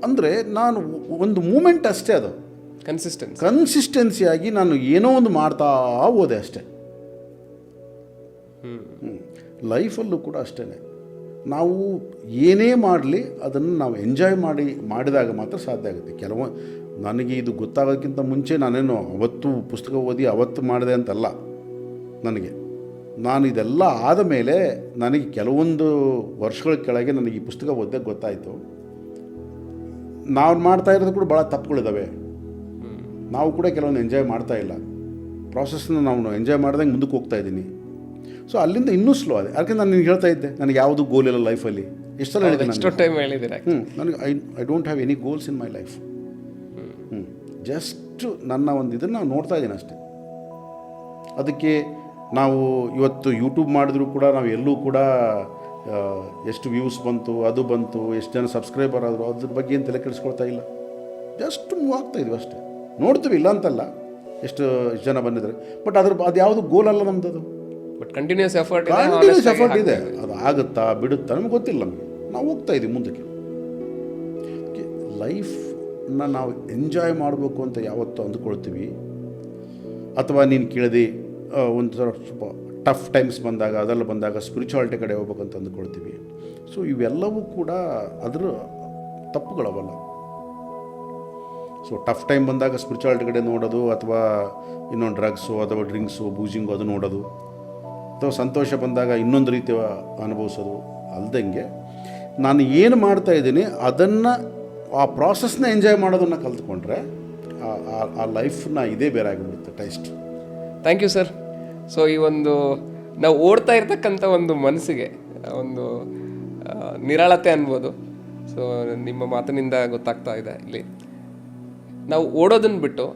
ಅಂದರೆ ನಾನು ಒಂದು ಮೂಮೆಂಟ್ ಅಷ್ಟೇ, ಅದು ಕನ್ಸಿಸ್ಟೆನ್ಸಿಯಾಗಿ ನಾನು ಏನೋ ಒಂದು ಮಾಡ್ತಾ ಹೋದೆ ಅಷ್ಟೇ. ಲೈಫಲ್ಲೂ ಕೂಡ ಅಷ್ಟೇ, ನಾವು ಏನೇ ಮಾಡಲಿ ಅದನ್ನು ನಾವು ಎಂಜಾಯ್ ಮಾಡಿದಾಗ ಮಾತ್ರ ಸಾಧ್ಯ ಆಗುತ್ತೆ. ನನಗೆ ಇದು ಗೊತ್ತಾಗೋದಕ್ಕಿಂತ ಮುಂಚೆ ನಾನೇನು ಅವತ್ತು ಪುಸ್ತಕ ಓದಿ ಅವತ್ತು ಮಾಡಿದೆ ಅಂತಲ್ಲ. ನಾನು ಇದೆಲ್ಲ ಆದ ಮೇಲೆ ನನಗೆ ಕೆಲವೊಂದು ವರ್ಷಗಳ ಕೆಳಗೆ ನನಗೆ ಈ ಪುಸ್ತಕ ಓದೋಕ್ಕೆ ಗೊತ್ತಾಯಿತು, ನಾವು ಮಾಡ್ತಾ ಇರೋದು ಕೂಡ ಭಾಳ ತಪ್ಪುಗಳಿದ್ದಾವೆ. ನಾವು ಕೂಡ ಕೆಲವೊಂದು ಎಂಜಾಯ್ ಮಾಡ್ತಾ ಇಲ್ಲ, ಪ್ರಾಸೆಸ್ನ ನಾವು ಎಂಜಾಯ್ ಮಾಡ್ದಂಗೆ ಮುಂದಕ್ಕೆ ಹೋಗ್ತಾ ಇದ್ದೀನಿ. ಸೊ ಅಲ್ಲಿಂದ ಇನ್ನೂ ಸ್ಲೋ ಆದೆ. ಅದಕ್ಕೆ ನಾನು ನಿನಗೆ ಹೇಳ್ತಾ ಇದ್ದೆ, ನನಗೆ ಯಾವುದು ಗೋಲ್ ಇಲ್ಲ ಲೈಫಲ್ಲಿ. ಎಷ್ಟು ಸಲ ಹೇಳಿದ್ದೀನಿ ನನಗೆ I don't have any goals in my life. Just ನನ್ನ ಒಂದು ಇದನ್ನು ನಾವು ನೋಡ್ತಾ ಇದ್ದೀನಿ ಅಷ್ಟೇ. ಅದಕ್ಕೆ ನಾವು ಇವತ್ತು ಯೂಟ್ಯೂಬ್ ಮಾಡಿದ್ರು ಕೂಡ ನಾವು ಎಲ್ಲೂ ಕೂಡ ಎಷ್ಟು ವ್ಯೂಸ್ ಬಂತು, ಅದು ಬಂತು, ಎಷ್ಟು ಜನ ಸಬ್ಸ್ಕ್ರೈಬರ್ ಆದರು, ಅದ್ರ ಬಗ್ಗೆ ಏನು ತಲೆ ಕೆಡಿಸ್ಕೊಳ್ತಾ ಇಲ್ಲ. ಜಸ್ಟ್ ಮೂವ್ ಆಗ್ತಾಯಿದ್ವಿ ಅಷ್ಟೇ. ನೋಡ್ತೀವಿ, ಇಲ್ಲ ಅಂತಲ್ಲ, ಎಷ್ಟು ಜನ ಬಂದಿದ್ದಾರೆ. ಬಟ್ ಅದು ಯಾವುದು ಗೋಲ್ ಅಲ್ಲ ನಮ್ದು. ಅದು ಬಟ್ ಕಂಟಿನ್ಯೂಸ್ ಎಫರ್ಟ್ ಇದೆ. ಅದು ಆಗುತ್ತಾ ಬಿಡುತ್ತಾ ನಮ್ಗೆ ಗೊತ್ತಿಲ್ಲ. ನಮಗೆ ನಾವು ಹೋಗ್ತಾ ಇದ್ದೀವಿ ಮುಂದಕ್ಕೆ. ಲೈಫ್ನ ನಾವು ಎಂಜಾಯ್ ಮಾಡಬೇಕು ಅಂತ ಯಾವತ್ತೂ ಅಂದ್ಕೊಳ್ತೀವಿ. ಅಥವಾ ನೀನು ಕೇಳಿದೆ ಒಂದು ಸ್ವಲ್ಪ ಟಫ್ ಟೈಮ್ಸ್ ಬಂದಾಗ, ಅದೆಲ್ಲ ಬಂದಾಗ ಸ್ಪಿರಿಚುವಾಲಿಟಿ ಕಡೆ ಹೋಗ್ಬೇಕಂತ ಅಂದ್ಕೊಳ್ತೀವಿ. ಸೊ ಇವೆಲ್ಲವೂ ಕೂಡ ಅದರ ತಪ್ಪುಗಳವಲ್ಲ. ಸೊ ಟಫ್ ಟೈಮ್ ಬಂದಾಗ ಸ್ಪಿರಿಚುವಾಲಿಟಿ ಕಡೆ ನೋಡೋದು, ಅಥವಾ ಇನ್ನೊಂದು ಡ್ರಗ್ಸು ಅಥವಾ ಡ್ರಿಂಕ್ಸು ಬೂಜಿಂಗು ಅದು ನೋಡೋದು, ಅಥವಾ ಸಂತೋಷ ಬಂದಾಗ ಇನ್ನೊಂದು ರೀತಿ ಅನುಭವಿಸೋದು ಅಲ್ದಂಗೆ, ನಾನು ಏನು ಮಾಡ್ತಾಯಿದ್ದೀನಿ ಅದನ್ನು, ಆ ಪ್ರಾಸೆಸ್ನ ಎಂಜಾಯ್ ಮಾಡೋದನ್ನು ಕಲ್ತ್ಕೊಂಡ್ರೆ ಆ ಲೈಫ್ನ ಇದೇ ಬೇರೆ ಆಗಿಬಿಡುತ್ತೆ taste. Thank you sir. So ಈ ಒಂದು ನಾವು ಓಡ್ತಾ ಇರ್ತಕ್ಕಂಥ ಒಂದು ಮನಸ್ಸಿಗೆ ಒಂದು ನಿರಾಳತೆ ಅನ್ಬೋದು. ಸೊ ನಿಮ್ಮ ಮಾತಿನಿಂದ ಗೊತ್ತಾಗ್ತಾ ಇದೆ, ಇಲ್ಲಿ ನಾವು ಓಡೋದನ್ನು ಬಿಟ್ಟು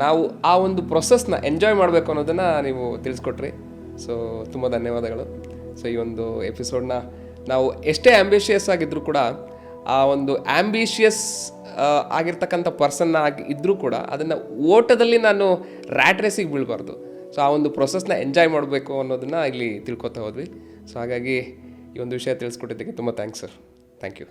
ನಾವು ಆ ಒಂದು ಪ್ರೊಸೆಸ್ನ ಎಂಜಾಯ್ ಮಾಡಬೇಕು ಅನ್ನೋದನ್ನು ನೀವು ತಿಳಿಸ್ಕೊಟ್ರಿ. ಸೊ ತುಂಬ ಧನ್ಯವಾದಗಳು. ಸೊ ಈ ಒಂದು ಎಪಿಸೋಡ್ನ ನಾವು ಎಷ್ಟೇ ಆ್ಯಂಬಿಷಿಯಸ್ ಆಗಿದ್ದರೂ ಕೂಡ, ಆ ಒಂದು ಆ್ಯಂಬಿಷಿಯಸ್ ಆಗಿರ್ತಕ್ಕಂಥ ಪರ್ಸನ್ ಇದ್ದರೂ ಕೂಡ ಅದನ್ನು ಓಟದಲ್ಲಿ ನಾನು ರ್ಯಾಟ್ ರೇಸಿಗೆ ಬೀಳಬಾರ್ದು. ಸೊ ಆ ಒಂದು ಪ್ರೊಸೆಸ್ನ ಎಂಜಾಯ್ ಮಾಡಬೇಕು ಅನ್ನೋದನ್ನು ಇಲ್ಲಿ ತಿಳ್ಕೊತಾ ಹೋದ್ವಿ. ಸೊ ಹಾಗಾಗಿ ಈ ಒಂದು ವಿಷಯ ತಿಳಿಸ್ಕೊಟ್ಟಿದ್ದಕ್ಕೆ ತುಂಬ ಥ್ಯಾಂಕ್ಸ್ ಸರ್. Thank you.